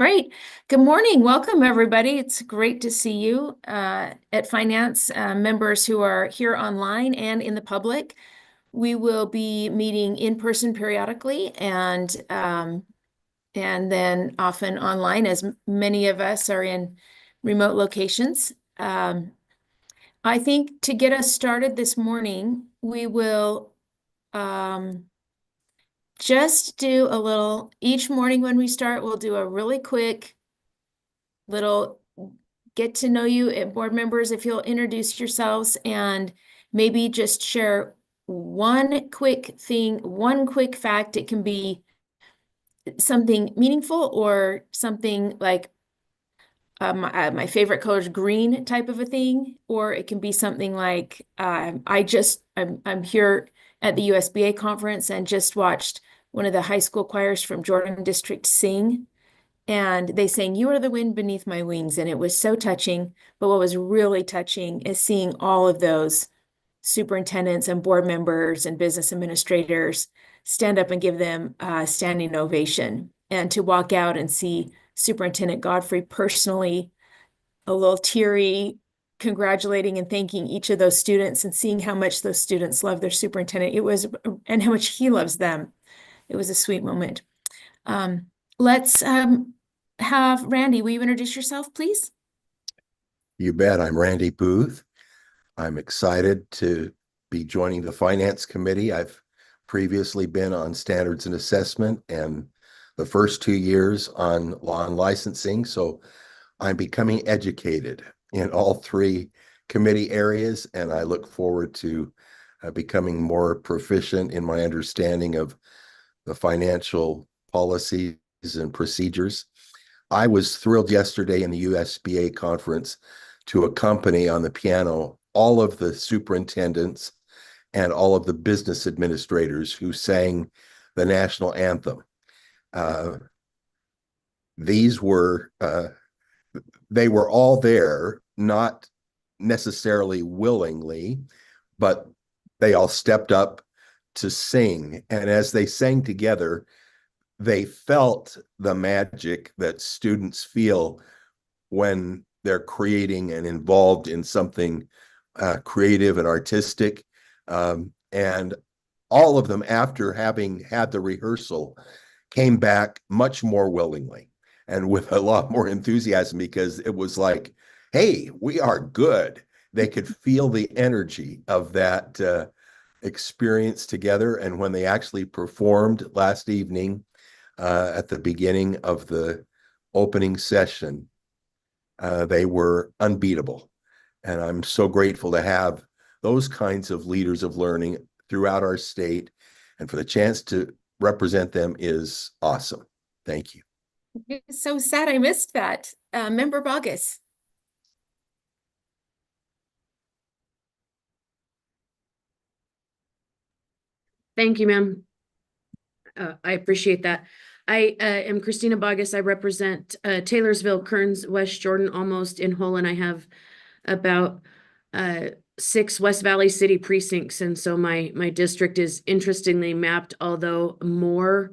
Great. Good morning. Welcome, everybody. It's great to see you at Finance members who are here online and in the public. We will be meeting in person periodically and then often online, as many of us are in remote locations. I think to get us started this morning, we will just do a little, each morning when we start, we'll do a really quick little get to know you board members. If you'll introduce yourselves and maybe just share one quick thing, one quick fact. It can be something meaningful or something like my favorite color is green type of a thing, or it can be something like I'm here at the USBA conference and just watched one of the high school choirs from Jordan District sing, and they sang "You Are the Wind Beneath My Wings," and it was so touching. But what was really touching is seeing all of those superintendents and board members and business administrators stand up and give them a standing ovation, and to walk out and see Superintendent Godfrey personally, a little teary, congratulating and thanking each of those students and seeing how much those students love their superintendent. And how much he loves them. It was a sweet moment. Let's have Randy. Will you introduce yourself, please? You bet. I'm Randy Booth. I'm excited to be joining the Finance Committee. I've previously been on Standards and Assessment and the first 2 years on Law and Licensing. So I'm becoming educated in all three committee areas, and I look forward to becoming more proficient in my understanding of the financial policies and procedures. I was thrilled yesterday in the USBA conference to accompany on the piano all of the superintendents and all of the business administrators who sang the national anthem. They were all there, not necessarily willingly, but they all stepped up to sing. And as they sang together, they felt the magic that students feel when they're creating and involved in something creative and artistic. And all of them, after having had the rehearsal, came back much more willingly and with a lot more enthusiasm, because it was like, hey, we are good. They could feel the energy of that experience together. And when they actually performed last evening at the beginning of the opening session, they were unbeatable. And I'm so grateful to have those kinds of leaders of learning throughout our state. And for the chance to represent them is awesome. Thank you. It's so sad I missed that. Member Bogus. Thank you, ma'am. I appreciate that. I am Christina Bogus. I represent Taylorsville, Kearns, West Jordan, almost in Holland. I have about 6 West Valley City precincts, and so my district is interestingly mapped, although more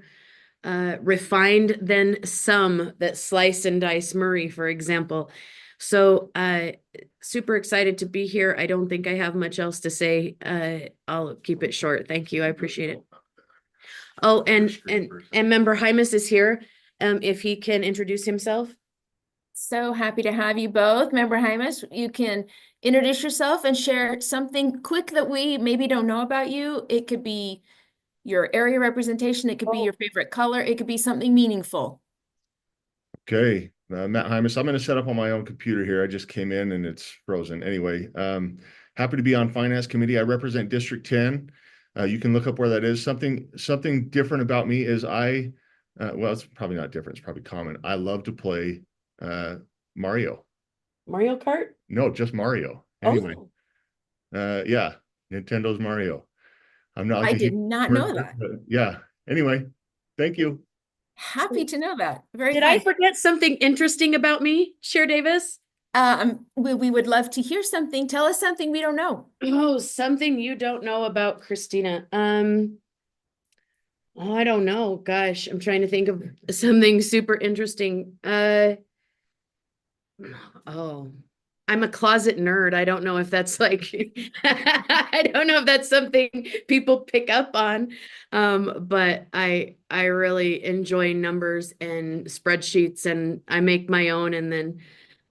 refined than some that slice and dice Murray, for example. So super excited to be here. I don't think I have much else to say. I'll keep it short. Thank you. I appreciate it. Oh, and Member Hymas is here. If he can introduce himself. So happy to have you both. Member Hymas, you can introduce yourself and share something quick that we maybe don't know about you. It could be your area representation. It could be your favorite color. It could be something meaningful. Okay, Matt Hymas. I'm going to set up on my own computer here. I just came in and it's frozen. Anyway, happy to be on Finance Committee. I represent District 10. You can look up where that is. Something different about me is well, it's probably not different. It's probably common. I love to play Mario. Mario Kart? No, just Mario. Anyway, yeah, Nintendo's Mario. I'm not. I did not know that. Yeah. Anyway, thank you. Happy to know that. Very Did kind. I forget something interesting about me, Chair Davis? We would love to hear something. Tell us something we don't know. Oh, something you don't know about Christina. Oh, I don't know. Gosh, I'm trying to think of something super interesting. Oh, I'm a closet nerd. I don't know if that's like, I don't know if that's something people pick up on. But I really enjoy numbers and spreadsheets, and I make my own, and then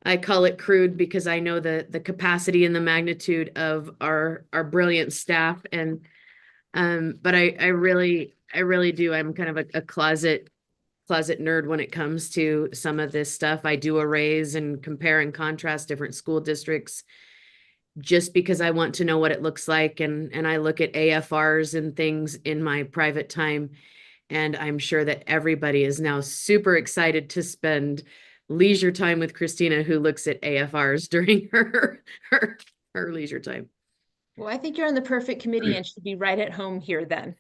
I call it crude because I know the capacity and the magnitude of our brilliant staff. And but I really do. I'm kind of a closet nerd when it comes to some of this stuff. I do arrays and compare and contrast different school districts just because I want to know what it looks like, and I look at AFRs and things in my private time, and I'm sure that everybody is now super excited to spend leisure time with Christina, who looks at AFRs during her her leisure time. Well, I think you're on the perfect committee and should be right at home here then.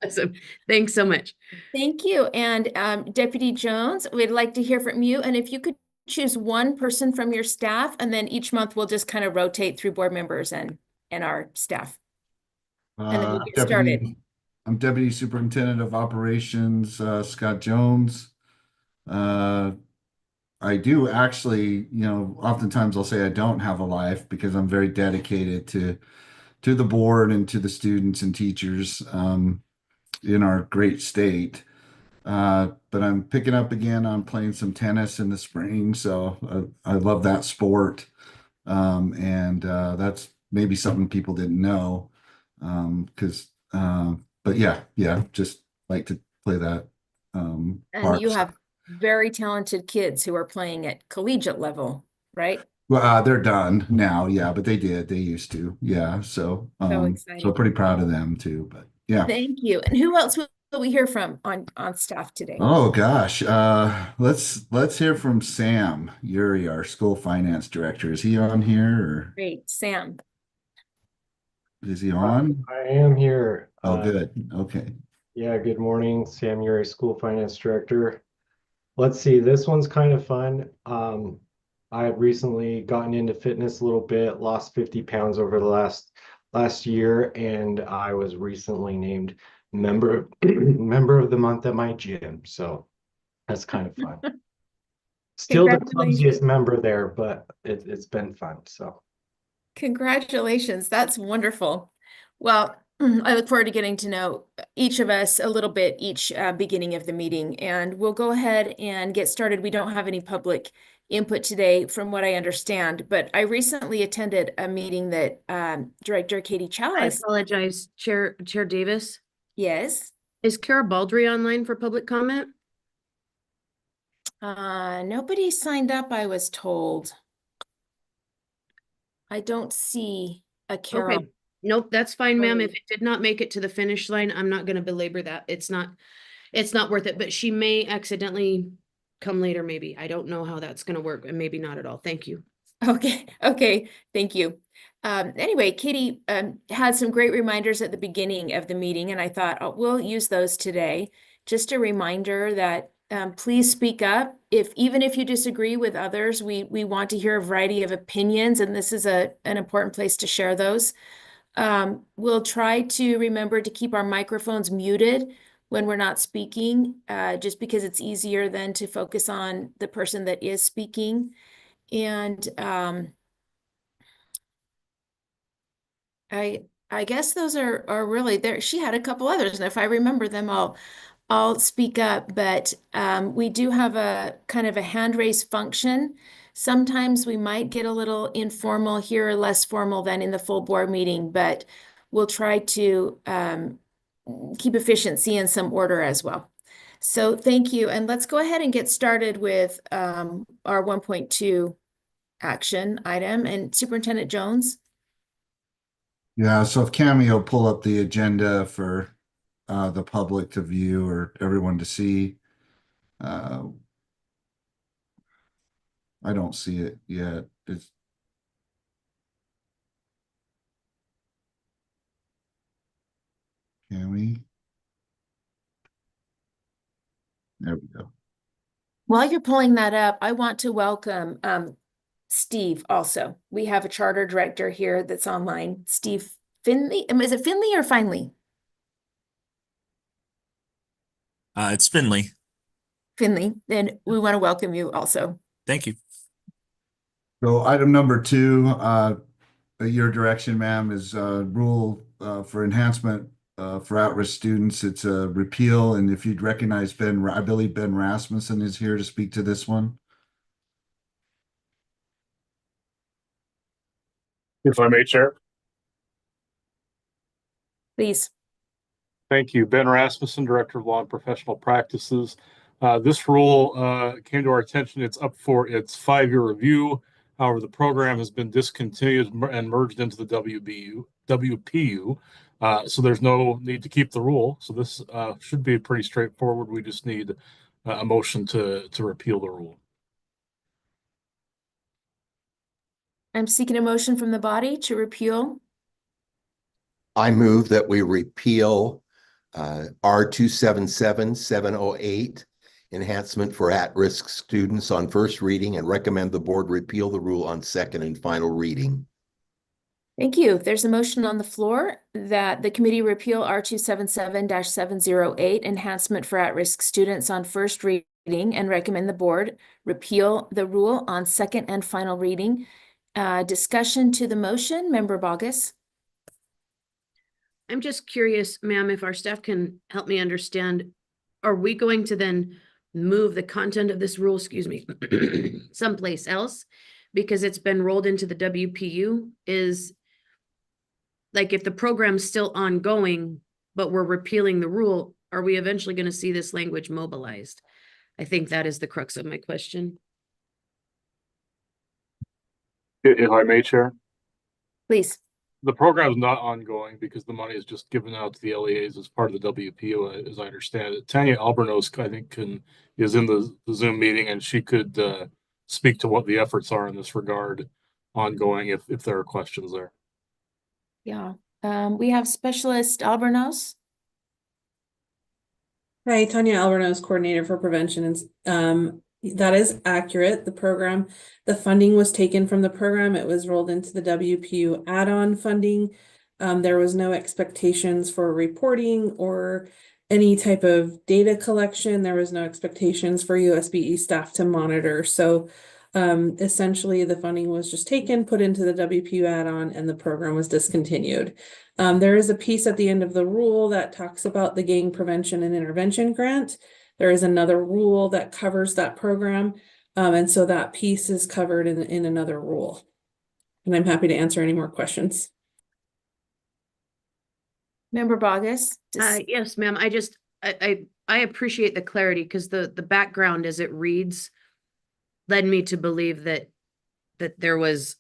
Awesome. Thanks so much. Thank you. And Deputy Jones, we'd like to hear from you. And if you could choose one person from your staff, and then each month we'll just kind of rotate through board members and our staff. And then we'll get started. I'm Deputy Superintendent of Operations, Scott Jones. I do actually, oftentimes I'll say I don't have a life because I'm very dedicated to the board and to the students and teachers in our great state. But I'm picking up again on playing some tennis in the spring, so I love that sport. And that's maybe something people didn't know. Because, but yeah, just like to play that. And you part. have very talented kids who are playing at collegiate level, right? Well, they're done now, yeah, but they used to, yeah. So, so exciting. pretty proud of them too. But yeah. Thank you. And who else will we hear from on staff today? Oh gosh, let's hear from Sam Yuri, our school finance director. Is he on here or Great, Sam. is he on? I am here. Oh, good. Okay. Yeah, good morning. Sam Uri, School Finance Director. Let's see, this one's kind of fun. I've recently gotten into fitness a little bit, lost 50 pounds over the last year, and I was recently named member member of the month at my gym. So that's kind of fun. Still the clumsiest member there, but it's been fun. So Congratulations. That's wonderful. Well, I look forward to getting to know each of us a little bit each beginning of the meeting, and we'll go ahead and get started. We don't have any public input today from what I understand, but I recently attended a meeting that Director Katie I Chalice. apologize, Chair Davis. Yes. Is Kara Baldry online for public comment? Nobody signed up, I was told. I don't see a Carol. Okay. Nope, that's fine, ma'am. If it did not make it to the finish line, I'm not going to belabor that. It's not worth it, but she may accidentally come later, maybe. I don't know how that's going to work, and maybe not at all. Thank you. Okay, thank you. Anyway, Katie had some great reminders at the beginning of the meeting, and I thought, oh, we'll use those today. Just a reminder that please speak up. Even if you disagree with others, we want to hear a variety of opinions, and this is an important place to share those. We'll try to remember to keep our microphones muted when we're not speaking, just because it's easier then to focus on the person that is speaking. And I guess those are really there. She had a couple others, and if I remember them, I'll speak up. But we do have a kind of a hand raise function. Sometimes we might get a little informal here, or less formal than in the full board meeting, but we'll try to keep efficiency and some order as well. So thank you, and let's go ahead and get started with our 1.2 action item. And Superintendent Jones. Yeah, so if Cameo pull up the agenda for the public to view or everyone to see. I don't see it yet. Can we? There we go. While you're pulling that up, I want to welcome Steve also. We have a charter director here that's online, Steve Finley. Is it Finley or Finley? It's Finley. Finley, then we want to welcome you also. Thank you. So item number 2, your direction, ma'am, is rule for enhancement for at-risk students. It's a repeal, and if you'd recognize Ben, I believe Ben Rasmussen is here to speak to this one. If I may, Chair. Please. Thank you. Ben Rasmussen, Director of Law and Professional Practices. This rule came to our attention. It's up for its 5-year review. However, the program has been discontinued and merged into the WPU. So there's no need to keep the rule. So this should be pretty straightforward. We just need a motion to repeal the rule. I'm seeking a motion from the body to repeal. I move that we repeal R277708, enhancement for at-risk students on first reading, and recommend the board repeal the rule on second and final reading. Thank you. There's a motion on the floor that the committee repeal R277-708, enhancement for at-risk students on first reading, and recommend the board repeal the rule on second and final reading. Discussion to the motion, Member Bogus. I'm just curious, ma'am, if our staff can help me understand, are we going to then move the content of this rule, excuse me, someplace else? Because it's been rolled into the WPU. Is like, if the program's still ongoing, but we're repealing the rule, are we eventually going to see this language mobilized? I think that is the crux of my question. If I may, Chair. Please. The program is not ongoing because the money is just given out to the LEAs as part of the WPO, as I understand it. Tanya Albernos, I think, is in the Zoom meeting, and she could speak to what the efforts are in this regard ongoing if there are questions there. Yeah. We have Specialist Albernos. Hi, Tanya Albernos, coordinator for prevention. And that is accurate. The funding was taken from the program. It was rolled into the WPU add-on funding. There was no expectations for reporting or any type of data collection. There was no expectations for USBE staff to monitor. So essentially the funding was just taken, put into the WPU add-on, and the program was discontinued. There is a piece at the end of the rule that talks about the gang prevention and intervention grant. There is another rule that covers that program. And so that piece is covered in another rule. And I'm happy to answer any more questions. Member Bogus. Yes, ma'am. I appreciate the clarity, because the background as it reads led me to believe that there was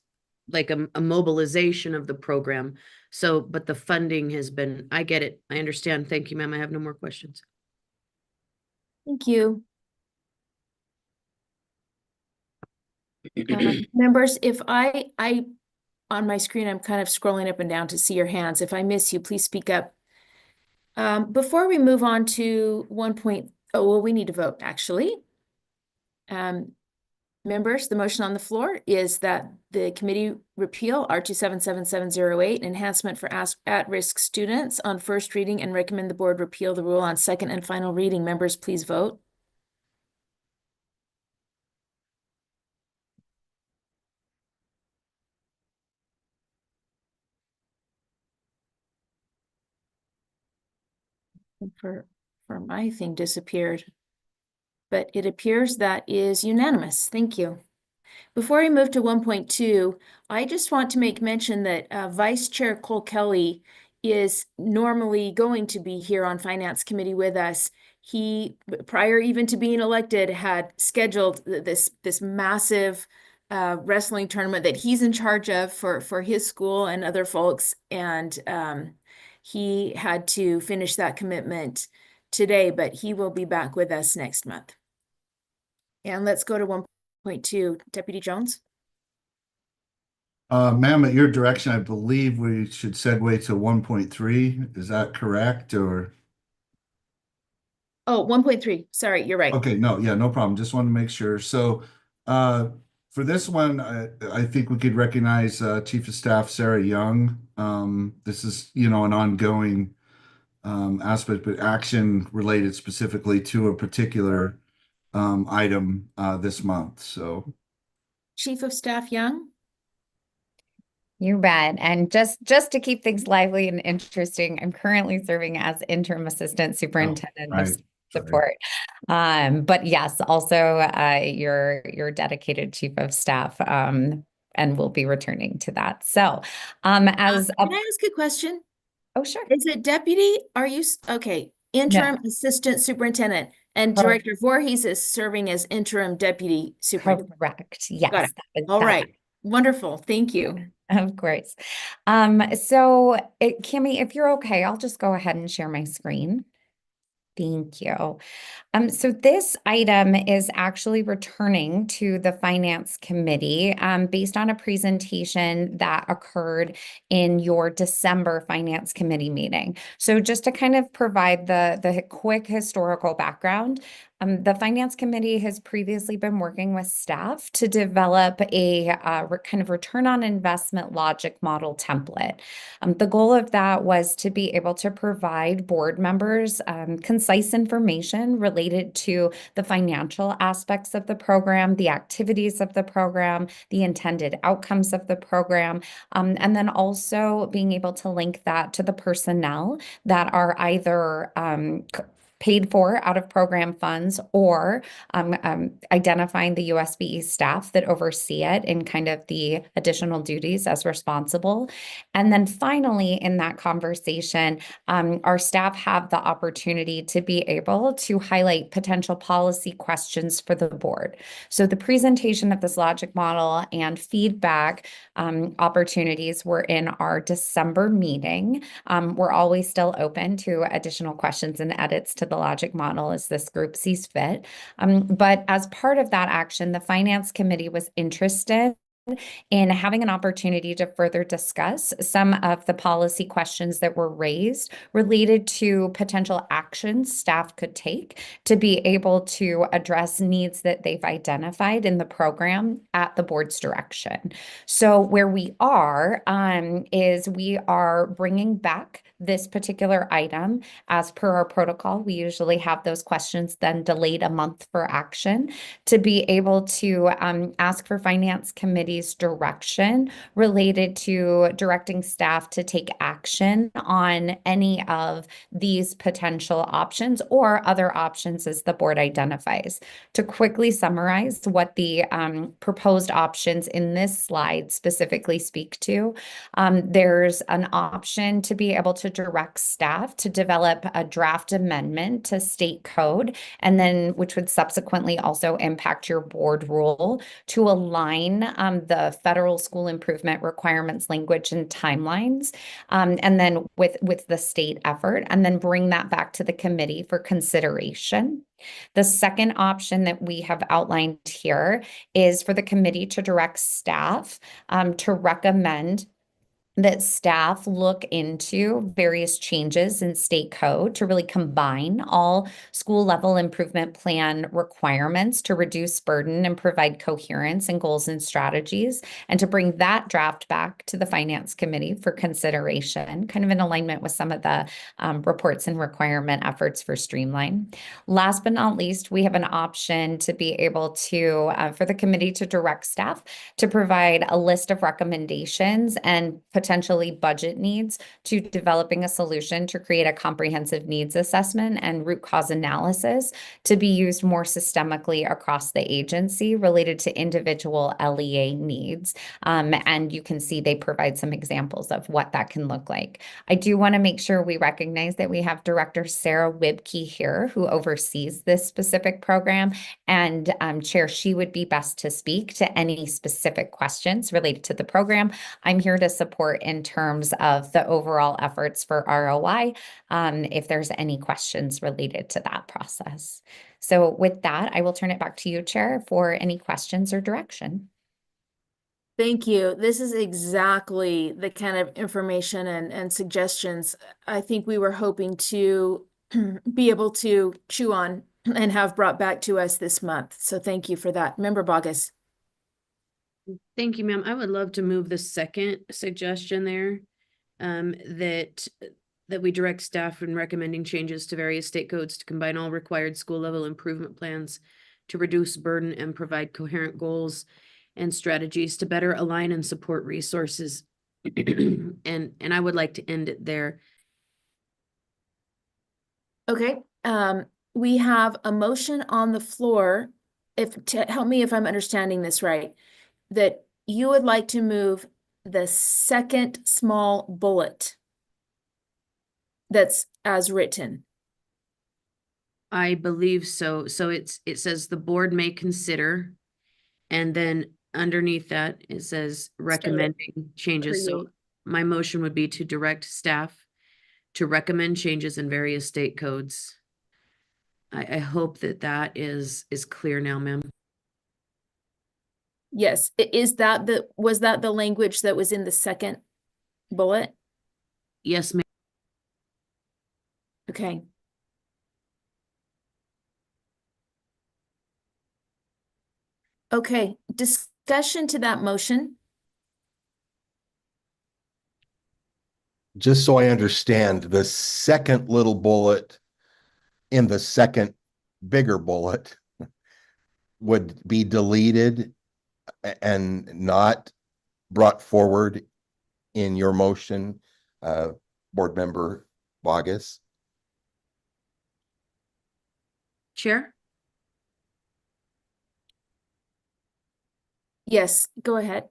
like a mobilization of the program. So, but the funding has been, I get it. I understand. Thank you, ma'am. I have no more questions. Thank you. Members, if I on my screen, I'm kind of scrolling up and down to see your hands. If I miss you, please speak up. Before we move on to 1.0, well, we need to vote actually. Members, the motion on the floor is that the committee repeal R277-708, enhancement for at-risk students on first reading, and recommend the board repeal the rule on second and final reading. Members, please vote. For my thing disappeared, but it appears that is unanimous. Thank you. Before we move to 1.2, I just want to make mention that Vice Chair Cole Kelly is normally going to be here on Finance Committee with us. He, prior even to being elected, had scheduled this massive wrestling tournament that he's in charge of for his school and other folks, and he had to finish that commitment today, but he will be back with us next month. And let's go to 1.2, Deputy Jones. Ma'am, at your direction, I believe we should segue to 1.3. Is that correct, or? Oh, 1.3. Sorry, you're right. Okay, no, yeah, no problem. Just want to make sure. So for this one, I think we could recognize Chief of Staff Sarah Young. This is, an ongoing aspect, but action related specifically to a particular item this month. So Chief of Staff Young? You bet. And just to keep things lively and interesting, I'm currently serving as interim assistant superintendent of right. student support. But yes, also your dedicated chief of staff, and we'll be returning to that. So, as Can I ask a question? oh sure, Is it deputy? Are you, okay, interim no, assistant superintendent and Director Voorhees is serving as interim deputy superintendent? correct. Got Yes, it. that is All that. right. Wonderful. Thank you. Of course. Kimmy, if you're okay, I'll just go ahead and share my screen. Thank you. So this item is actually returning to the Finance Committee based on a presentation that occurred in your December Finance Committee meeting. So just to kind of provide the quick historical background, the Finance Committee has previously been working with staff to develop a kind of return on investment logic model template. The goal of that was to be able to provide board members concise information related to the financial aspects of the program, the activities of the program, the intended outcomes of the program, and then also being able to link that to the personnel that are either paid for out of program funds or identifying the USBE staff that oversee it in kind of the additional duties as responsible. And then finally, in that conversation, our staff have the opportunity to be able to highlight potential policy questions for the board. So the presentation of this logic model and feedback opportunities were in our December meeting. We're always still open to additional questions and edits to the logic model as this group sees fit. But as part of that action, the Finance Committee was interested in having an opportunity to further discuss some of the policy questions that were raised related to potential actions staff could take to be able to address needs that they've identified in the program at the board's direction. So where we are is we are bringing back this particular item as per our protocol. We usually have those questions then delayed a month for action to be able to ask for Finance Committee's direction related to directing staff to take action on any of these potential options or other options as the board identifies. To quickly summarize what the proposed options in this slide specifically speak to, there's an option to be able to direct staff to develop a draft amendment to state code, and then which would subsequently also impact your board rule to align the federal school improvement requirements language and timelines, and then with the state effort, and then bring that back to the committee for consideration. The second option that we have outlined here is for the committee to direct staff to recommend that staff look into various changes in state code to really combine all school level improvement plan requirements to reduce burden and provide coherence in goals and strategies, and to bring that draft back to the Finance Committee for consideration, kind of in alignment with some of the reports and requirement efforts for streamline. Last but not least, we have an option to be able to, for the committee to direct staff to provide a list of recommendations and potentially budget needs to developing a solution to create a comprehensive needs assessment and root cause analysis to be used more systemically across the agency related to individual LEA needs. And you can see they provide some examples of what that can look like. I do want to make sure we recognize that we have Director Sarah Wibke here, who oversees this specific program, and Chair, she would be best to speak to any specific questions related to the program. I'm here to support in terms of the overall efforts for ROI, if there's any questions related to that process. So with that, I will turn it back to you, Chair, for any questions or direction. Thank you. This is exactly the kind of information and suggestions I think we were hoping to be able to chew on and have brought back to us this month. So thank you for that. Member Bogus. Thank you, ma'am. I would love to move the second suggestion there, that that we direct staff in recommending changes to various state codes to combine all required school level improvement plans to reduce burden and provide coherent goals and strategies to better align and support resources. And I would like to end it there. Okay, we have a motion on the floor. Help me if I'm understanding this right, that you would like to move the second small bullet that's as written. I believe so. So it says the board may consider, and then underneath that, it says recommending changes. So create. my motion would be to direct staff to recommend changes in various state codes. I hope that that is clear now, ma'am. Yes, was that the language that was in the second bullet? Yes, ma'am. Okay. Okay, discussion to that motion. Just so I understand, the second little bullet in the second bigger bullet would be deleted and not brought forward in your motion, Board Member Bogus? Chair? Yes, go ahead.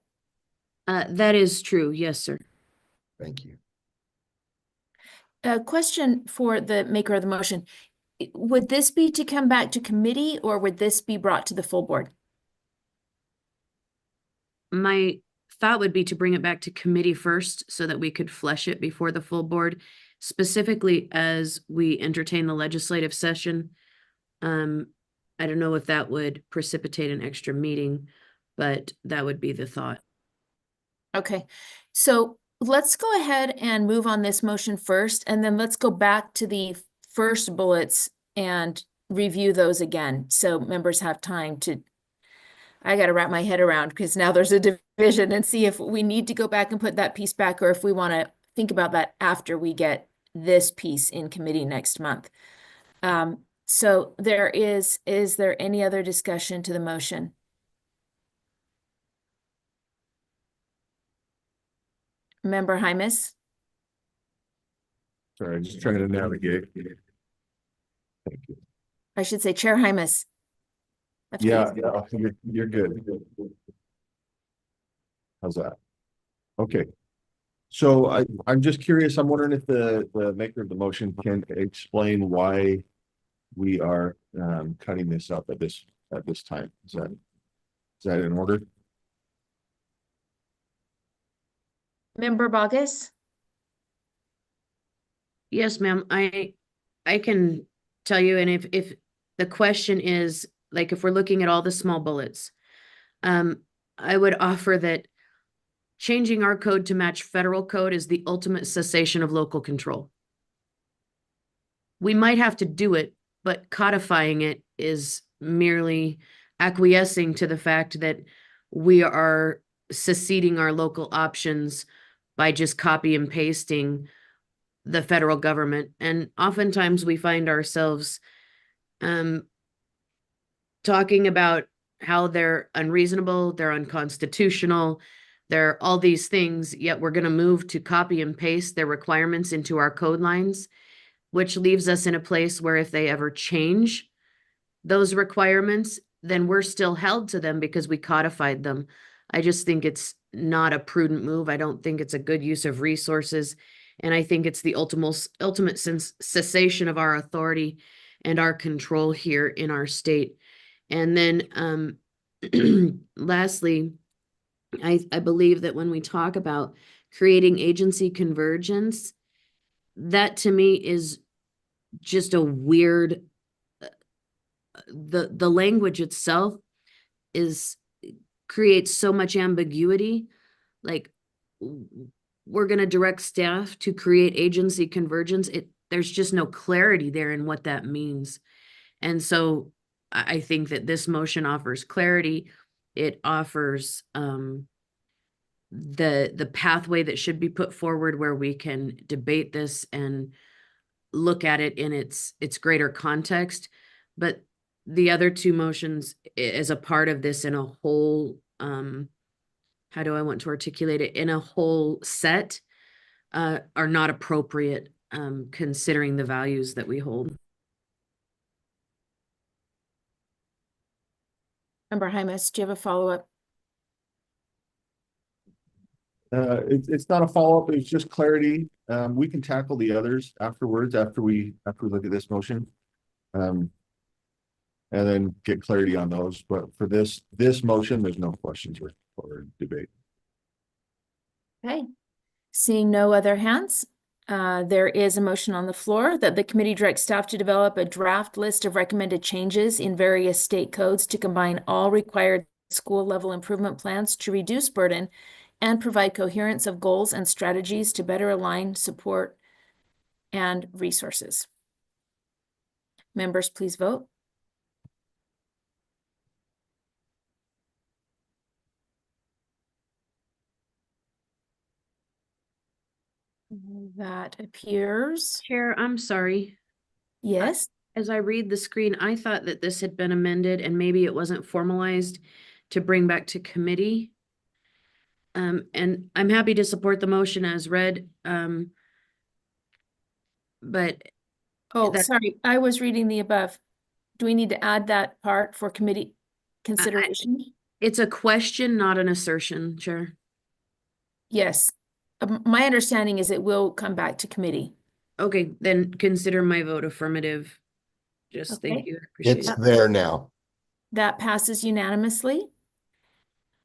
That is true. Yes, sir. Thank you. A question for the maker of the motion. Would this be to come back to committee or would this be brought to the full board? My thought would be to bring it back to committee first so that we could flesh it before the full board, specifically as we entertain the legislative session. I don't know if that would precipitate an extra meeting, but that would be the thought. Okay, so let's go ahead and move on this motion first, and then let's go back to the first bullets and review those again. So members have time to, I got to wrap my head around because now there's a division and see if we need to go back and put that piece back or if we want to think about that after we get this piece in committee next month. So is there any other discussion to the motion? Member Hymas? Sorry, just trying to navigate. Thank you. I should say Chair Hymas. Yeah, you're good. How's that? Okay. So I'm just curious, I'm wondering if the maker of the motion can explain why we are cutting this up at this time. Is that in order? Member Bogus? Yes, ma'am. I can tell you, and if the question is, like, if we're looking at all the small bullets, I would offer that changing our code to match federal code is the ultimate cessation of local control. We might have to do it, but codifying it is merely acquiescing to the fact that we are seceding our local options by just copy and pasting the federal government. And oftentimes we find ourselves talking about how they're unreasonable, they're unconstitutional, they're all these things, yet we're going to move to copy and paste their requirements into our code lines, which leaves us in a place where if they ever change those requirements, then we're still held to them because we codified them. I just think it's not a prudent move. I don't think it's a good use of resources. And I think it's the ultimate cessation of our authority and our control here in our state. And then lastly, I believe that when we talk about creating agency convergence, that to me is just a weird, the language itself creates so much ambiguity. Like, we're going to direct staff to create agency convergence. There's just no clarity there in what that means. And so I think that this motion offers clarity. It offers the pathway that should be put forward where we can debate this and look at it in its greater context. But the other two motions as a part of this in a whole, how do I want to articulate it, in a whole set, are not appropriate, considering the values that we hold. Member Hymas, do you have a follow-up? It's not a follow-up, it's just clarity. We can tackle the others afterwards, after we look at this motion. And then get clarity on those, but for this motion, there's no questions or debate. Okay. Seeing no other hands, there is a motion on the floor that the committee direct staff to develop a draft list of recommended changes in various state codes to combine all required school level improvement plans to reduce burden and provide coherence of goals and strategies to better align support and resources. Members, please vote. That appears, Chair, I'm sorry. yes. As I read the screen, I thought that this had been amended and maybe it wasn't formalized to bring back to committee. And I'm happy to support the motion as read. But Oh, that- sorry, I was reading the above. Do we need to add that part for committee consideration? it's a question, not an assertion, Chair. Yes. My understanding is it will come back to committee. Okay, then consider my vote affirmative. Just thank Okay. you. I appreciate It's it. there now. That passes unanimously.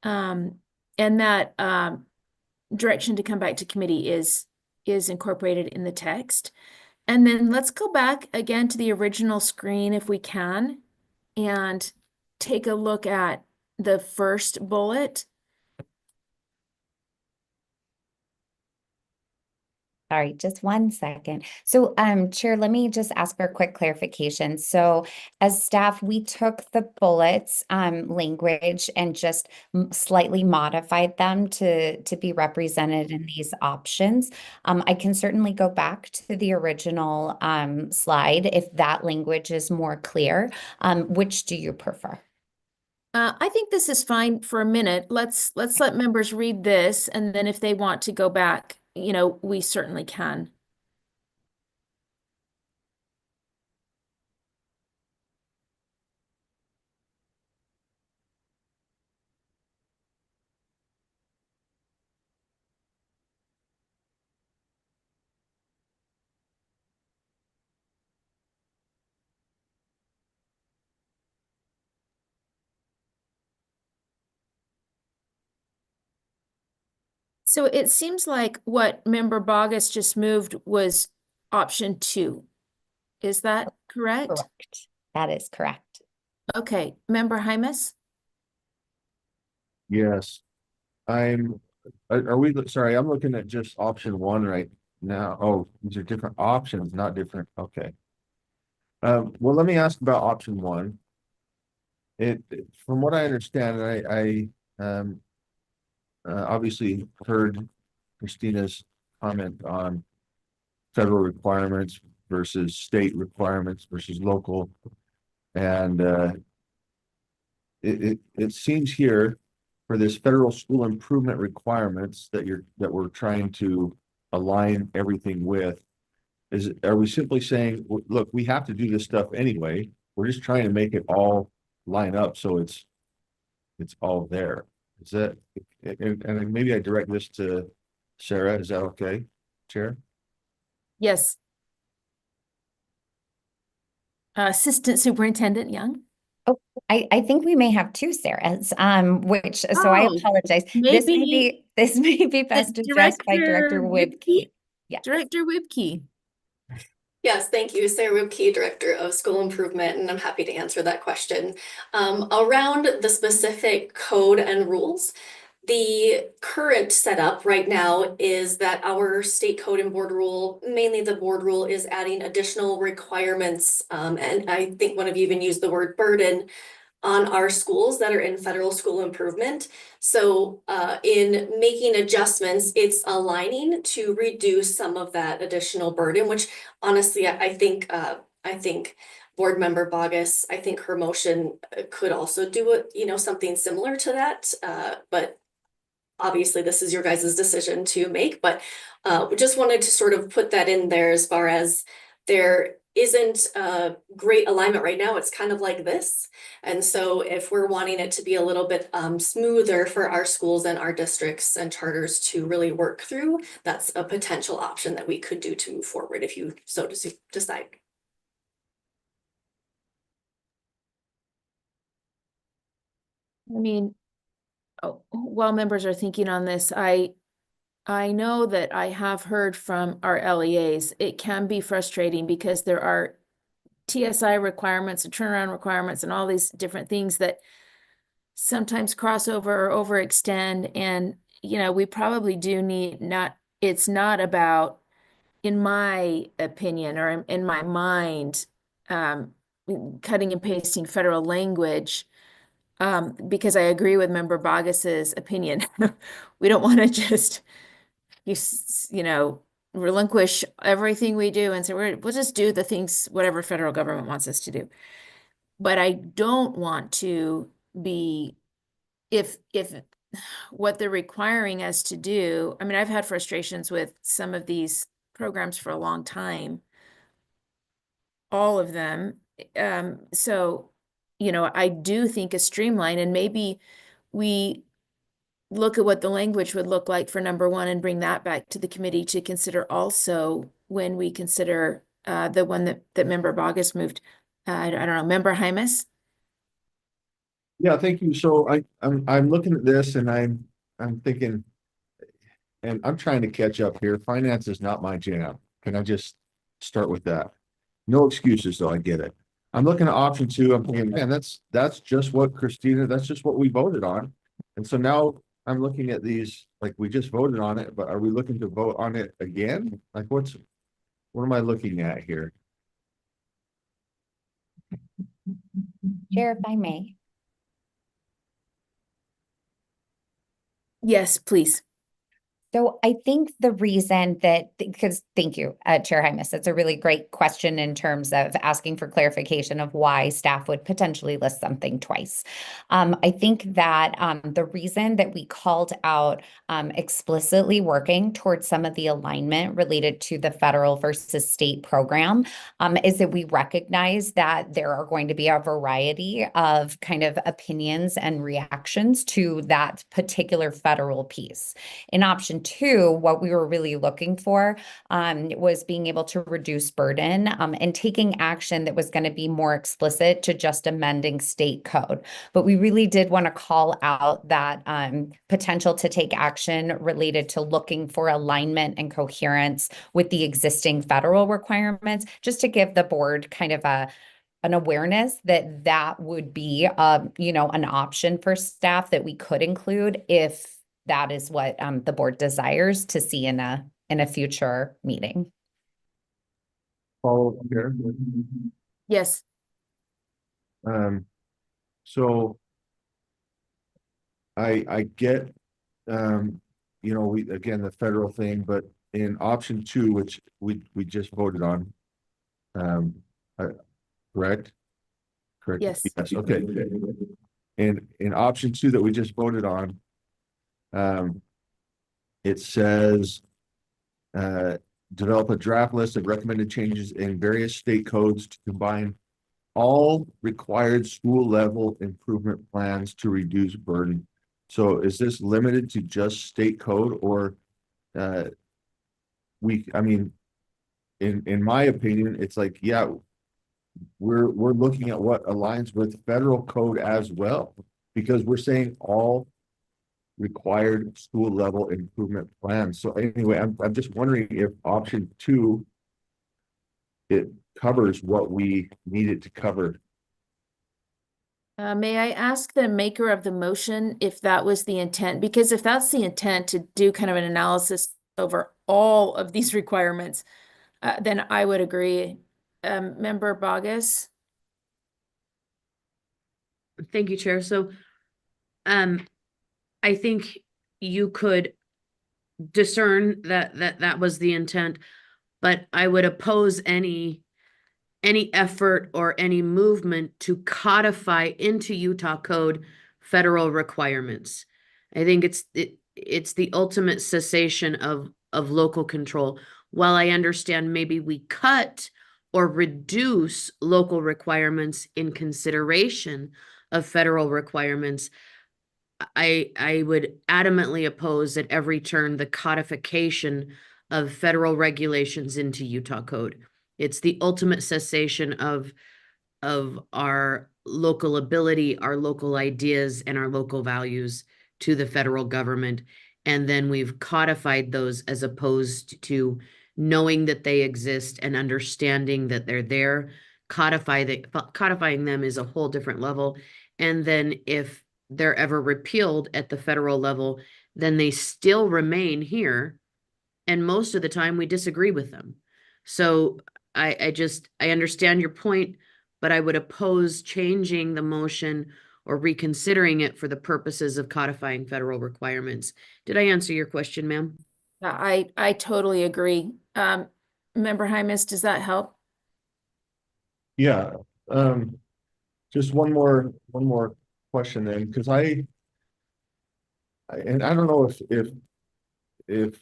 And that direction to come back to committee is incorporated in the text. And then let's go back again to the original screen if we can and take a look at the first bullet. Sorry, just one second. So, Chair, let me just ask for a quick clarification. So as staff, we took the bullets, language and just slightly modified them to be represented in these options. I can certainly go back to the original, slide if that language is more clear. Which do you prefer? I think this is fine for a minute. Let's let members read this, and then if they want to go back, we certainly can. So it seems like what Member Bogus just moved was option 2. Is that correct? Correct. That is correct. Okay, Member Hymas? Yes. Are we, sorry, I'm looking at just option 1 right now. Oh, these are different options, not different. Okay. Well, let me ask about option 1. From what I understand, I obviously heard Christina's comment on federal requirements versus state requirements versus local. And it seems here for this federal school improvement requirements that we're trying to align everything with, are we simply saying, look, we have to do this stuff anyway. We're just trying to make it all line up so it's all there. Is that, and maybe I direct this to Sarah, is that okay, Chair? Yes. Assistant Superintendent Young? I think we may have 2 Sarahs, which, so I Oh, apologize. maybe This may be best addressed by Director Wibke. Yes. Director Wibke. Yes, thank you. Sarah Rubke, Director of School Improvement, and I'm happy to answer that question. Around the specific code and rules, the current setup right now is that our state code and board rule, mainly the board rule, is adding additional requirements. And I think one of you even used the word burden on our schools that are in federal school improvement. So in making adjustments, it's aligning to reduce some of that additional burden, which honestly, I think Board Member Bogus, I think her motion could also do it, you know, something similar to that. But obviously this is your guys' decision to make, but we just wanted to sort of put that in there as far as there isn't a great alignment right now. It's kind of like this. And so if we're wanting it to be a little bit smoother for our schools and our districts and charters to really work through, that's a potential option that we could do to move forward if you so decide. I mean, while members are thinking on this, I know that I have heard from our LEAs, it can be frustrating because there are TSI requirements and turnaround requirements and all these different things that sometimes cross over or overextend. And, you know, we probably do need it's not about, in my opinion, or in my mind, cutting and pasting federal language. Because I agree with Member Bogus's opinion. We don't want to just, you know, relinquish everything we do and say, we'll just do the things, whatever federal government wants us to do. But I don't want to be, if what they're requiring us to do, I mean, I've had frustrations with some of these programs for a long time, all of them. So, you know, I do think a streamline, and maybe we look at what the language would look like for number one and bring that back to the committee to consider also when we consider the one that Member Bogus moved. I don't know, Member Hymas? Yeah, thank you. So I'm looking at this and I'm thinking, and I'm trying to catch up here. Finance is not my jam. Can I just start with that? No excuses, though. I get it. I'm looking at option two. I'm thinking, man, that's just what Christina, that's just what we voted on. And so now I'm looking at these, like we just voted on it, but are we looking to vote on it again? Like what am I looking at here? Chair, if I may. Yes, please. So I think the reason that, because thank you, Chair Hymas, that's a really great question in terms of asking for clarification of why staff would potentially list something twice. I think that the reason that we called out explicitly working towards some of the alignment related to the federal versus state program is that we recognize that there are going to be a variety of kind of opinions and reactions to that particular federal piece. In option two, what we were really looking for was being able to reduce burden and taking action that was going to be more explicit to just amending state code. But we really did want to call out that potential to take action related to looking for alignment and coherence with the existing federal requirements, just to give the board kind of an awareness that that would be, you know, an option for staff that we could include if that is what the board desires to see in a future meeting. Follow up here. Yes. So I get, you know, we, again, the federal thing, but in option two, which we just voted on, correct? Correct. Yes. Yes. Okay. In option two that we just voted on, it says, develop a draft list of recommended changes in various state codes to combine all required school level improvement plans to reduce burden. So is this limited to just state code, or I mean, in my opinion, it's like, yeah, we're looking at what aligns with federal code as well, because we're saying all required school level improvement plans. So anyway, I'm just wondering if option two, it covers what we need it to cover. May I ask the maker of the motion if that was the intent? Because if that's the intent to do kind of an analysis over all of these requirements, then I would agree. Member Bogus? Thank you, Chair. So, I think you could discern that was the intent, but I would oppose any effort or any movement to codify into Utah code federal requirements. I think it's the ultimate cessation of local control. While I understand maybe we cut or reduce local requirements in consideration of federal requirements, I would adamantly oppose at every turn the codification of federal regulations into Utah code. It's the ultimate cessation of our local ability, our local ideas, and our local values to the federal government. And then we've codified those as opposed to knowing that they exist and understanding that they're there. Codifying them is a whole different level. And then if they're ever repealed at the federal level, then they still remain here. And most of the time we disagree with them. So I understand your point, but I would oppose changing the motion or reconsidering it for the purposes of codifying federal requirements. Did I answer your question, ma'am? I totally agree. Member Hymas, does that help? Yeah, just one more question then, because I don't know if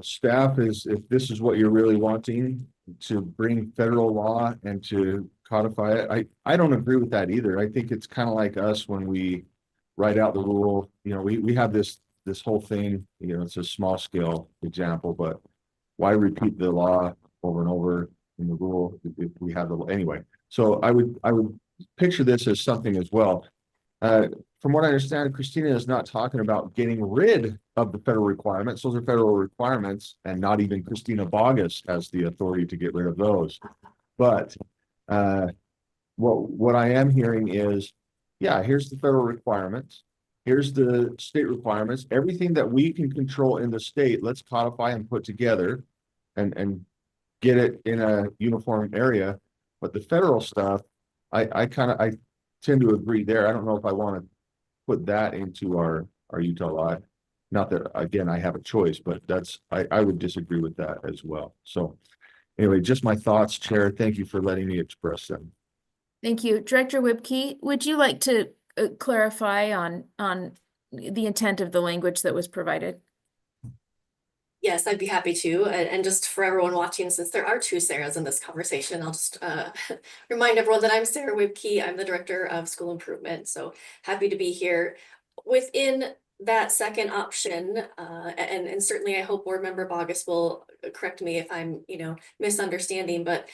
staff if this is what you're really wanting to bring federal law and to codify it. I don't agree with that either. I think it's kind of like us when we write out the rule. You know, we have this whole thing, you know, it's a small scale example, but why repeat the law over and over in the rule if we have the anyway? So I would picture this as something as well. From what I understand, Christina is not talking about getting rid of the federal requirements. Those are federal requirements, and not even Christina Bogus has the authority to get rid of those. But what I am hearing is, yeah, here's the federal requirements. Here's the state requirements. Everything that we can control in the state, let's codify and put together and get it in a uniform area. But the federal stuff, I tend to agree there. I don't know if I want to put that into our Utah law. Not that, again, I have a choice, but I would disagree with that as well. So anyway, just my thoughts, Chair. Thank you for letting me express them. Thank you. Director Whipkey, would you like to clarify on the intent of the language that was provided? Yes, I'd be happy to. And just for everyone watching, since there are two Sarahs in this conversation, I'll just remind everyone that I'm Sarah Whipkey. I'm the Director of School Improvement. So happy to be here. Within that second option, and certainly I hope Board Member Bogus will correct me if I'm, misunderstanding, but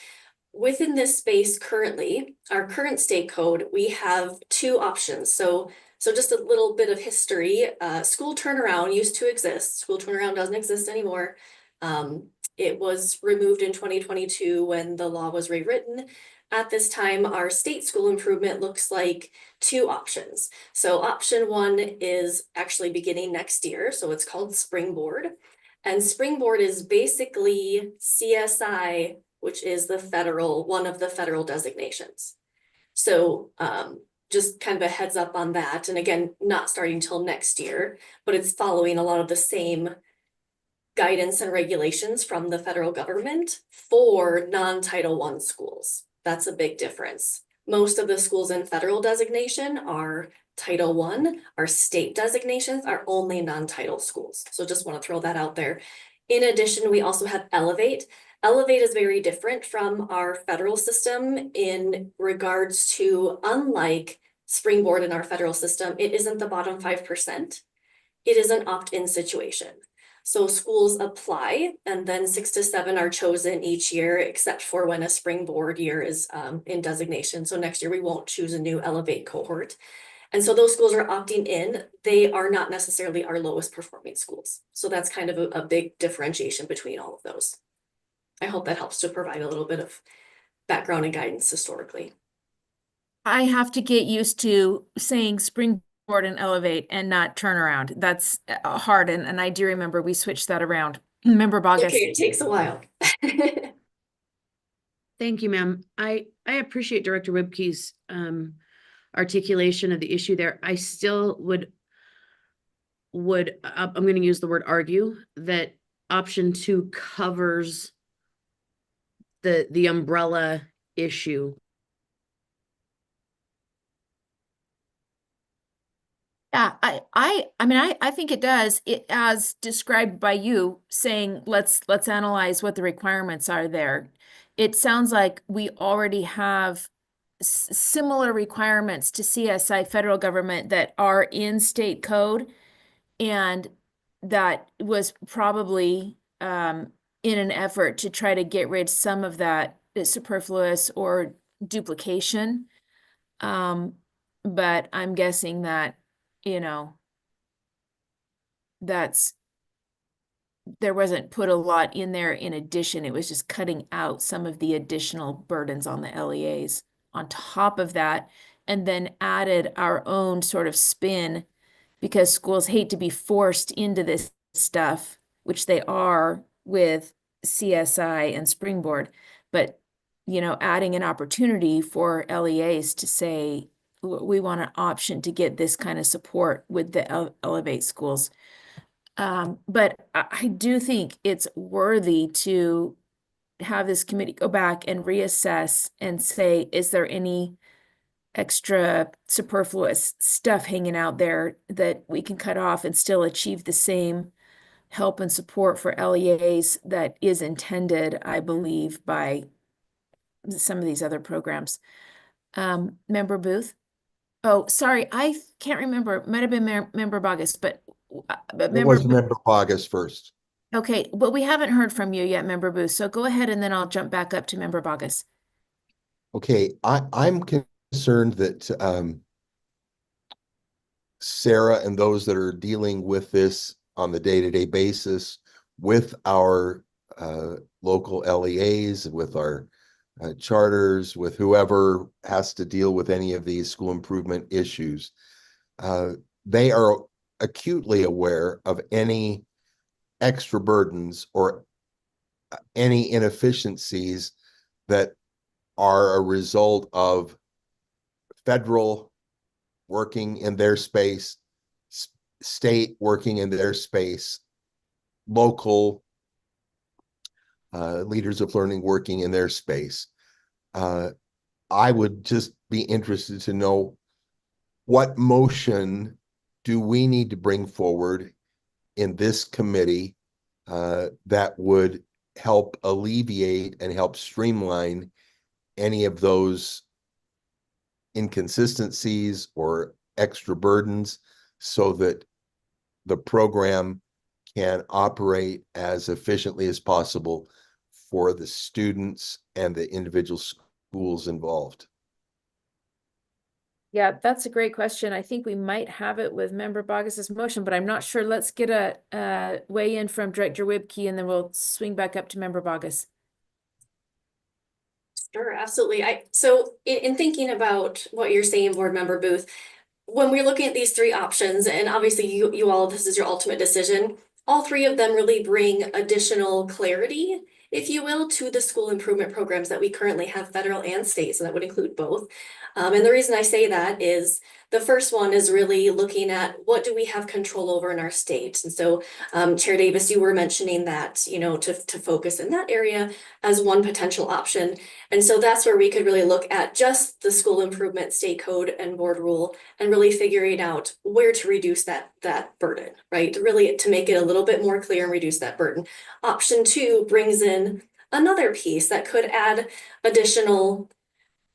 within this space currently, our current state code, we have two options. So just a little bit of history. School turnaround used to exist. School turnaround doesn't exist anymore. It was removed in 2022 when the law was rewritten. At this time, our state school improvement looks like two options. So option one is actually beginning next year. So it's called Springboard. And Springboard is basically CSI, which is one of the federal designations. So just kind of a heads up on that. And again, not starting till next year, but it's following a lot of the same guidance and regulations from the federal government for non-Title I schools. That's a big difference. Most of the schools in federal designation are Title I. Our state designations are only non-title schools. So just want to throw that out there. In addition, we also have Elevate. Elevate is very different from our federal system in regards to, unlike Springboard in our federal system, it isn't the bottom 5%. It is an opt-in situation. So schools apply and then 6 to 7 are chosen each year, except for when a Springboard year is in designation. So next year we won't choose a new Elevate cohort. And so those schools are opting in. They are not necessarily our lowest performing schools. So that's kind of a big differentiation between all of those. I hope that helps to provide a little bit of background and guidance historically. I have to get used to saying Springboard and Elevate and not turnaround. That's hard. And I do remember we switched that around. Member Bogus. Okay, it takes a while. Thank you, ma'am. I appreciate Director Whipkey's articulation of the issue there. I still I'm going to use the word argue that option 2 covers the umbrella issue. Yeah, I think it does. It as described by you saying, let's analyze what the requirements are there. It sounds like we already have similar requirements to CSI federal government that are in state code, and that was probably in an effort to try to get rid some of that superfluous or duplication. But I'm guessing that, you know, there wasn't put a lot in there in addition. It was just cutting out some of the additional burdens on the LEAs on top of that, and then added our own sort of spin, because schools hate to be forced into this stuff, which they are with CSI and Springboard, but, you know, adding an opportunity for LEAs to say, we want an option to get this kind of support with the Elevate schools. But I do think it's worthy to have this committee go back and reassess and say, is there any extra superfluous stuff hanging out there that we can cut off and still achieve the same help and support for LEAs that is intended, I believe, by some of these other programs. Member Booth? Oh, sorry, I can't remember. It might have been Member Bogus, but It Member was Booth. Member August first. Okay, but we haven't heard from you yet, Member Booth. So go ahead and then I'll jump back up to Member Bogus. Okay, I'm concerned that Sarah and those that are dealing with this on the day-to-day basis with our local LEAs, with our charters, with whoever has to deal with any of these school improvement issues, they are acutely aware of any extra burdens or any inefficiencies that are a result of federal working in their space, state working in their space, local leaders of learning working in their space. I would just be interested to know, what motion do we need to bring forward in this committee that would help alleviate and help streamline any of those inconsistencies or extra burdens, so that the program can operate as efficiently as possible for the students and the individual schools involved? Yeah, that's a great question. I think we might have it with Member Bogus's motion, but I'm not sure. Let's get a weigh in from Director Wibke, and then we'll swing back up to Member Bogus. Sure, absolutely. So in thinking about what you're saying, Board Member Booth, when we're looking at these 3 options, and obviously you all, this is your ultimate decision, all 3 of them really bring additional clarity, if you will, to the school improvement programs that we currently have, federal and state, so that would include both. And the reason I say that is the first one is really looking at what do we have control over in our state. And so Chair Davis, you were mentioning that, you know, to focus in that area as one potential option. And so that's where we could really look at just the school improvement state code and board rule and really figuring out where to reduce that burden, right? Really to make it a little bit more clear and reduce that burden. Option 2 brings in another piece that could add additional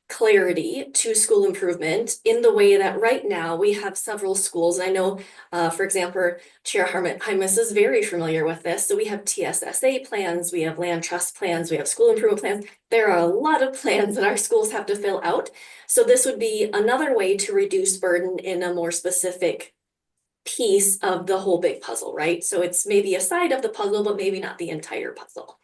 clarity to school improvement in the way that right now we have several schools. I know, for example, Chair Hymas is very familiar with this. So we have TSSA plans, we have land trust plans, we have school improvement plans. There are a lot of plans that our schools have to fill out. So this would be another way to reduce burden in a more specific piece of the whole big puzzle, right? So it's maybe a side of the puzzle, but maybe not the entire puzzle.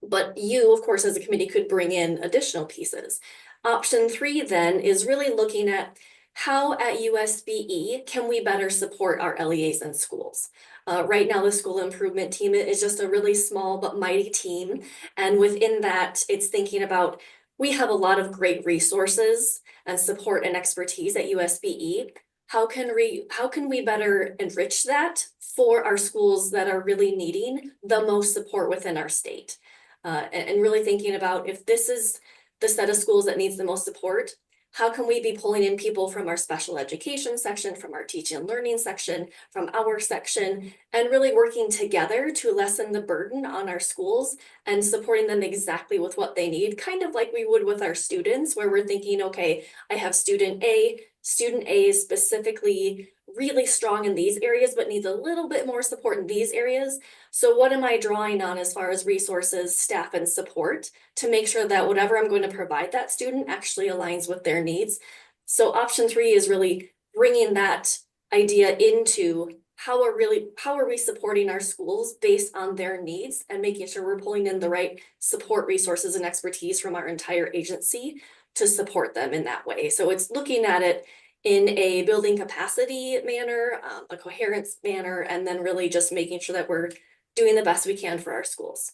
But you, of course, as a committee could bring in additional pieces. Option 3 then is really looking at how at USBE can we better support our LEAs in schools. Right now, the school improvement team is just a really small but mighty team. And within that, it's thinking about we have a lot of great resources and support and expertise at USBE. How can we better enrich that for our schools that are really needing the most support within our state? And really thinking about, if this is the set of schools that needs the most support, how can we be pulling in people from our special education section, from our teaching and learning section, from our section, and really working together to lessen the burden on our schools and supporting them exactly with what they need, kind of like we would with our students, where we're thinking, okay, I have student A is specifically really strong in these areas, but needs a little bit more support in these areas. So what am I drawing on as far as resources, staff, and support to make sure that whatever I'm going to provide that student actually aligns with their needs? So option 3 is really bringing that idea into how are we supporting our schools based on their needs, and making sure we're pulling in the right support resources and expertise from our entire agency to support them in that way. So it's looking at it in a building capacity manner, a coherence manner, and then really just making sure that we're doing the best we can for our schools.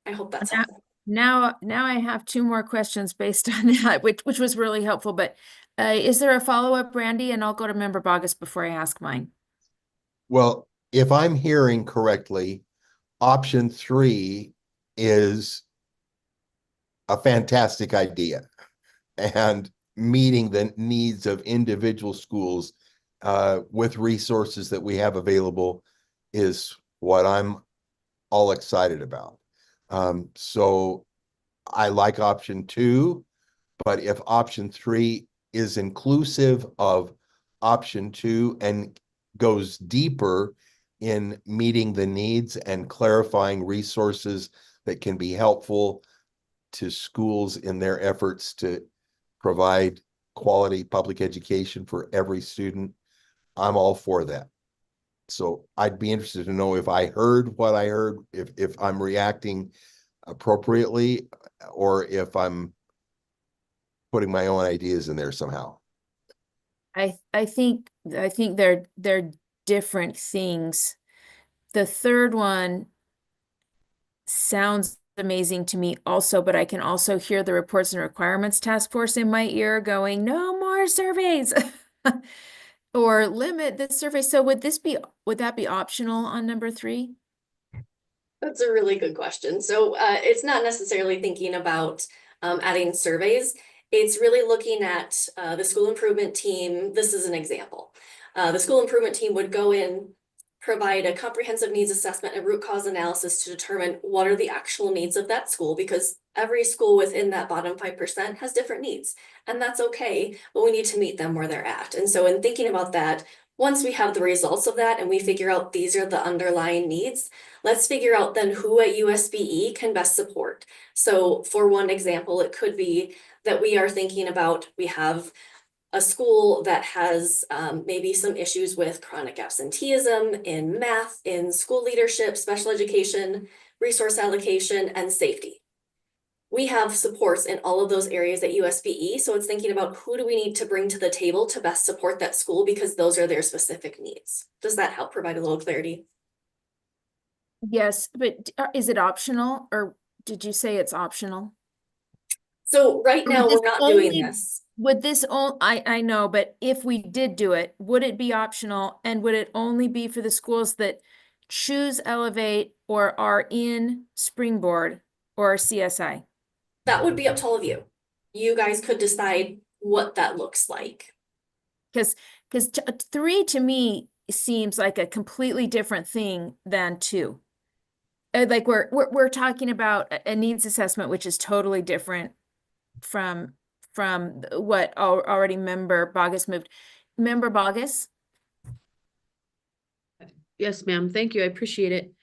I hope that's helpful. Now I have 2 more questions based on that, which was really helpful. But is there a follow-up, Randy? And I'll go to Member Bogus before I ask mine. Well, if I'm hearing correctly, option 3 is a fantastic idea, and meeting the needs of individual schools with resources that we have available is what I'm all excited about. So I like option 2, but if option 3 is inclusive of option 2 and goes deeper in meeting the needs and clarifying resources that can be helpful to schools in their efforts to provide quality public education for every student, I'm all for that. So I'd be interested to know if I heard what I heard, if I'm reacting appropriately, or if I'm putting my own ideas in there somehow. I think they're different things. The third one sounds amazing to me also, but I can also hear the Reports and Requirements Task Force in my ear going, no more surveys or limit the survey. So would that be optional on number 3? That's a really good question. So it's not necessarily thinking about adding surveys. It's really looking at the school improvement team. This is an example. The school improvement team would go in, provide a comprehensive needs assessment and root cause analysis to determine what are the actual needs of that school, because every school within that bottom 5% has different needs, and that's okay, but we need to meet them where they're at. And so in thinking about that, once we have the results of that and we figure out these are the underlying needs, let's figure out then who at USBE can best support. So for one example, it could be that we are thinking about, we have a school that has maybe some issues with chronic absenteeism in math, in school leadership, special education, resource allocation, and safety. We have supports in all of those areas at USBE, so it's thinking about who do we need to bring to the table to best support that school, because those are their specific needs. Does that help provide a little clarity? Yes, but is it optional, or did you say it's optional? So right now we're not doing this. Would this all, I know, but if we did do it, would it be optional, and would it only be for the schools that choose Elevate or are in Springboard or CSI? That would be up to all of you. You guys could decide what that looks like. Because 3 to me seems like a completely different thing than 2. Like we're talking about a needs assessment, which is totally different from what already Member Bogus moved. Member Bogus? Yes, ma'am. Thank you. I appreciate it.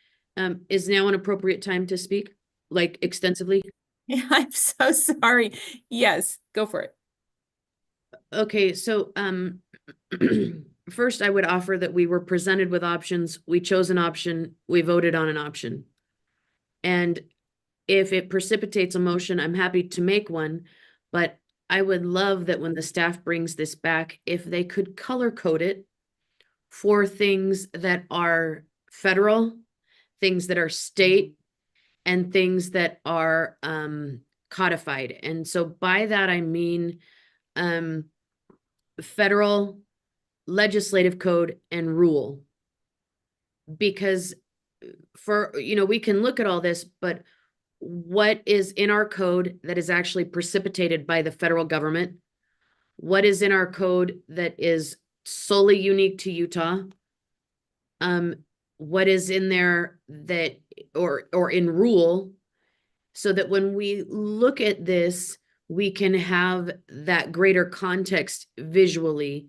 Is now an appropriate time to speak, like extensively? I'm so sorry. Yes, go for it. Okay, so first I would offer that we were presented with options, we chose an option, we voted on an option. And if it precipitates a motion, I'm happy to make one, but I would love that when the staff brings this back, if they could color code it for things that are federal, things that are state, and things that are codified. And so by that, I mean, federal legislative code and rule. Because we can look at all this, but what is in our code that is actually precipitated by the federal government? What is in our code that is solely unique to Utah? What is in there that, or in rule, so that when we look at this, we can have that greater context visually.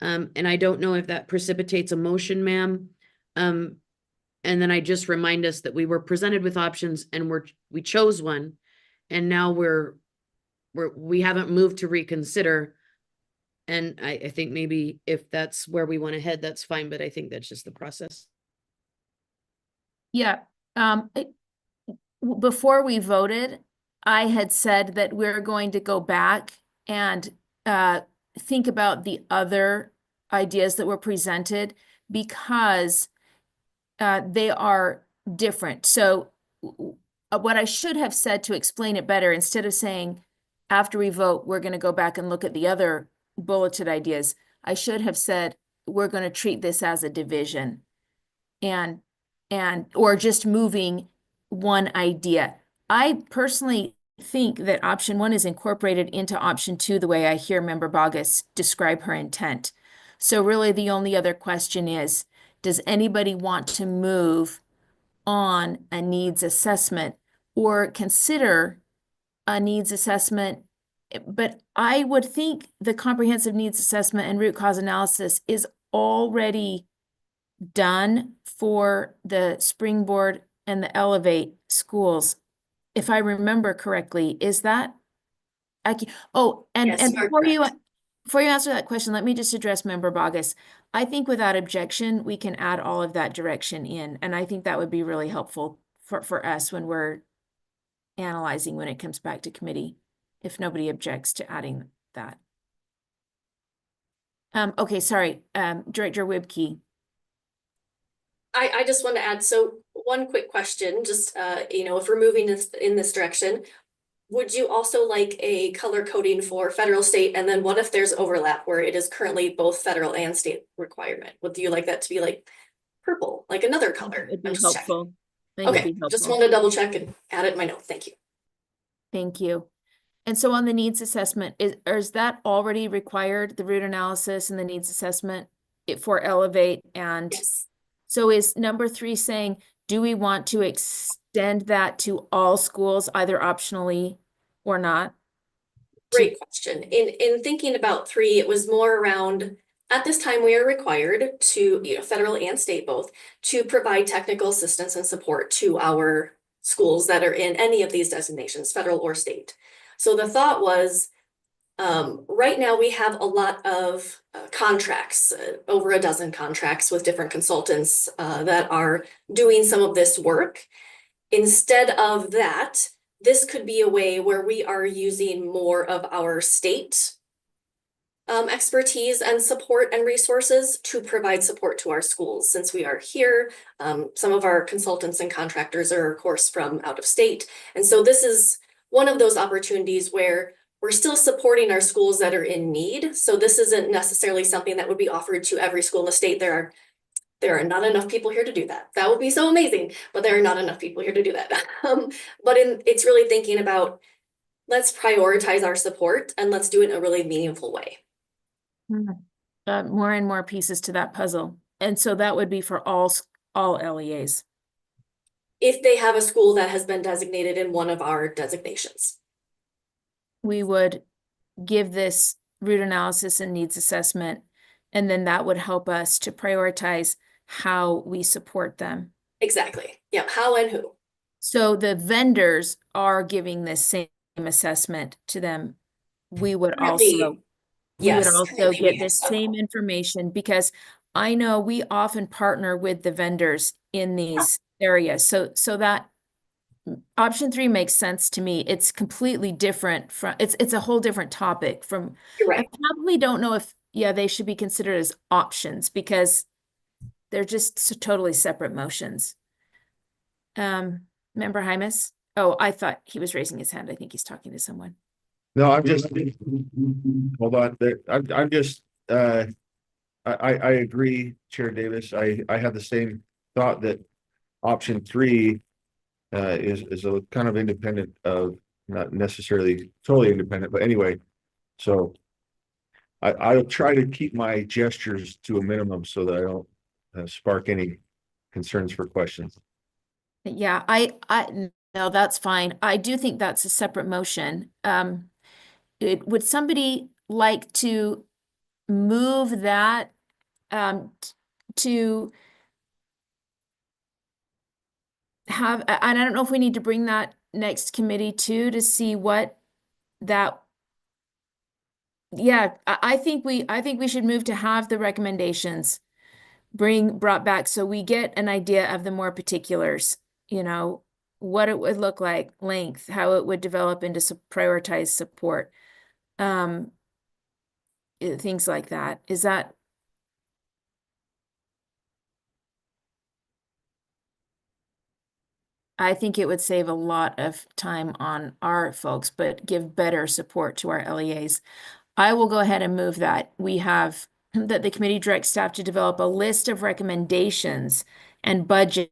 And I don't know if that precipitates a motion, ma'am. And then I just remind us that we were presented with options and we chose one. And now we haven't moved to reconsider. And I think maybe if that's where we want to head, that's fine, but I think that's just the process. Yeah. Before we voted, I had said that we're going to go back and think about the other ideas that were presented because they are different. So what I should have said to explain it better, instead of saying after we vote, we're going to go back and look at the other bulleted ideas, I should have said we're going to treat this as a division or just moving one idea. I personally think that option 1 is incorporated into option 2 the way I hear Member Bogus describe her intent. So really the only other question is, does anybody want to move on a needs assessment or consider a needs assessment? But I would think the comprehensive needs assessment and root cause analysis is already done for the Springboard and the Elevate schools. If I remember correctly, is that? Yes, you are correct. Before you answer that question, let me just address Member Bogus. I think without objection, we can add all of that direction in, and I think that would be really helpful for us when we're analyzing when it comes back to committee, if nobody objects to adding that. Okay, sorry, Director Wibke. I just want to add, so one quick question, just, if we're moving in this direction, would you also like a color coding for federal, state, and then what if there's overlap where it is currently both federal and state requirement? Would you like that to be like purple, like another color? It'd be I'm just checking. helpful. I think it'd Okay, be helpful. just wanted to double check and add it in my note. Thank you. Thank you. And so on the needs assessment, is that already required, the root analysis and the needs assessment for Elevate? And Yes. so is number 3 saying, do we want to extend that to all schools, either optionally or not? Great question. In thinking about 3, it was more around, at this time, we are required to, federal and state both, to provide technical assistance and support to our schools that are in any of these designations, federal or state. So the thought was, right now we have a lot of contracts, over a dozen contracts with different consultants that are doing some of this work. Instead of that, this could be a way where we are using more of our state expertise and support and resources to provide support to our schools. Since we are here, some of our consultants and contractors are, of course, from out of state. And so this is one of those opportunities where we're still supporting our schools that are in need. So this isn't necessarily something that would be offered to every school in the state. There are not enough people here to do that. That would be so amazing, but there are not enough people here to do that. But it's really thinking about, let's prioritize our support and let's do it in a really meaningful way. More and more pieces to that puzzle. And so that would be for all LEAs. If they have a school that has been designated in one of our designations. We would give this root analysis and needs assessment, and then that would help us to prioritize how we support them. Exactly. Yeah. How and who. So the vendors are giving this same assessment to them. We would also get the same information, because I know we often partner with the vendors in these areas. So that option 3 makes sense to me. It's completely different from, it's a whole different topic from, You're right. I probably don't know if, they should be considered as options because they're just totally separate motions. Member Hymas? Oh, I thought he was raising his hand. I think he's talking to someone. No, I'm just, hold on, I'm just, I agree, Chair Davis. I have the same thought that option three is a kind of independent of, not necessarily totally independent, but anyway. So I'll try to keep my gestures to a minimum so that I don't spark any concerns for questions. Yeah, no, that's fine. I do think that's a separate motion. Would somebody like to move that to have, and I don't know if we need to bring that next committee too to see what that, yeah, I think we should move to have the recommendations brought back so we get an idea of the more particulars, you know, what it would look like, length, how it would develop into prioritized support, things like that. Is that? I think it would save a lot of time on our folks, but give better support to our LEAs. I will go ahead and move that. We have that the committee directs staff to develop a list of recommendations and budget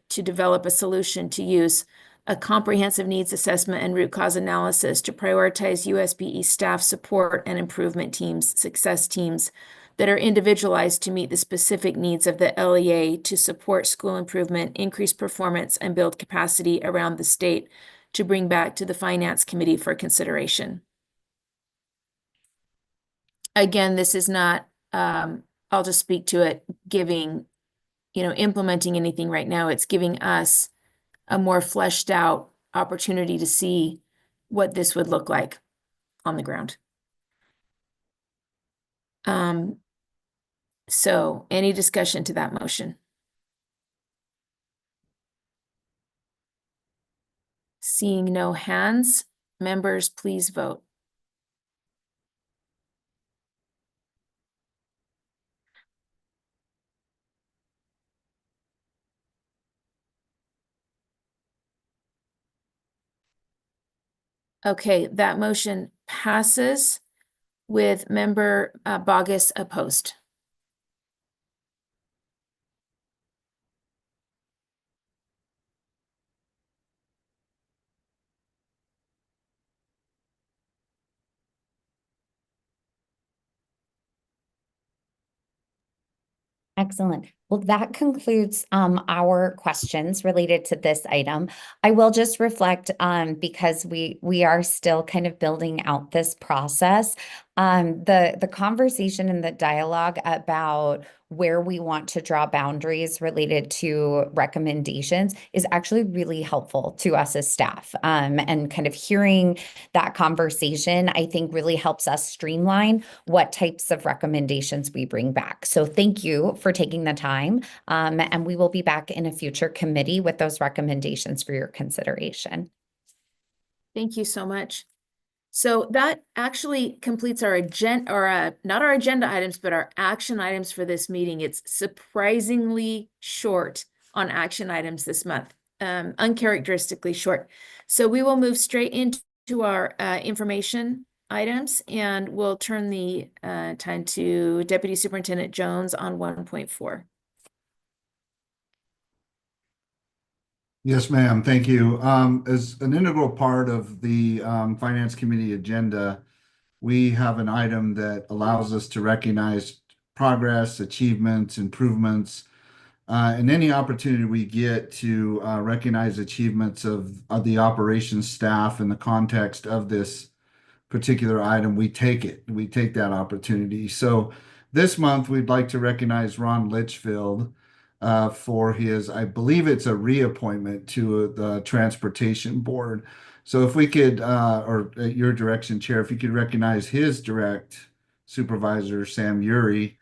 to develop a solution to use a comprehensive needs assessment and root cause analysis to prioritize USBE staff support and improvement teams, success teams that are individualized to meet the specific needs of the LEA to support school improvement, increase performance, and build capacity around the state to bring back to the Finance Committee for consideration. Again, this is not, I'll just speak to it, implementing anything right now. It's giving us a more fleshed out opportunity to see what this would look like on the ground. So any discussion to that motion? Seeing no hands, members, please vote. Okay, that motion passes with member Bogus opposed. Excellent. Well, that concludes our questions related to this item. I will just reflect because we are still kind of building out this process. The conversation and the dialogue about where we want to draw boundaries related to recommendations is actually really helpful to us as staff. And kind of hearing that conversation, I think really helps us streamline what types of recommendations we bring back. So thank you for taking the time. And we will be back in a future committee with those recommendations for your consideration. Thank you so much. So that actually completes our agenda, or not our agenda items, but our action items for this meeting. It's surprisingly short on action items this month, uncharacteristically short. So we will move straight into our information items, and we'll turn the time to Deputy Superintendent Jones on 1.4. Yes, ma'am. Thank you. As an integral part of the Finance Committee agenda, we have an item that allows us to recognize progress, achievements, improvements, and any opportunity we get to recognize achievements of the operations staff in the context of this particular item, we take it. We take that opportunity. So this month, we'd like to recognize Ron Litchfield for his, I believe it's a reappointment to the Transportation Board. So if we could, or at your direction, Chair, if you could recognize his direct supervisor, Sam Uri.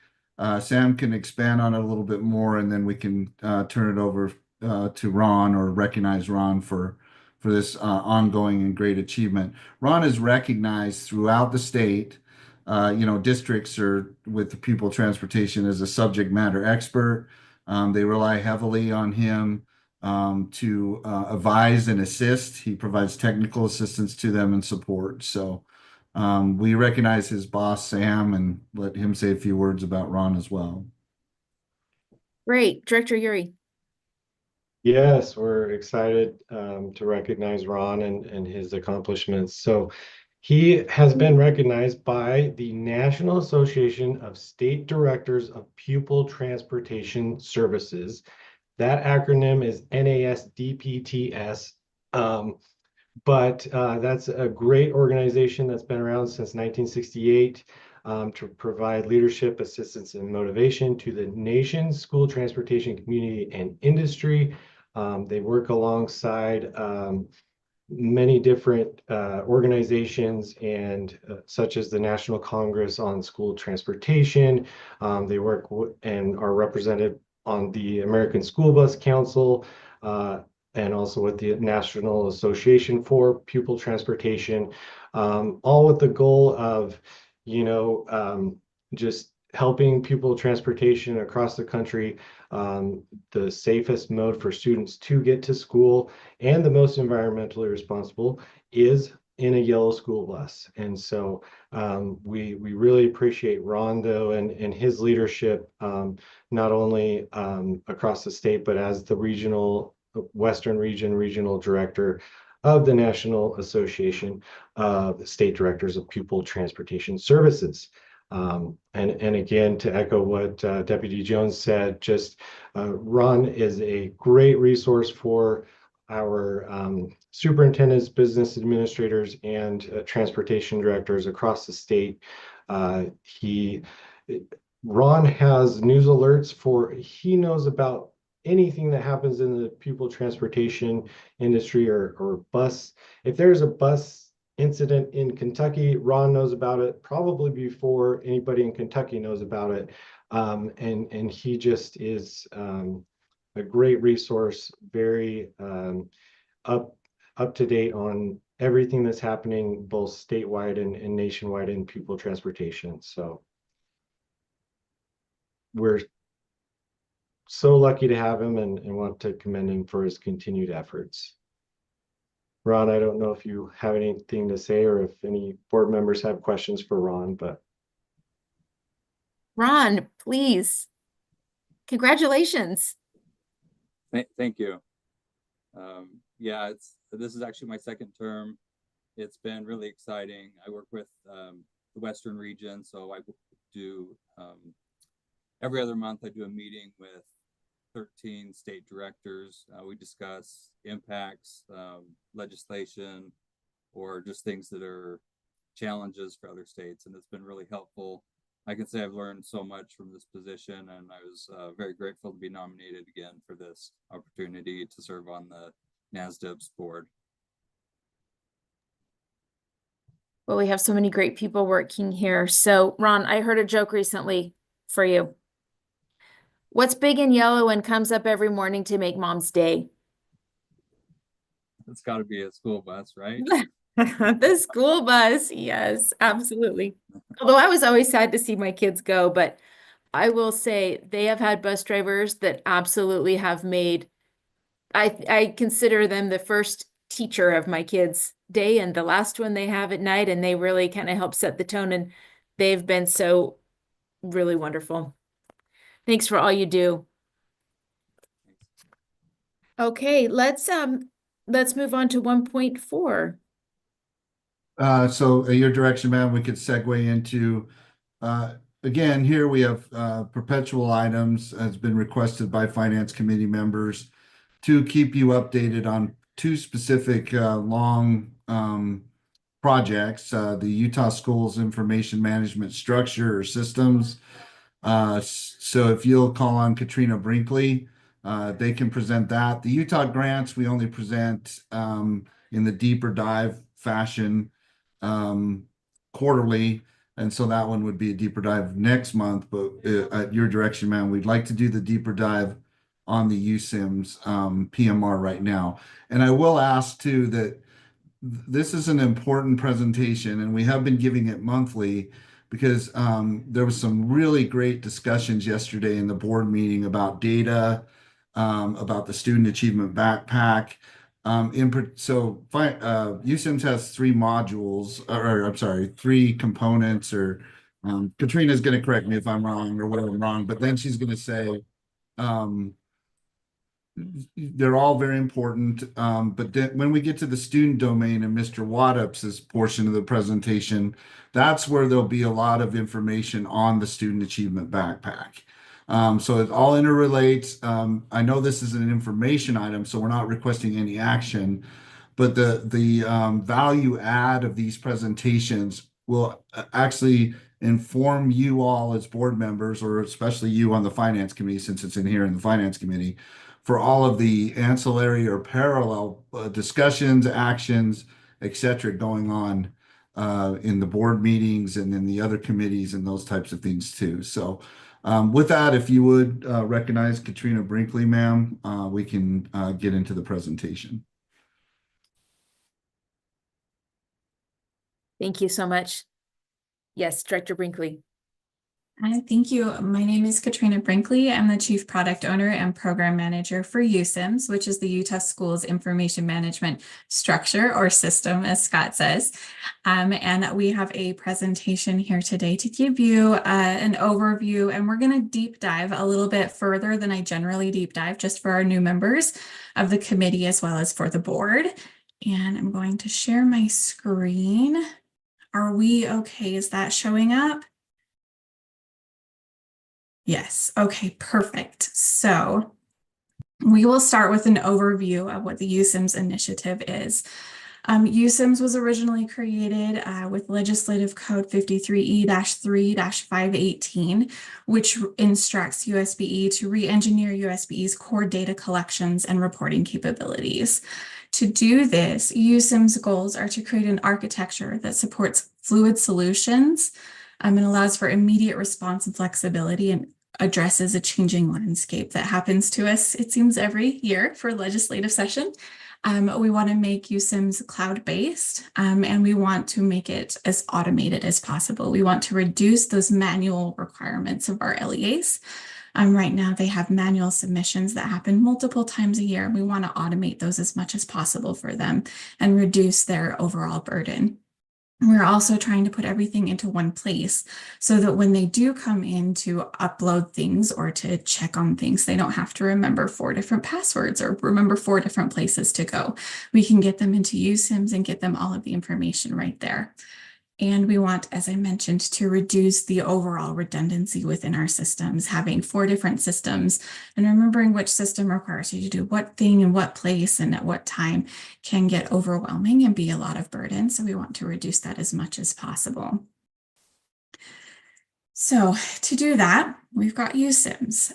Sam can expand on it a little bit more, and then we can turn it over to Ron, or recognize Ron for this ongoing and great achievement. Ron is recognized throughout the state. Districts are with the pupil transportation as a subject matter expert. They rely heavily on him to advise and assist. He provides technical assistance to them and support. So we recognize his boss, Sam, and let him say a few words about Ron as well. Great. Director Yuri. Yes, we're excited to recognize Ron and his accomplishments. So he has been recognized by the National Association of State Directors of Pupil Transportation Services. That acronym is NASDPTS. But that's a great organization that's been around since 1968 to provide leadership, assistance, and motivation to the nation's school transportation community and industry. They work alongside many different organizations and such as the National Congress on School Transportation. They work and are represented on the American School Bus Council and also with the National Association for Pupil Transportation, all with the goal of, just helping pupil transportation across the country, the safest mode for students to get to school and the most environmentally responsible is in a yellow school bus. And so we really appreciate Ron, though, and his leadership, not only across the state, but as the Western Regional Director of the National Association of State Directors of Pupil Transportation Services. And again, to echo what Deputy Jones said, just Ron is a great resource for our superintendents, business administrators, and transportation directors across the state. Ron has news alerts he knows about anything that happens in the pupil transportation industry or bus. If there's a bus incident in Kentucky, Ron knows about it probably before anybody in Kentucky knows about it. And he just is a great resource, very up to date on everything that's happening both statewide and nationwide in pupil transportation. So we're so lucky to have him and want to commend him for his continued efforts. Ron, I don't know if you have anything to say or if any board members have questions for Ron, but. Ron, please. Congratulations. Thank you. Yeah, this is actually my second term. It's been really exciting. I work with the Western region, so I do every other month I do a meeting with 13 state directors. We discuss impacts, legislation, or just things that are challenges for other states, and it's been really helpful. I can say I've learned so much from this position, and I was very grateful to be nominated again for this opportunity to serve on the NASDP's board. Well, we have so many great people working here. So, Ron, I heard a joke recently for you. What's big and yellow and comes up every morning to make mom's day? It's got to be a school bus, right? The school bus. Yes, absolutely. Although I was always sad to see my kids go, but I will say they have had bus drivers that absolutely have made, I consider them the first teacher of my kids' day and the last one they have at night, and they really kind of help set the tone, and they've been so really wonderful. Thanks for all you do. Okay, let's move on to 1.4. So your direction, ma'am, we could segue into, again, here we have perpetual items has been requested by finance committee members to keep you updated on two specific long projects, the Utah Schools Information Management Structure or Systems. So if you'll call on Katrina Brinkley, they can present that. The Utah grants, we only present in the deeper dive fashion quarterly. And so that one would be a deeper dive next month, but at your direction, man, we'd like to do the deeper dive on the USIMS PMR right now. And I will ask too that this is an important presentation and we have been giving it monthly because there was some really great discussions yesterday in the board meeting about data, about the Student Achievement Backpack. USIMS has three modules, or I'm sorry, three components, or Katrina's going to correct me if I'm wrong or whatever I'm wrong, but then she's going to say, they're all very important. But then when we get to the student domain and Mr. Waddup's portion of the presentation, that's where there'll be a lot of information on the Student Achievement Backpack. So it all interrelates. I know this is an information item, so we're not requesting any action, but the value add of these presentations will actually inform you all as board members, or especially you on the finance committee, since it's in here in the finance committee, for all of the ancillary or parallel discussions, actions, etc., going on in the board meetings and in the other committees and those types of things too. So with that, if you would recognize Katrina Brinkley, ma'am, we can get into the presentation. Thank you so much. Yes, Director Brinkley. Hi, thank you. My name is Katrina Brinkley. I'm the Chief Product Owner and Program Manager for USIMS, which is the Utah Schools Information Management Structure or System, as Scott says. And we have a presentation here today to give you an overview, and we're going to deep dive a little bit further than I generally deep dive, just for our new members of the committee as well as for the board. And I'm going to share my screen. Are we okay? Is that showing up? Yes. Okay, perfect. So we will start with an overview of what the USIMS initiative is. USIMS was originally created with Legislative Code 53E-3-518, which instructs USBE to re-engineer USBE's core data collections and reporting capabilities. To do this, USIMS goals are to create an architecture that supports fluid solutions and allows for immediate response and flexibility, and addresses a changing landscape that happens to us, it seems, every year for legislative session. We want to make USIMS cloud-based, and we want to make it as automated as possible. We want to reduce those manual requirements of our LEAs. Right now, they have manual submissions that happen multiple times a year. We want to automate those as much as possible for them and reduce their overall burden. We're also trying to put everything into one place so that when they do come in to upload things or to check on things, they don't have to remember 4 different passwords or remember 4 different places to go. We can get them into USIMS and get them all of the information right there. And we want, as I mentioned, to reduce the overall redundancy within our systems. Having 4 different systems and remembering which system requires you to do what thing in what place and at what time can get overwhelming and be a lot of burden. So we want to reduce that as much as possible. So to do that, we've got USIMS.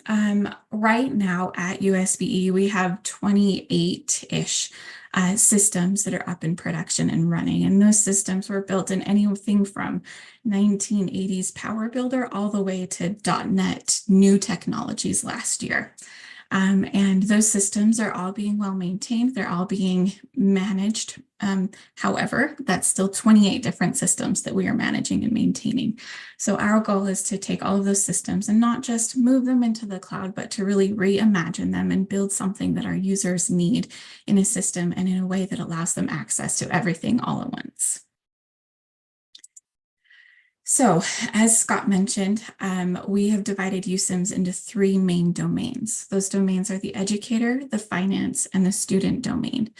Right now at USBE, we have 28-ish systems that are up in production and running. And those systems were built in anything from 1980s Power Builder all the way to .NET new technologies last year. And those systems are all being well maintained. They're all being managed. However, that's still 28 different systems that we are managing and maintaining. So our goal is to take all of those systems and not just move them into the cloud, but to really reimagine them and build something that our users need in a system and in a way that allows them access to everything all at once. So, as Scott mentioned, we have divided USIMS into 3 main domains. Those domains are the educator, the finance, and the student domain.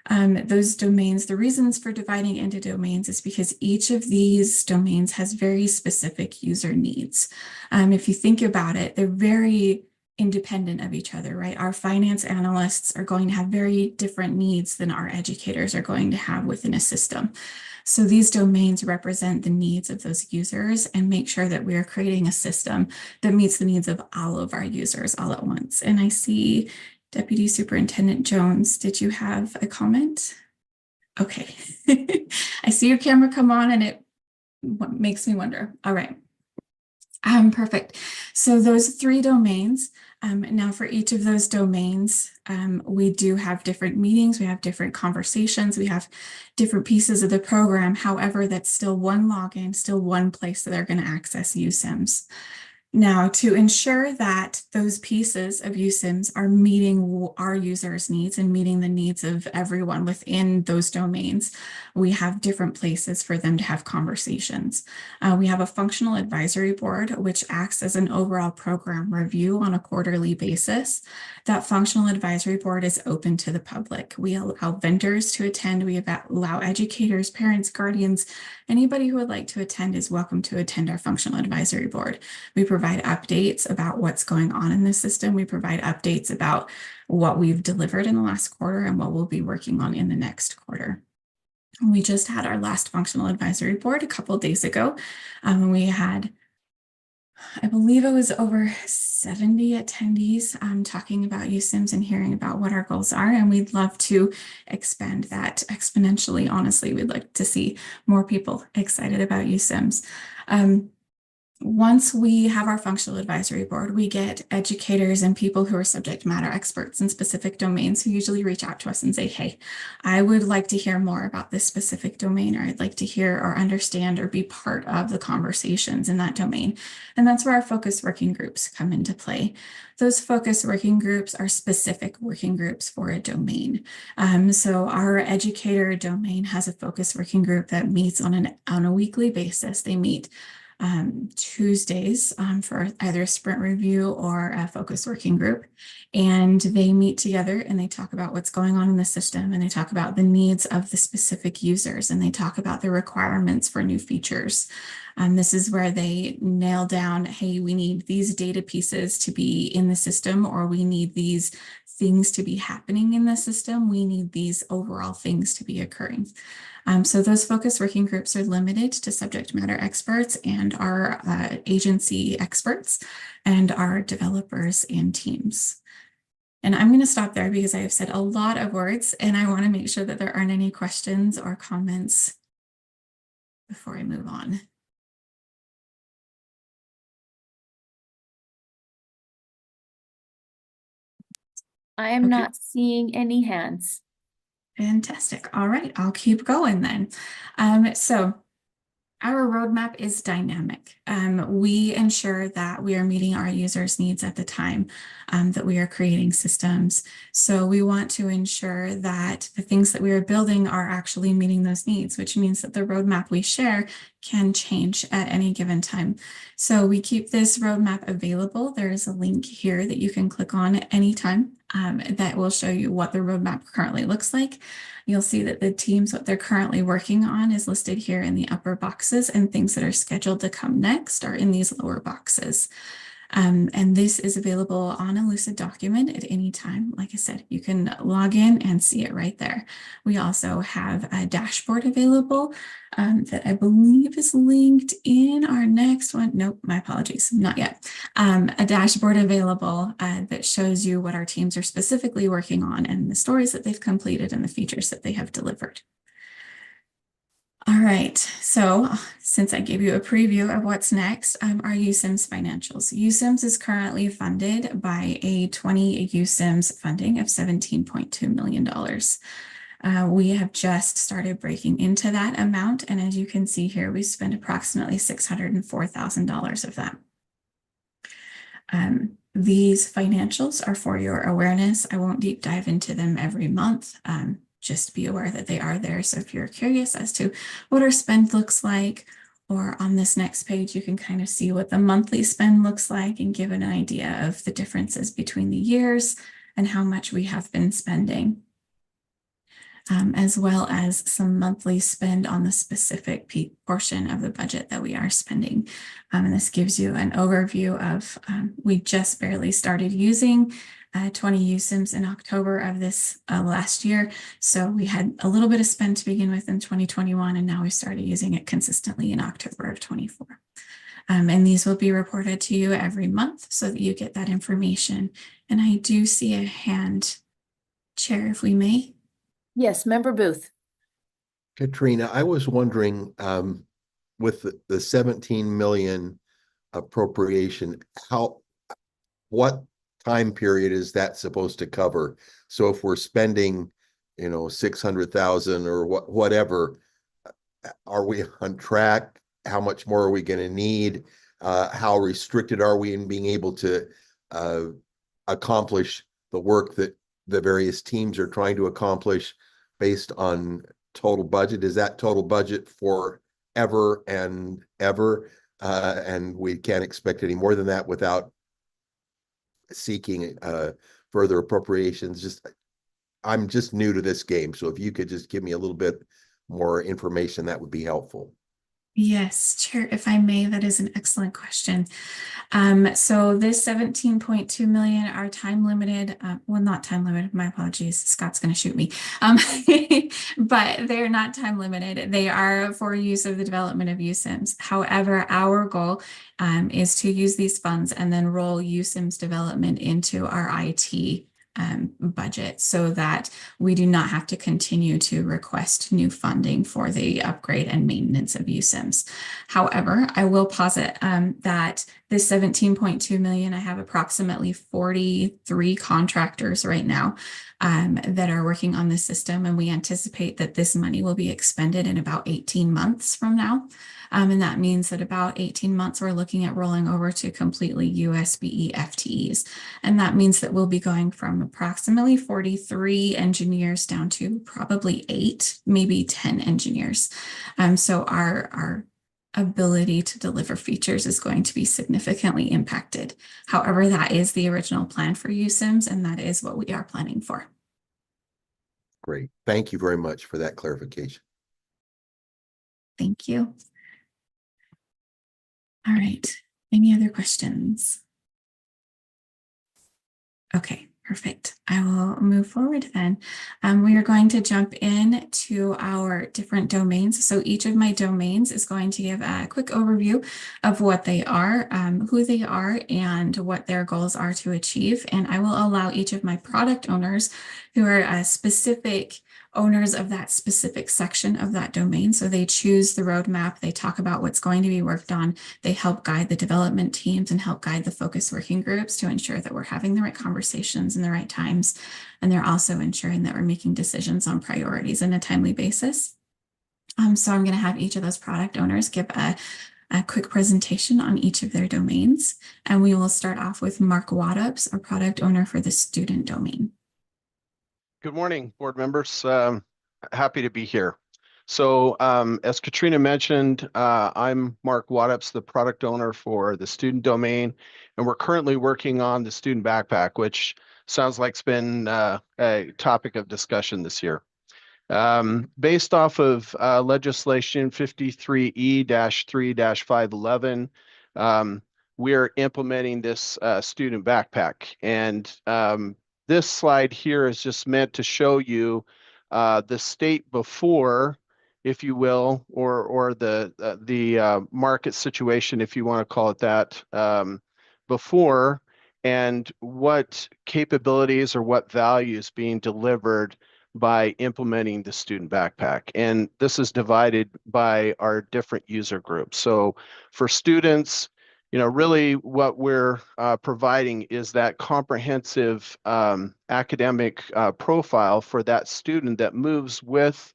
Those domains, the reasons for dividing into domains is because each of these domains has very specific user needs. If you think about it, they're very independent of each other, right? Our finance analysts are going to have very different needs than our educators are going to have within a system. So these domains represent the needs of those users and make sure that we are creating a system that meets the needs of all of our users all at once. And I see Deputy Superintendent Jones, did you have a comment? Okay. I see your camera come on and it makes me wonder. All right. Perfect. So those 3 domains, now for each of those domains, we do have different meetings, we have different conversations, we have different pieces of the program. However, that's still one login, still one place that they're going to access USIMS. Now, to ensure that those pieces of USIMS are meeting our users' needs and meeting the needs of everyone within those domains, we have different places for them to have conversations. We have a functional advisory board, which acts as an overall program review on a quarterly basis. That functional advisory board is open to the public. We allow vendors to attend. We allow educators, parents, guardians, anybody who would like to attend is welcome to attend our functional advisory board. We provide updates about what's going on in the system. We provide updates about what we've delivered in the last quarter and what we'll be working on in the next quarter. We just had our last functional advisory board a couple of days ago. We had, I believe it was over 70 attendees talking about USIMS and hearing about what our goals are. And we'd love to expand that exponentially. Honestly, we'd like to see more people excited about USIMS. Once we have our functional advisory board, we get educators and people who are subject matter experts in specific domains who usually reach out to us and say, hey, I would like to hear more about this specific domain, or I'd like to hear or understand or be part of the conversations in that domain. And that's where our focus working groups come into play. Those focus working groups are specific working groups for a domain. So our educator domain has a focus working group that meets on a weekly basis. They meet Tuesdays for either a sprint review or a focus working group. And they meet together and they talk about what's going on in the system, and they talk about the needs of the specific users, and they talk about the requirements for new features. This is where they nail down, hey, we need these data pieces to be in the system, or we need these things to be happening in the system. We need these overall things to be occurring. So those focus working groups are limited to subject matter experts and our agency experts and our developers and teams. And I'm going to stop there because I have said a lot of words, and I want to make sure that there aren't any questions or comments before I move on. I am not seeing any hands. Fantastic. All right, I'll keep going then. So our roadmap is dynamic. We ensure that we are meeting our users' needs at the time that we are creating systems. So we want to ensure that the things that we are building are actually meeting those needs, which means that the roadmap we share can change at any given time. So we keep this roadmap available. There is a link here that you can click on at any time that will show you what the roadmap currently looks like. You'll see that the teams, what they're currently working on is listed here in the upper boxes, and things that are scheduled to come next are in these lower boxes. And this is available on a Lucid document at any time. Like I said, you can log in and see it right there. We also have a dashboard available that I believe is linked in our next one. Nope, my apologies, not yet. A dashboard available that shows you what our teams are specifically working on and the stories that they've completed and the features that they have delivered. All right, so since I gave you a preview of what's next, our USIMS financials. USIMS is currently funded by a 20 USIMS funding of $17.2 million. We have just started breaking into that amount, and as you can see here, we spent approximately $604,000 of that. These financials are for your awareness. I won't deep dive into them every month. Just be aware that they are there. So if you're curious as to what our spend looks like, or on this next page, you can kind of see what the monthly spend looks like and give an idea of the differences between the years and how much we have been spending, as well as some monthly spend on the specific portion of the budget that we are spending. And this gives you an overview of, we just barely started using 20 USIMS in October of this last year. So we had a little bit of spend to begin with in 2021, and now we started using it consistently in October of 24. And these will be reported to you every month so that you get that information. And I do see a hand, Chair, if we may. Yes, Member Booth. Katrina, I was wondering, with the 17 million appropriation, what time period is that supposed to cover? So if we're spending, 600,000 or whatever, are we on track? How much more are we going to need? How restricted are we in being able to accomplish the work that the various teams are trying to accomplish based on total budget? Is that total budget for ever and ever? And we can't expect any more than that without seeking further appropriations. I'm just new to this game, so if you could just give me a little bit more information, that would be helpful. Yes, Chair, if I may, that is an excellent question. So this 17.2 million are time limited, well, not time limited, my apologies, Scott's going to shoot me. But they're not time limited. They are for use of the development of USIMS. However, our goal is to use these funds and then roll USIMS development into our IT budget so that we do not have to continue to request new funding for the upgrade and maintenance of USIMS. However, I will posit that this 17.2 million, I have approximately 43 contractors right now that are working on the system, and we anticipate that this money will be expended in about 18 months from now. And that means that about 18 months, we're looking at rolling over to completely USBE FTEs. And that means that we'll be going from approximately 43 engineers down to probably 8, maybe 10 engineers. So our ability to deliver features is going to be significantly impacted. However, that is the original plan for USIMS, and that is what we are planning for. Great. Thank you very much for that clarification. Thank you. All right. Any other questions? Okay, perfect. I will move forward then. We are going to jump in to our different domains. So each of my domains is going to give a quick overview of what they are, who they are, and what their goals are to achieve. And I will allow each of my product owners who are specific owners of that specific section of that domain. So they choose the roadmap, they talk about what's going to be worked on, they help guide the development teams and help guide the focus working groups to ensure that we're having the right conversations in the right times. And they're also ensuring that we're making decisions on priorities in a timely basis. So I'm going to have each of those product owners give a quick presentation on each of their domains. And we will start off with Mark Waddups, our product owner for the student domain. Good morning, board members. Happy to be here. So as Katrina mentioned, I'm Mark Waddups, the product owner for the student domain, and we're currently working on the student backpack, which sounds like it's been a topic of discussion this year. Based off of legislation 53E-3-511, we're implementing this student backpack. And this slide here is just meant to show you the state before, if you will, or the market situation, if you want to call it that, before, and what capabilities or what values being delivered by implementing the student backpack. And this is divided by our different user groups. So for students, really what we're providing is that comprehensive academic profile for that student that moves with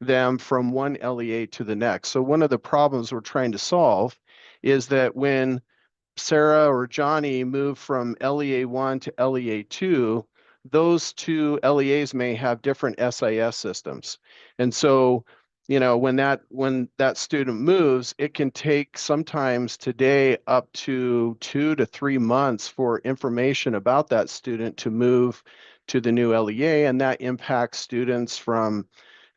them from one LEA to the next. So one of the problems we're trying to solve is that when Sarah or Johnny move from LEA 1 to LEA 2, those two LEAs may have different SIS systems. And so when that student moves, it can take sometimes today up to 2 to 3 months for information about that student to move to the new LEA, and that impacts students from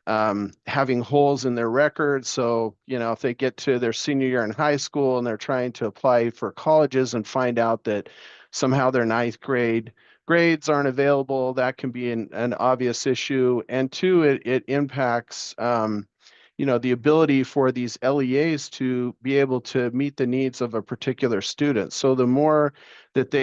having holes in their records. So, if they get to their senior year in high school and they're trying to apply for colleges and find out that somehow their ninth grade grades aren't available, that can be an obvious issue. And two, it impacts the ability for these LEAs to be able to meet the needs of a particular student. So the more that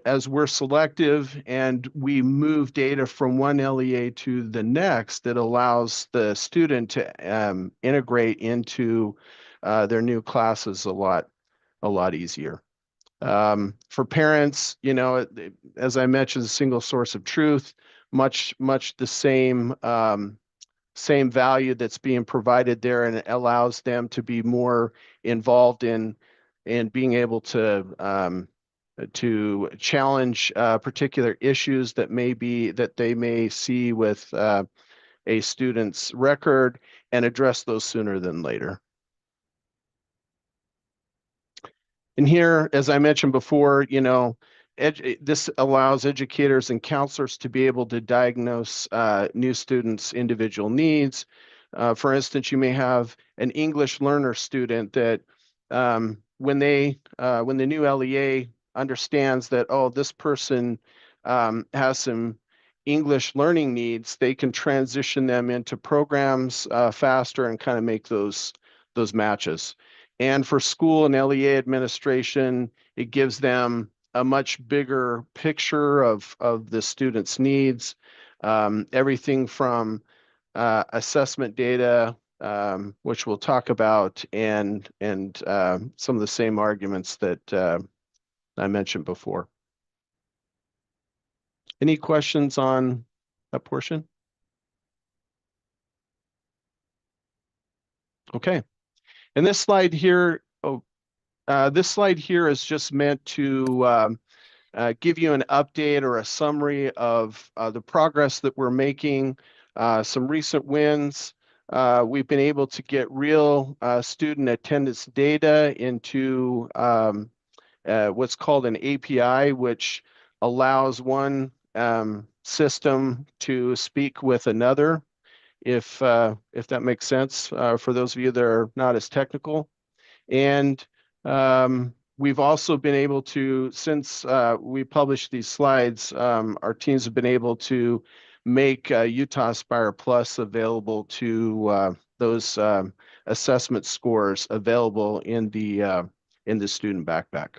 as we're selective and we move data from one LEA to the next, it allows the student to integrate into their new classes a lot easier. For parents, as I mentioned, a single source of truth, much the same value that's being provided there, and it allows them to be more involved in and being able to challenge particular issues that they may see with a student's record and address those sooner than later. And here, as I mentioned before, you know, this allows educators and counselors to be able to diagnose new students' individual needs. For instance, you may have an English learner student that when the new LEA understands that, oh, this person has some English learning needs, they can transition them into programs faster and kind of make those matches. And for school and LEA administration, it gives them a much bigger picture of the student's needs, everything from assessment data, which we'll talk about, and some of the same arguments that I mentioned before. Any questions on that portion? Okay. And this slide here, this slide here is just meant to give you an update or a summary of the progress that we're making, some recent wins. We've been able to get real student attendance data into what's called an API, which allows one system to speak with another, if that makes sense for those of you that are not as technical. And we've also been able to, since we published these slides, our teams have been able to make Utah Aspire Plus available to those assessment scores available in the student backpack.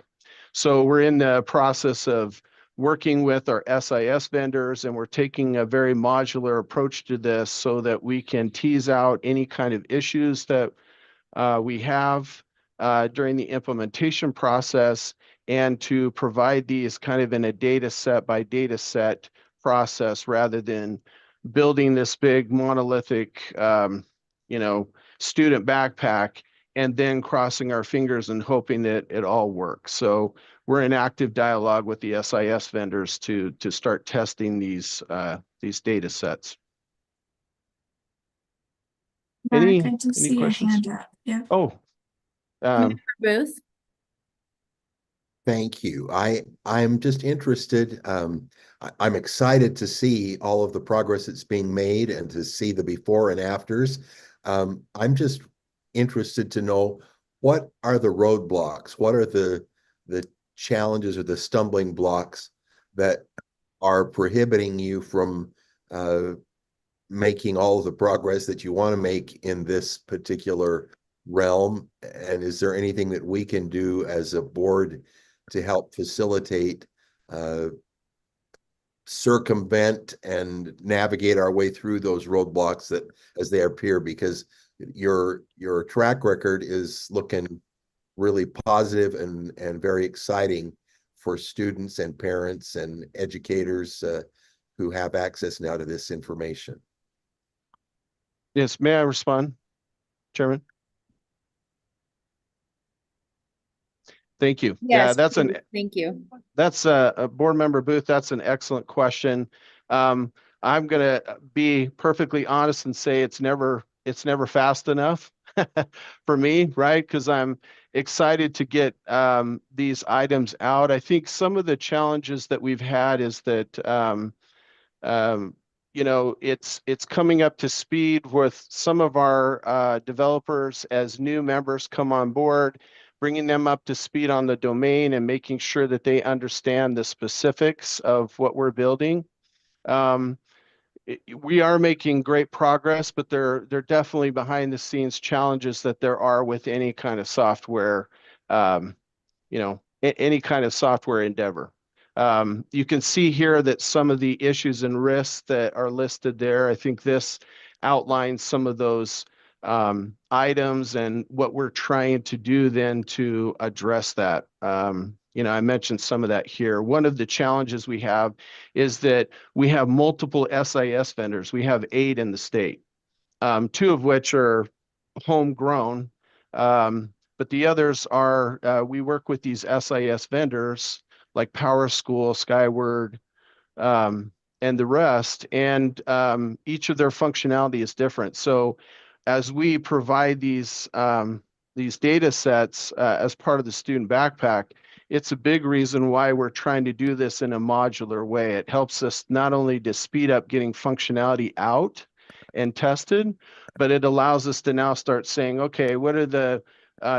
So we're in the process of working with our SIS vendors, and we're taking a very modular approach to this so that we can tease out any kind of issues that we have during the implementation process, and to provide these kind of in a data set by data set process rather than building this big monolithic, you know, student backpack and then crossing our fingers and hoping that it all works. So we're in active dialogue with the SIS vendors to start testing these data sets. Mark, I just any see a questions? hand up. Yeah. Oh, Both. Thank you. I'm just interested. I'm excited to see all of the progress that's being made and to see the before and afters. I'm just interested to know, what are the roadblocks? What are the challenges or the stumbling blocks that are prohibiting you from making all of the progress that you want to make in this particular realm? And is there anything that we can do as a board to help facilitate, circumvent and navigate our way through those roadblocks that as they appear? Because your track record is looking really positive and very exciting for students and parents and educators who have access now to this information. yes, may I respond, Chairman? Thank you. Yeah, Yes, that's thank you. that's a board member Booth. That's an excellent question. I'm gonna be perfectly honest and say it's never fast enough for me, right? Because I'm excited to get these items out. I think some of the challenges that we've had is that you know, it's coming up to speed with some of our developers as new members come on board, bringing them up to speed on the domain and making sure that they understand the specifics of what we're building. We are making great progress, but there definitely behind the scenes challenges that there are with any kind of software, you know, any kind of software endeavor. You can see here that some of the issues and risks that are listed there, I think this outlines some of those items and what we're trying to do then to address that. You know, I mentioned some of that here. One of the challenges we have is that we have multiple SIS vendors. We have 8 in the state, 2 of which are homegrown. but the others are, we work with these SIS vendors like PowerSchool, Skyward, and the rest, and each of their functionality is different. So as we provide these data sets as part of the student backpack, it's a big reason why we're trying to do this in a modular way. It helps us not only to speed up getting functionality out and tested, but it allows us to now start saying, okay, what are the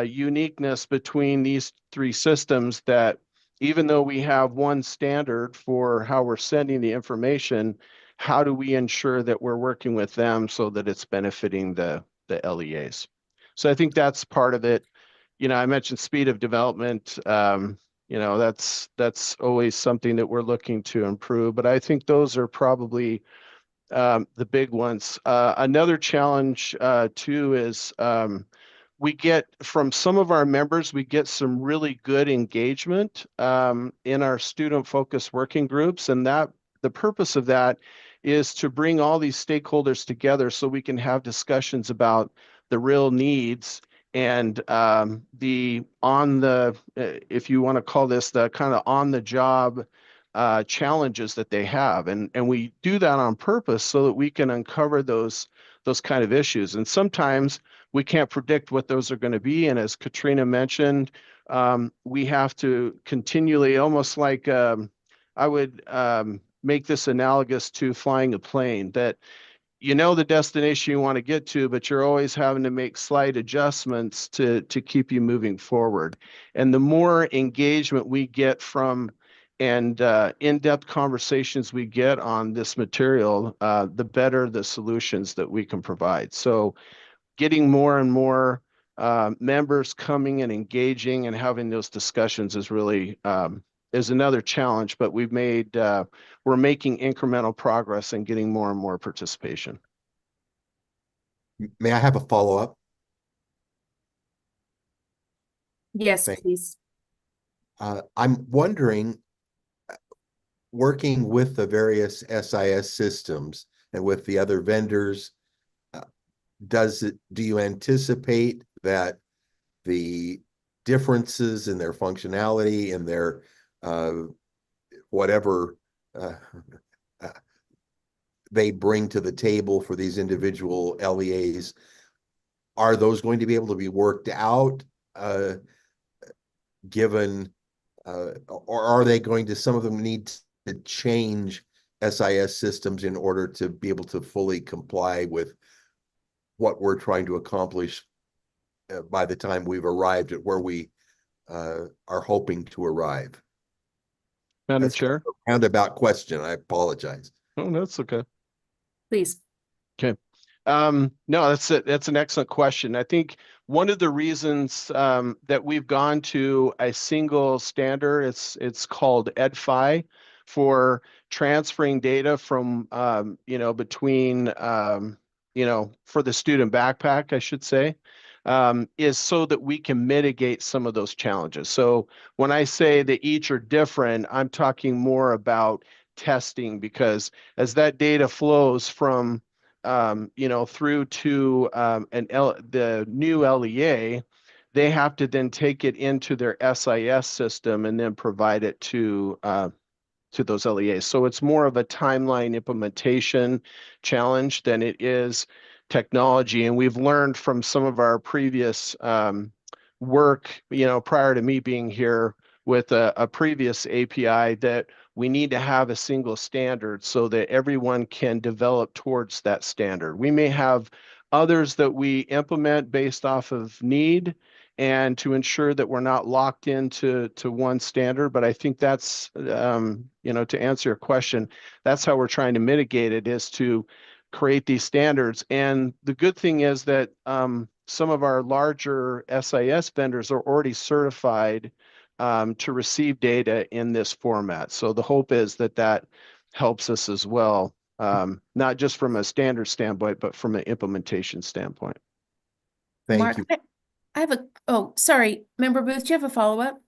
uniqueness between these three systems that even though we have one standard for how we're sending the information, how do we ensure that we're working with them so that it's benefiting the LEAs? So I think that's part of it. You know, I mentioned speed of development. You know, that's always something that we're looking to improve, but I think those are probably the big ones. Another challenge too is we get from some of our members, we get some really good engagement in our student focused working groups. And that the purpose of that is to bring all these stakeholders together so we can have discussions about the real needs and if you want to call this the kind of on the job challenges that they have. And we do that on purpose so that we can uncover those kind of issues. And sometimes we can't predict what those are going to be. And as Katrina mentioned, we have to continually, almost like I would make this analogous to flying a plane, that you know the destination you want to get to, but you're always having to make slight adjustments to keep you moving forward. And the more engagement we get from and in-depth conversations we get on this material, the better the solutions that we can provide. So getting more and more members coming and engaging and having those discussions is really is another challenge, but we're making incremental progress and getting more and more participation. May I have a follow-up? Yes, Thank- please. I'm wondering, working with the various SIS systems and with the other vendors, do you anticipate that the differences in their functionality and their whatever they bring to the table for these individual LEAs, are those going to be able to be worked out given or are they going to, some of them need to change SIS systems in order to be able to fully comply with what we're trying to accomplish by the time we've arrived at where we are hoping to arrive? Madam That's Chair? kind of a roundabout question. I apologize. Oh, that's okay. Please. Okay. No, that's an excellent question. I think one of the reasons that we've gone to a single standard, it's called EdFi, for transferring data from between for the student backpack, I should say, is so that we can mitigate some of those challenges. So when I say that each are different, I'm talking more about testing, because as that data flows from through to the new LEA, they have to then take it into their SIS system and then provide it to those LEAs. So it's more of a timeline implementation challenge than it is technology. And we've learned from some of our previous work, prior to me being here with a previous API, that we need to have a single standard so that everyone can develop towards that standard. We may have others that we implement based off of need and to ensure that we're not locked into one standard. But I think that's, to answer your question, that's how we're trying to mitigate it, is to create these standards. And the good thing is that some of our larger SIS vendors are already certified to receive data in this format. So the hope is that helps us as well, not just from a standard standpoint, but from an implementation standpoint. Thank you. I have sorry, Member Booth, do you have a follow-up?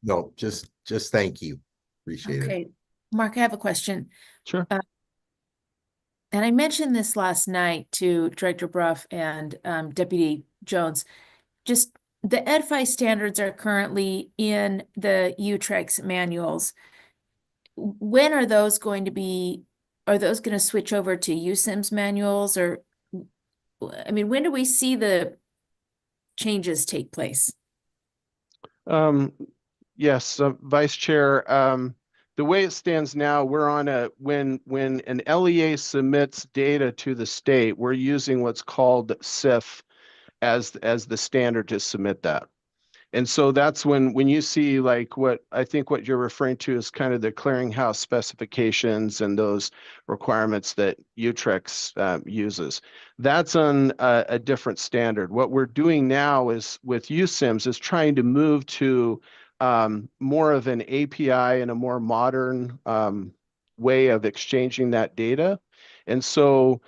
No, just thank you. Appreciate it. Okay, Mark, I have a question. Sure. And I mentioned this last night to Director Bruff and Deputy Jones. Just the EdFi standards are currently in the UTREX manuals. When are those going to be, are those going to switch over to USIMS manuals, or, I mean, when do we see the changes take place? Yes, Vice Chair, the way it stands now, we're on when an LEA submits data to the state, we're using what's called SIF as the standard to submit that. And so that's when you see like what I think what you're referring to is kind of the clearinghouse specifications and those requirements that Utrex uses. That's on a different standard. What we're doing now is with USIMS is trying to move to more of an API and a more modern way of exchanging that data. And so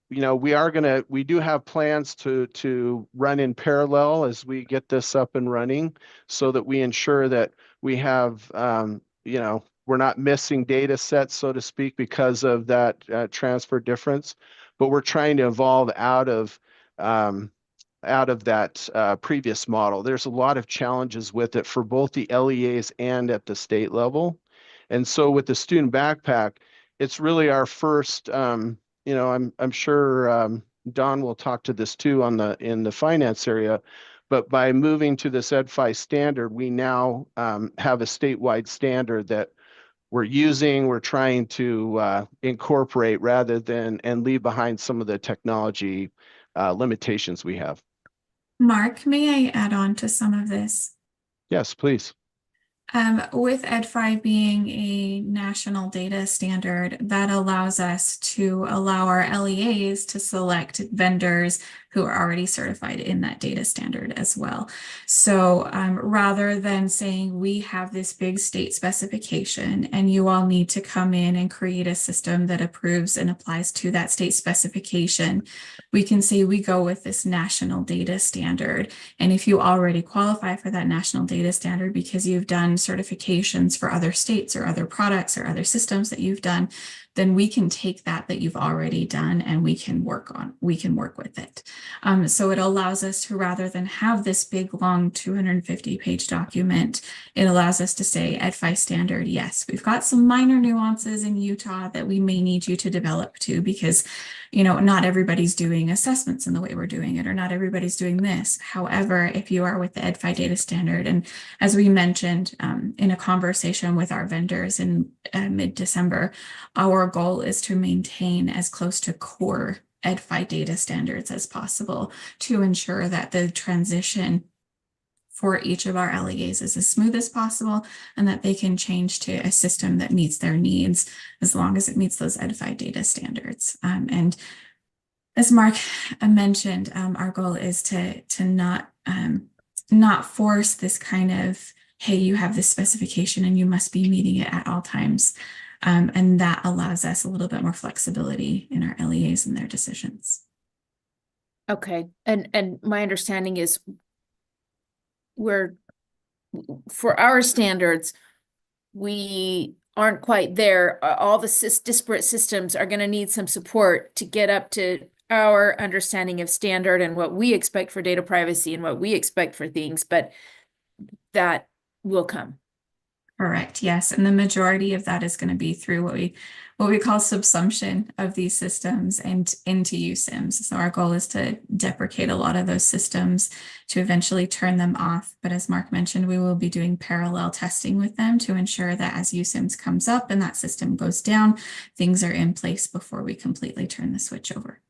you know, we do have plans to run in parallel as we get this up and running so that we ensure that we have, you know, we're not missing data sets, so to speak, because of that transfer difference. But we're trying to evolve out of that previous model. There's a lot of challenges with it for both the LEAs and at the state level. And so with the student backpack, it's really our first, you know, I'm sure Don will talk to this too in the finance area, but by moving to this EdFi standard, we now have a statewide standard that we're trying to incorporate rather than and leave behind some of the technology limitations we have. Mark, may I add on to some of this? Yes, please. With EdFi being a national data standard, that allows us to allow our LEAs to select vendors who are already certified in that data standard as well. So rather than saying we have this big state specification and you all need to come in and create a system that approves and applies to that state specification, we can say we go with this national data standard. And if you already qualify for that national data standard because you've done certifications for other states or other products or other systems that you've done, then we can take that you've already done and we can work with it. So it allows us to, rather than have this big long 250-page document, it allows us to say EdFi standard, yes, we've got some minor nuances in Utah that we may need you to develop to, because you know, not everybody's doing assessments in the way we're doing it, or not everybody's doing this. However, if you are with the EdFi data standard, and as we mentioned in a conversation with our vendors in mid-December, our goal is to maintain as close to core EdFi data standards as possible to ensure that the transition for each of our LEAs is as smooth as possible and that they can change to a system that meets their needs as long as it meets those EdFi data standards. And as Mark mentioned, our goal is to not force this kind of, hey, you have this specification and you must be meeting it at all times. And that allows us a little bit more flexibility in our LEAs and their decisions. Okay, and my understanding is for our standards, we aren't quite there. All the disparate systems are going to need some support to get up to our understanding of standard and what we expect for data privacy and what we expect for things, but that will come. Correct. Yes. And the majority of that is going to be through what we call subsumption of these systems and into USIMS. So our goal is to deprecate a lot of those systems to eventually turn them off. But as Mark mentioned, we will be doing parallel testing with them to ensure that as USIMS comes up and that system goes down, things are in place before we completely turn the switch over.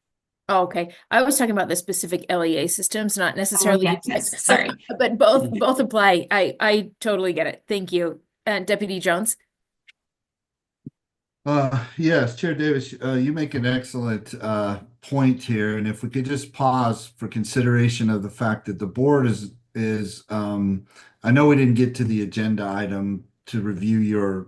Oh, okay. I was talking about the specific LEA systems, not necessarily. Yes. Sorry. But both apply. I totally get it. Thank you. And Deputy Jones. Yes, Chair Davis, you make an excellent point here, and if we could just pause for consideration of the fact that the board is I know we didn't get to the agenda item to review your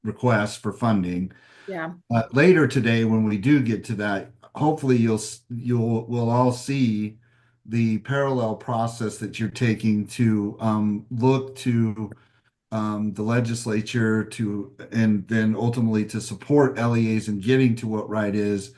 request for funding. Yeah. Later today, when we do get to that, hopefully we'll all see the parallel process that you're taking to look to the legislature and then ultimately to support LEAs in getting to what right is,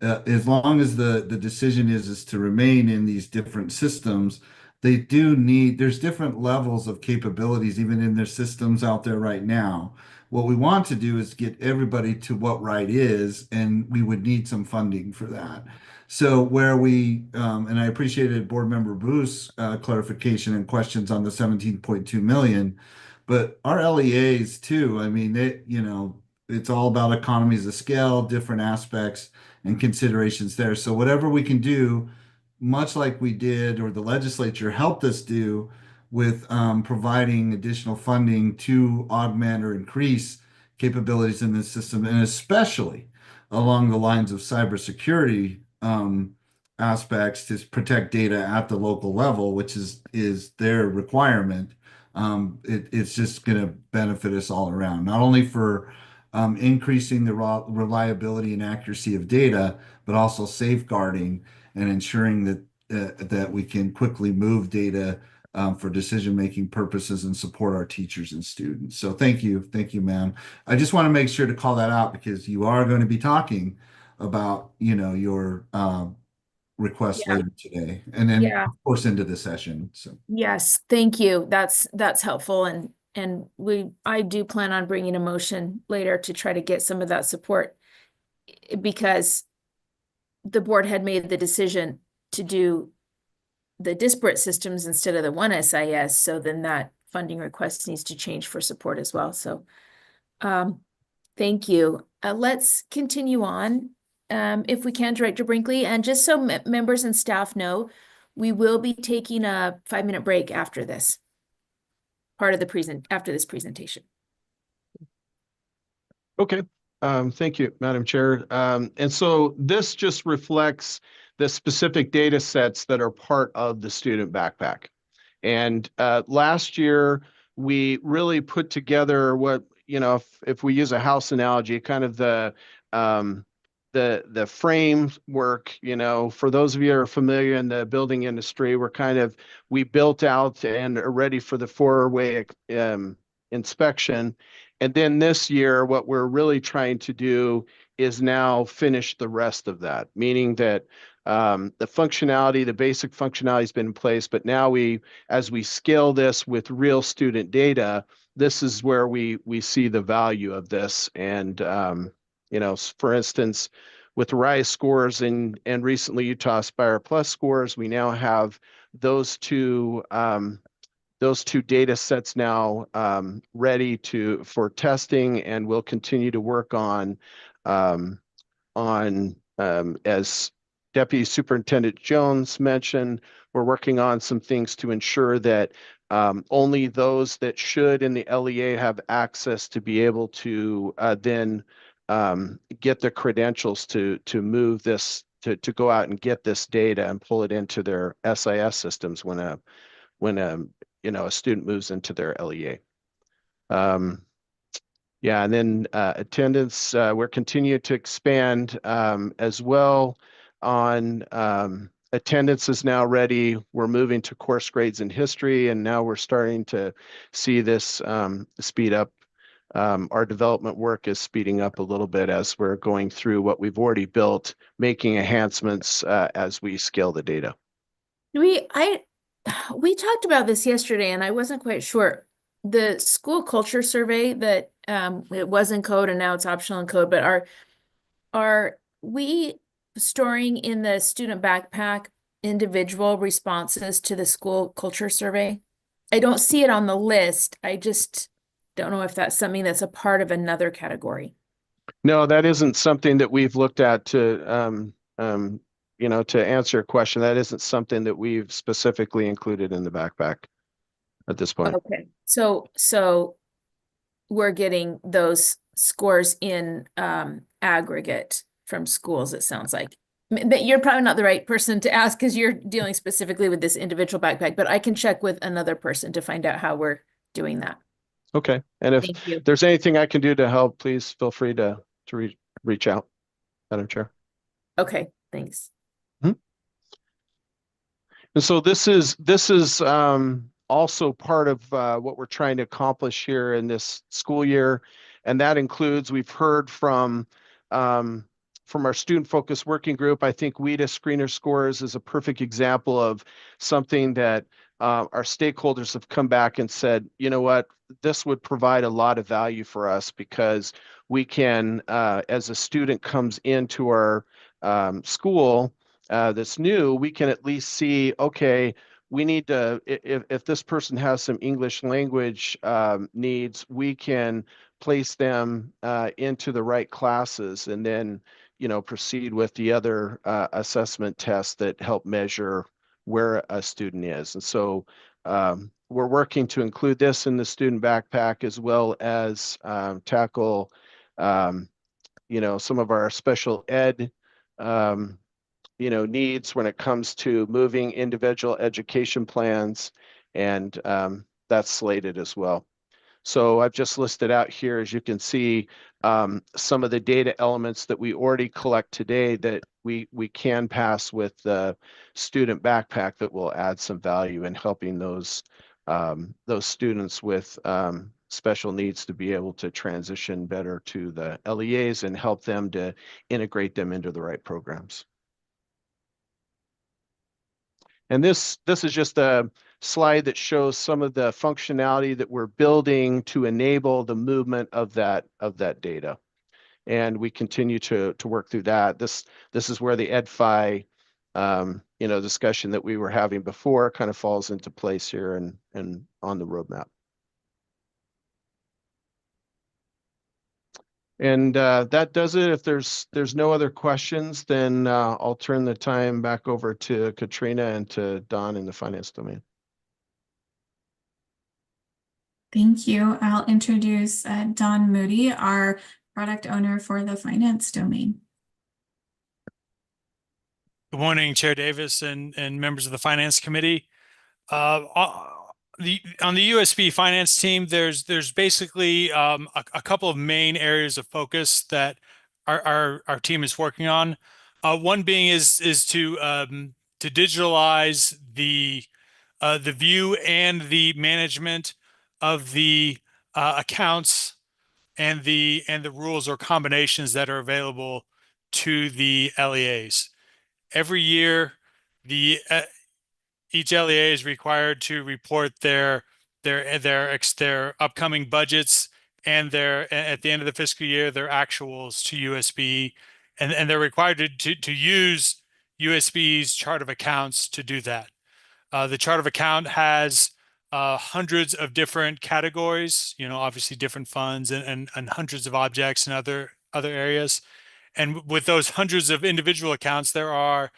as long as the decision is to remain in these different systems, they do need, there's different levels of capabilities even in their systems out there right now. What we want to do is get everybody to what right is, and we would need some funding for that. So where we, and I appreciated Board Member Bruce's clarification and questions on the 17.2 million, but our LEAs too, I mean, they, you know, it's all about economies of scale, different aspects and considerations there. So whatever we can do, much like we did or the legislature helped us do with providing additional funding to augment or increase capabilities in the system, and especially along the lines of cybersecurity aspects to protect data at the local level, which is their requirement. It's just going to benefit us all around, not only for increasing the reliability and accuracy of data, but also safeguarding and ensuring that we can quickly move data for decision-making purposes and support our teachers and students. So thank you, ma'am. I just want to make sure to call that out because you are going to be talking about, you know, your request Yeah. later today, and then Yeah. of course into the session. So Yes, thank you. That's helpful, and I do plan on bringing a motion later to try to get some of that support because the board had made the decision to do the disparate systems instead of the one SIS. So then that funding request needs to change for support as well. So thank you. Let's continue on. If we can, Director Brinkley, and just so members and staff know, we will be taking a 5-minute break after this part of the after this presentation. Okay. Thank you, Madam Chair. And so this just reflects the specific data sets that are part of the student backpack. And last year, we really put together what, you know, if we use a house analogy, kind of the framework, you know, for those of you who are familiar in the building industry, we built out and are ready for the 4-way inspection. And then this year, what we're really trying to do is now finish the rest of that, meaning that the functionality, the basic functionality has been in place, but now as we scale this with real student data, this is where we see the value of this. And you know, for instance, with RISE scores and recently Utah Aspire Plus scores, we now have those two data sets now ready for testing, and we'll continue to work on as Deputy Superintendent Jones mentioned, we're working on some things to ensure that only those that should in the LEA have access to be able to then get the credentials to move this, to go out and get this data and pull it into their SIS systems when you know, a student moves into their LEA. Yeah, and then attendance, we're continuing to expand as well on attendance is now ready. We're moving to course grades in history, and now we're starting to see this speed up. Our development work is speeding up a little bit as we're going through what we've already built, making enhancements as we scale the data. We talked about this yesterday, and I wasn't quite sure. The school culture survey that it was in code and now it's optional in code, but are we storing in the student backpack individual responses to the school culture survey? I don't see it on the list. I just don't know if that's something that's a part of another category. No, that isn't something that we've looked at to you know, to answer your question. That isn't something that we've specifically included in the backpack at this point. Okay, so we're getting those scores in aggregate from schools, it sounds like. But you're probably not the right person to ask because you're dealing specifically with this individual backpack, but I can check with another person to find out how we're doing that. Okay, and if Thank you. there's anything I can do to help, please feel free to reach out, Madam Chair. Okay, thanks. And so this is also part of what we're trying to accomplish here in this school year, and that includes we've heard from from our student focused working group, I think WIDA screener scores is a perfect example of something that our stakeholders have come back and said, you know what, this would provide a lot of value for us because we can, as a student comes into our school that's new, we can at least see, okay, we need to, if this person has some English language needs, we can place them into the right classes and then, proceed with the other assessment tests that help measure where a student is. And so we're working to include this in the student backpack as well as tackle, some of our special ed needs when it comes to moving individual education plans, and that's slated as well. So I've just listed out here, as you can see, some of the data elements that we already collect today that we can pass with the student backpack that will add some value in helping those students with special needs to be able to transition better to the LEAs and help them to integrate them into the right programs. And this is just a slide that shows some of the functionality that we're building to enable the movement of that data. And we continue to work through that. This is where the EdFi discussion that we were having before kind of falls into place here and on the roadmap. And that does it. If there's no other questions, then I'll turn the time back over to Katrina and to Don in the finance domain. Thank you. I'll introduce Don Moody, our product owner for the finance domain. Good morning, Chair Davis and members of the Finance Committee. On the USB finance team, there's basically a couple of main areas of focus that our team is working on. One being is to digitalize the view and the management of the accounts and the rules or combinations that are available to the LEAs. Every year, each LEA is required to report their upcoming budgets and at the end of the fiscal year their actuals to USB, and they're required to use USB's chart of accounts to do that. The chart of account has hundreds of different categories, obviously different funds and hundreds of objects and other areas. And with those hundreds of individual accounts, there are,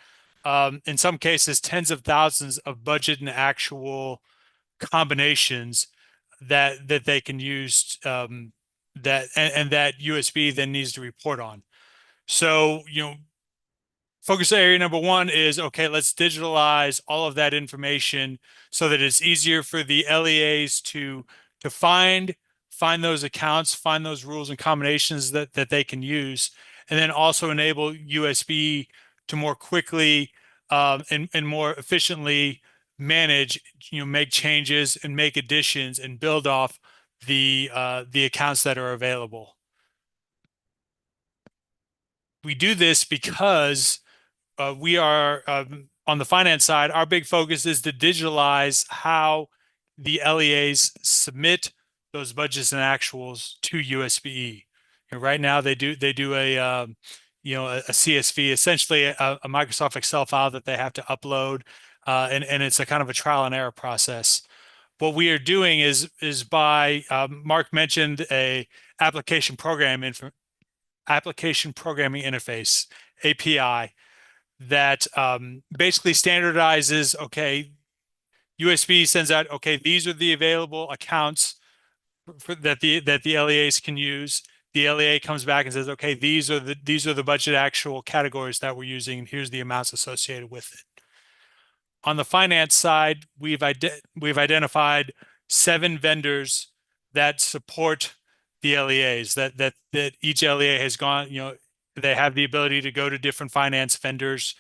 in some cases, tens of thousands of budget and actual combinations that they can use, that USB then needs to report on. So, focus area number one is, okay, let's digitalize all of that information so that it's easier for the LEAs to find those accounts, find those rules and combinations that they can use, and then also enable USB to more quickly and more efficiently manage, make changes and make additions and build off the accounts that are available. We do this because we are on the finance side, our big focus is to digitalize how the LEAs submit those budgets and actuals to USBE. Right now, they do a CSV, essentially a Microsoft Excel file that they have to upload, and it's a kind of a trial and error process. What we are doing is by Mark mentioned a application programming interface, API, that basically standardizes, okay, USB sends out, okay, these are the available accounts that the LEAs can use. The LEA comes back and says, okay, these are the budget actual categories that we're using, and here's the amounts associated with it. On the finance side, we've identified 7 vendors that support the LEAs, that each LEA has gone, they have the ability to go to different finance vendors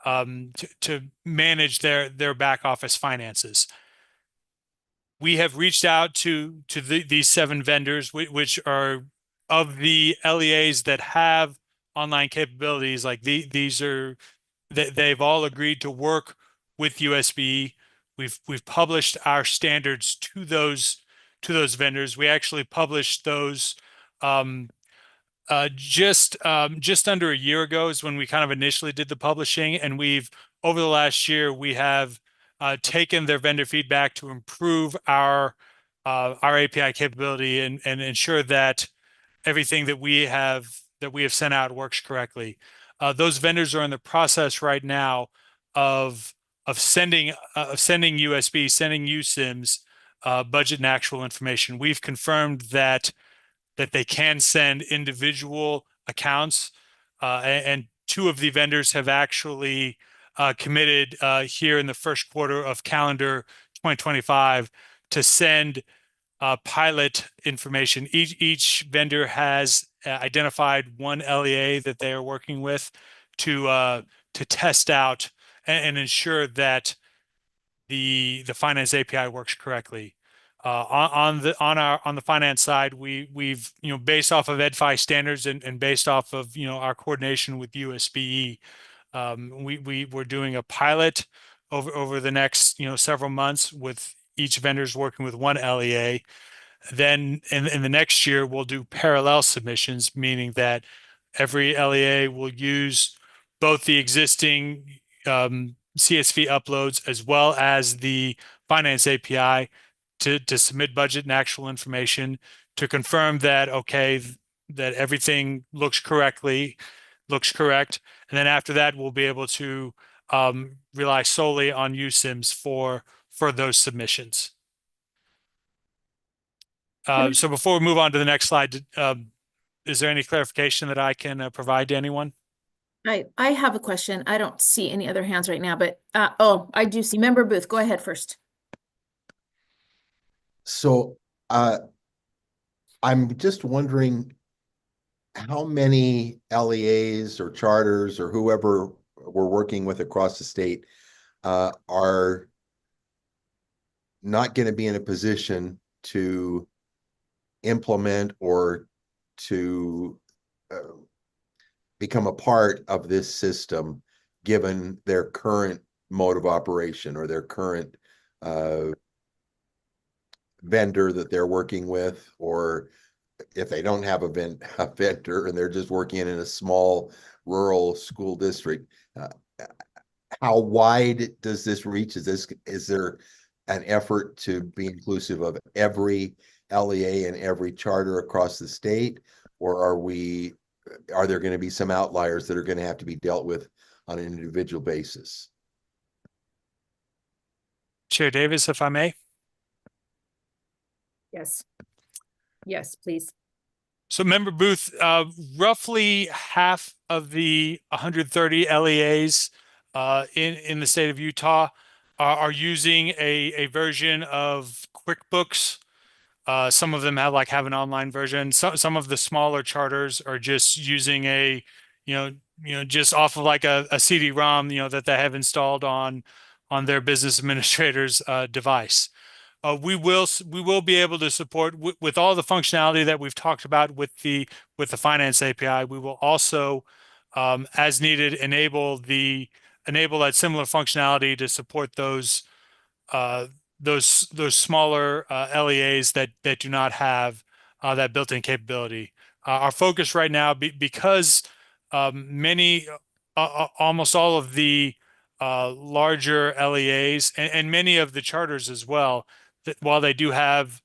to manage their back office finances. We have reached out to these 7 vendors, which are of the LEAs that have online capabilities, like these are, they've all agreed to work with USB. We've published our standards to those vendors. We actually published those just under a year ago is when we kind of initially did the publishing, and we've over the last year we have taken their vendor feedback to improve our API capability and ensure that everything that we have sent out works correctly. Those vendors are in the process right now of sending USB, sending USIMs budget and actual information. We've confirmed that they can send individual accounts, and two of the vendors have actually committed here in the first quarter of calendar 2025 to send pilot information. Each vendor has identified one LEA that they are working with to test out and ensure that the finance API works correctly. On the finance side, we've based off of EdFi standards and based off of our coordination with USBE, we're doing a pilot over the next several months with each vendor's working with one LEA. Then in the next year, we'll do parallel submissions, meaning that every LEA will use both the existing CSV uploads as well as the finance API to submit budget and actual information to confirm that, okay, that everything looks correct. And then after that, we'll be able to rely solely on USIMs for those submissions. So before we move on to the next slide, is there any clarification that I can provide to anyone? I have a question. I don't see any other hands right now, but oh, I do see. Member Booth, go ahead first. So I'm just wondering how many LEAs or charters or whoever we're working with across the state are not going to be in a position to implement or to become a part of this system, given their current mode of operation or their current vendor that they're working with, or if they don't have a vendor and they're just working in a small rural school district. How wide does this reach? Is there an effort to be inclusive of every LEA and every charter across the state, or are there going to be some outliers that are going to have to be dealt with on an individual basis? Chair Davis, if I may. Yes. Yes, please. So Member Booth, roughly half of the 130 LEAs in the state of Utah are using a version of QuickBooks. Some of them have an online version. Some of the smaller charters are just using a just off of like a CD-ROM that they have installed on their business administrator's device. We will be able to support with all the functionality that we've talked about with the finance API. We will also, as needed, enable that similar functionality to support those smaller LEAs that do not have that built-in capability. Our focus right now, because almost all of the larger LEAs and many of the charters as well, that while they do have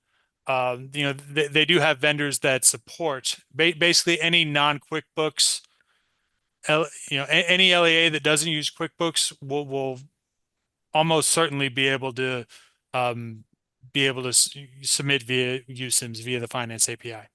they do have vendors that support basically any non-QuickBooks any LEA that doesn't use QuickBooks will almost certainly be able to submit via USIMs via the finance API.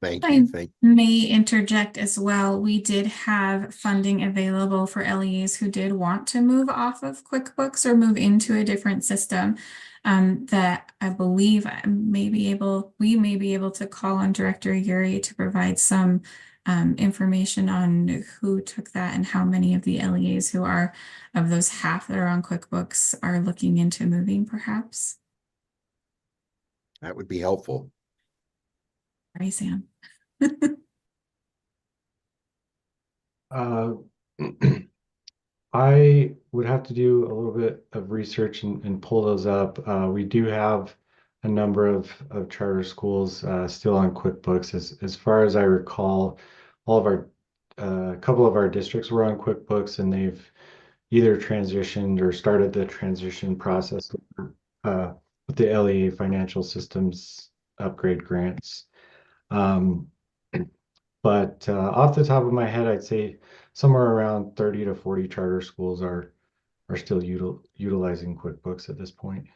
Thank you. I may interject as well. We did have funding available for LEAs who did want to move off of QuickBooks or move into a different system, that I believe we may be able to call on Director Yuri to provide some information on who took that and how many of the LEAs who are of those half that are on QuickBooks are looking into moving, perhaps. That would be helpful. Sorry, Sam. Uh, I would have to do a little bit of research and pull those up. We do have a number of charter schools still on QuickBooks. As far as I recall, all of our a couple of our districts were on QuickBooks and they've either transitioned or started the transition process uh, with the LEA financial systems upgrade grants. Um, but off the top of my head, I'd say somewhere around 30 to 40 charter schools are still utilizing QuickBooks at this point.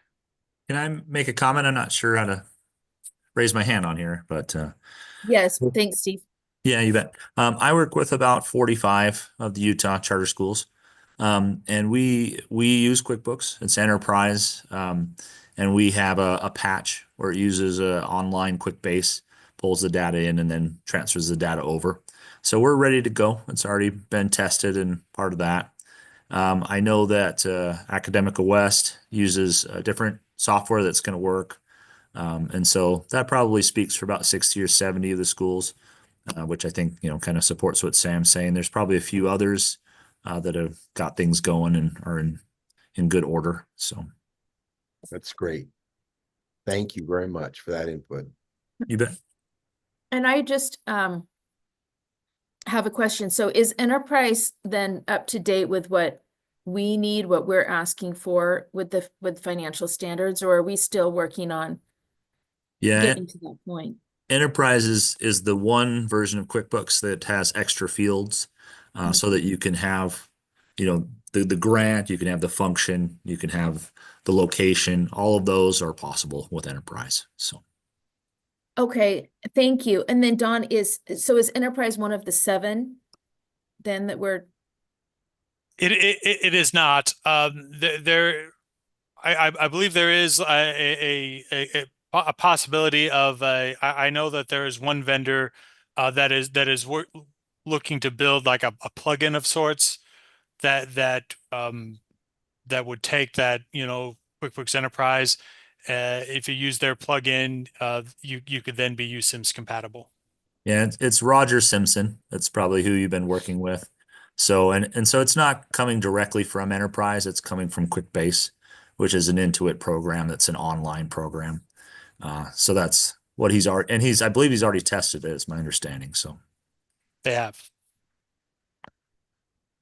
Can I make a comment? I'm not sure how to raise my hand on here, but Yes, thanks, Steve. yeah, you bet. I work with about 45 of the Utah charter schools, and we use QuickBooks. It's enterprise, and we have a patch where it uses a online QuickBase, pulls the data in, and then transfers the data over. So we're ready to go. It's already been tested and part of that. I know that Academica West uses a different software that's going to work. And so that probably speaks for about 60 or 70 of the schools, which I think, kind of supports what Sam's saying. There's probably a few others that have got things going and are in good order. So That's great. Thank you very much for that input. you bet. And I just have a question. So is Enterprise then up to date with what we need, what we're asking for with financial standards, or are we still working on Yeah, getting to that point? Enterprise is the one version of QuickBooks that has extra fields, so that you can have, the grant, you can have the function, you can have the location. All of those are possible with Enterprise. So Okay, thank you. And then Don, is Enterprise one of the 7 then that we're It is not. I believe there is a possibility of I know that there is one vendor that is looking to build like a plugin of sorts that would take that, QuickBooks Enterprise. If you use their plugin, you could then be USIMS compatible. yeah, it's Roger Simpson. That's probably who you've been working with. So and so it's not coming directly from Enterprise. It's coming from QuickBase, which is an Intuit program that's an online program. So that's what he's already, and I believe he's already tested it, is my understanding. So They have.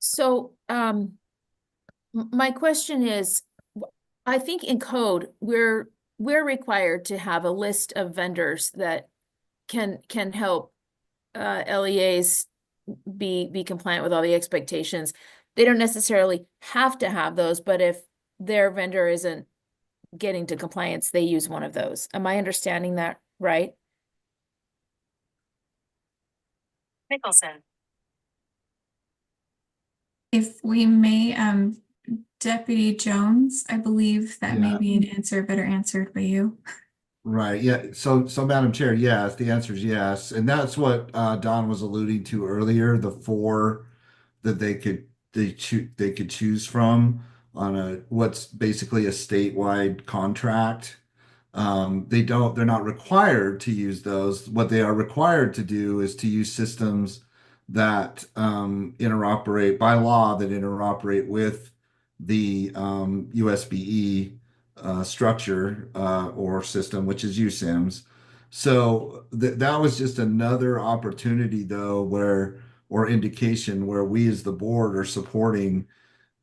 so my question is, I think in code we're required to have a list of vendors that can help LEAs be compliant with all the expectations. They don't necessarily have to have those, but if their vendor isn't getting to compliance, they use one of those. Am I understanding that right? Nicholson. If we may, Deputy Jones, I believe that may Yeah. be an answer better answered by you. Right. Yeah. So Madam Chair, yes, the answer is yes. And that's what Don was alluding to earlier, the 4 that they could choose from on what's basically a statewide contract. They're not required to use those. What they are required to do is to use systems that interoperate by law, that interoperate with the USBE structure or system, which is USIMS. So that was just another opportunity, though, or indication where we as the board are supporting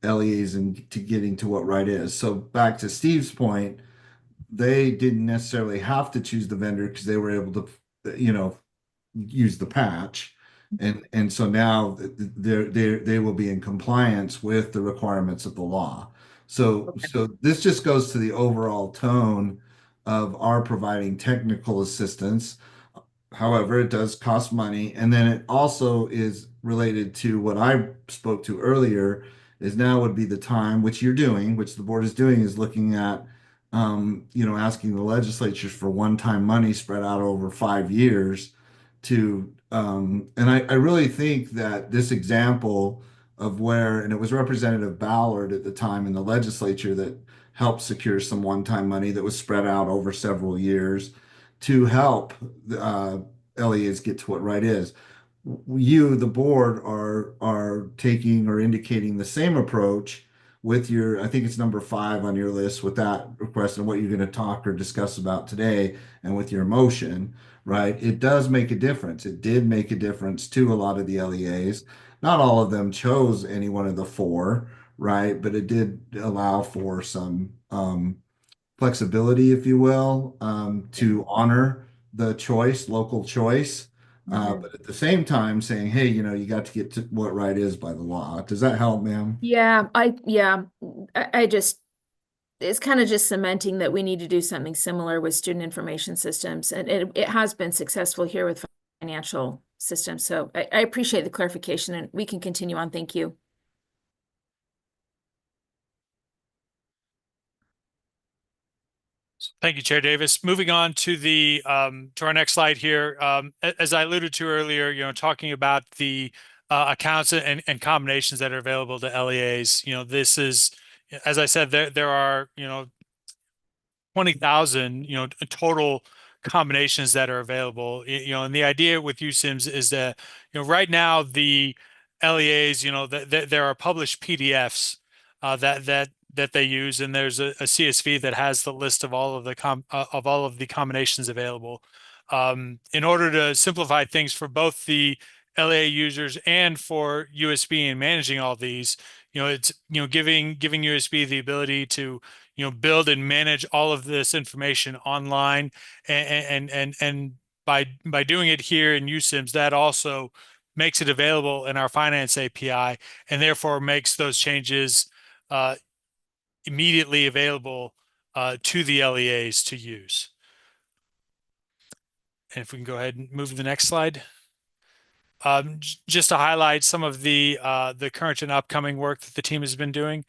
LEAs and to getting to what right is. So back to Steve's point, they didn't necessarily have to choose the vendor because they were able to, use the patch. And so now they will be in compliance with the requirements of the law. So this just goes to the overall tone of our providing technical assistance. However, it does cost money. And then it also is related to what I spoke to earlier, is now would be the time, which you're doing, which the board is doing, is looking at, asking the legislatures for one-time money spread out over 5 years and I really think that this example of where, and it was Representative Ballard at the time in the legislature that helped secure some one-time money that was spread out over several years to help LEAs get to what right is. you, the board, are taking or indicating the same approach with your, I think it's number 5 on your list with that request and what you're going to talk or discuss about today and with your motion, right? It does make a difference. It did make a difference to a lot of the LEAs. Not all of them chose any one of the 4, right? But it did allow for some flexibility, if you will, to honor the choice, local choice. But at the same time saying, hey, you got to get to what right is by the law. Does that help, ma'am? Yeah, I just, it's kind of just cementing that we need to do something similar with student information systems. And it has been successful here with financial systems. So I appreciate the clarification and we can continue on. Thank you. Thank you, Chair Davis. Moving on to the to our next slide here. As I alluded to earlier, talking about the accounts and combinations that are available to LEAs. This is, as I said, there are 20,000 total combinations that are available. And the idea with USIMS is that right now the LEAs, there are published PDFs that they use, and there's a CSV that has the list of all of the combinations available. In order to simplify things for both the LEA users and for USB and managing all these, it's giving USB the ability to build and manage all of this information online, and by doing it here in USIMS, that also makes it available in our finance API, and therefore makes those changes immediately available to the LEAs to use. And if we can go ahead and move to the next slide. Just to highlight some of the current and upcoming work that the team has been doing.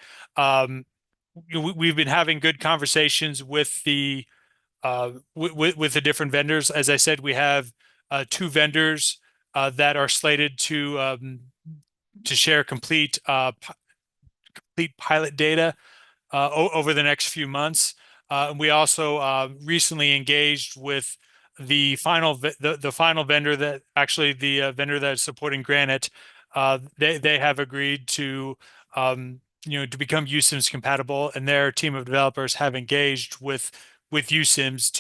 We've been having good conversations with the different vendors. As I said, we have 2 vendors that are slated to share complete pilot data over the next few months. We also recently engaged with the final vendor that actually the vendor that's supporting Granite. They have agreed to to become USIMS compatible, and their team of developers have engaged with USIMS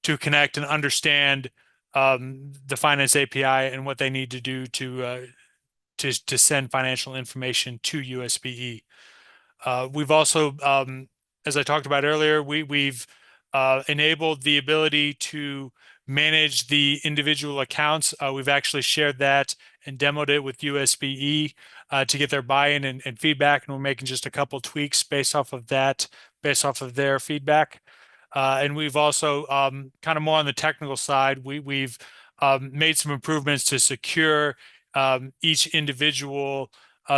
to connect and understand the finance API and what they need to do to send financial information to USBE. We've also, as I talked about earlier, we've enabled the ability to manage the individual accounts. We've actually shared that and demoed it with USBE to get their buy-in and feedback, and we're making just a couple tweaks based off of that, based off of their feedback. And we've also, kind of more on the technical side, we've made some improvements to secure each individual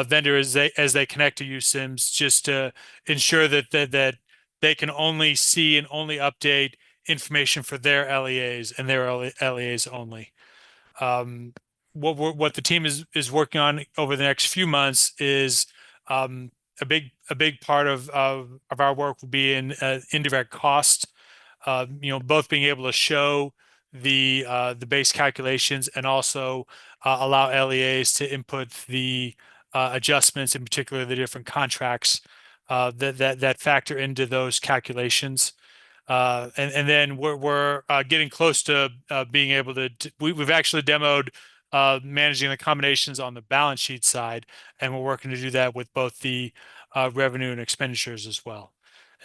vendor as they connect to USIMS, just to ensure that they can only see and only update information for their LEAs and their LEAs only. What the team is working on over the next few months is a big part of our work will be in indirect cost. Both being able to show the base calculations and also allow LEAs to input the adjustments, in particular the different contracts that factor into those calculations. And then we're getting close to being able to. We've actually demoed managing the combinations on the balance sheet side, and we're working to do that with both the revenue and expenditures as well.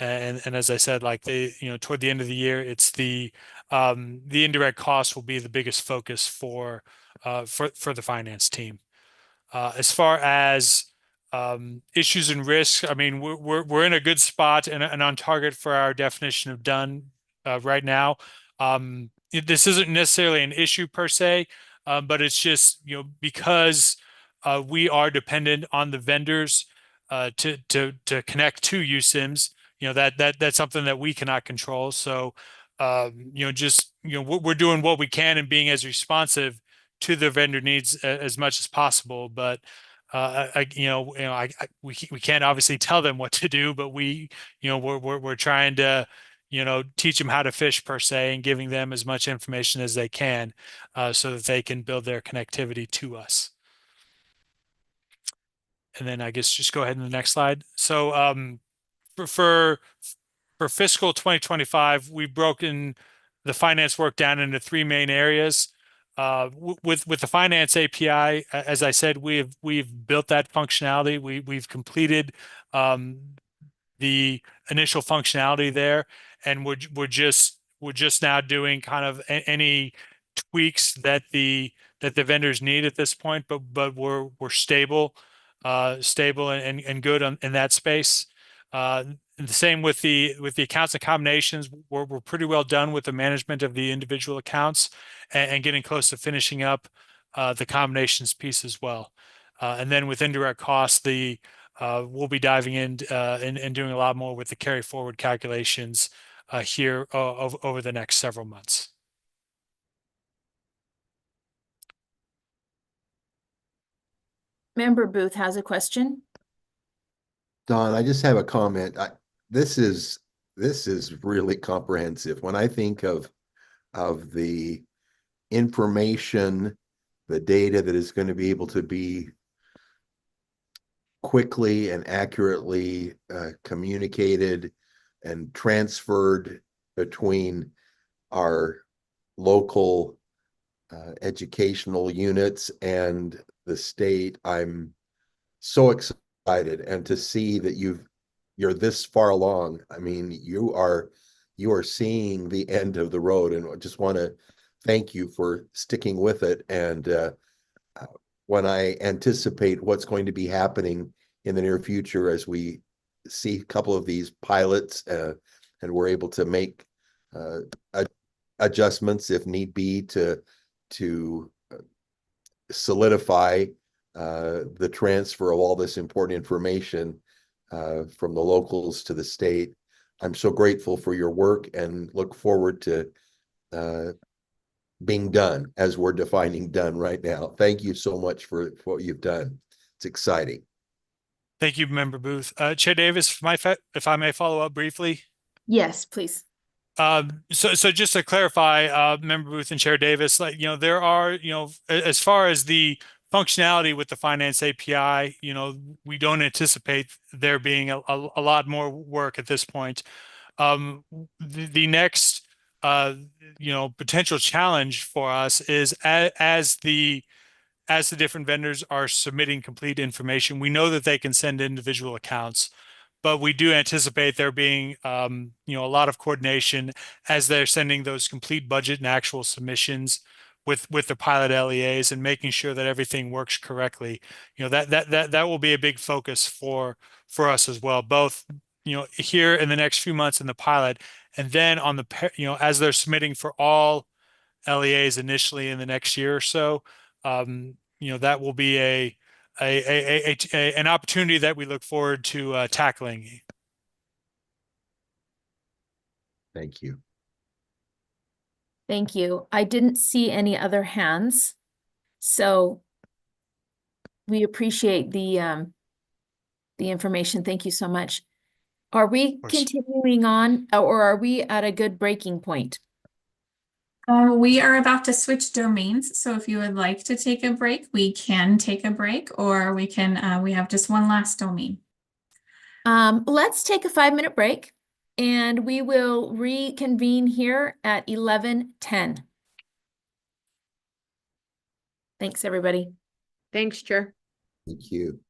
And as I said, like toward the end of the year, it's the indirect costs will be the biggest focus for the finance team. As far as issues and risks, I mean, we're in a good spot and on target for our definition of done right now. This isn't necessarily an issue per se, but it's just because we are dependent on the vendors to connect to USIMS. That's something that we cannot control. So we're doing what we can and being as responsive to the vendor needs as much as possible. But we can't obviously tell them what to do, but we're trying to teach them how to fish per se, and giving them as much information as they can, so that they can build their connectivity to us. And then I guess just go ahead to the next slide. So for fiscal 2025, we've broken the finance work down into three main areas. With the finance API, as I said, we've built that functionality. We've completed the initial functionality there, and we're just now doing kind of any tweaks that the vendors need at this point, but we're stable and good in that space. And the same with the accounts and combinations. We're pretty well done with the management of the individual accounts, and getting close to finishing up the combinations piece as well. And then with indirect costs, we'll be diving in and doing a lot more with the carry forward calculations here over the next several months. Member Booth has a question. Don, I just have a comment. This is really comprehensive. When I think of the information, the data that is going to be able to be quickly and accurately communicated and transferred between our local educational units and the state, I'm so excited. And to see that you're this far along, I mean, you are seeing the end of the road, and I just want to thank you for sticking with it. And when I anticipate what's going to be happening in the near future as we see a couple of these pilots, and we're able to make adjustments if need be to solidify the transfer of all this important information from the locals to the state. I'm so grateful for your work and look forward to being done as we're defining done right now. Thank you so much for what you've done. It's exciting. Thank you, Member Booth. Chair Davis, if I may follow up briefly. Yes, please. So just to clarify, Member Booth and Chair Davis, there are, as far as the functionality with the Finance API, we don't anticipate there being a lot more work at this point. The next, potential challenge for us is as the different vendors are submitting complete information, we know that they can send individual accounts, but we do anticipate there being, a lot of coordination as they're sending those complete budget and actual submissions with the pilot LEAs, and making sure that everything works correctly. That will be a big focus for us as well, both, here in the next few months in the pilot, and then on as they're submitting for all LEAs initially in the next year or so. That will be an opportunity that we look forward to tackling. Thank you. Thank you. I didn't see any other hands, so we appreciate the information. Thank you so much. Are we continuing on, or are we at a good breaking point? We are about to switch domains, so if you would like to take a break, we can take a break, or we can, we have just one last domain. Let's take a 5-minute break, and we will reconvene here at 11:10. Thanks, everybody. Thanks, Chair. Thank you.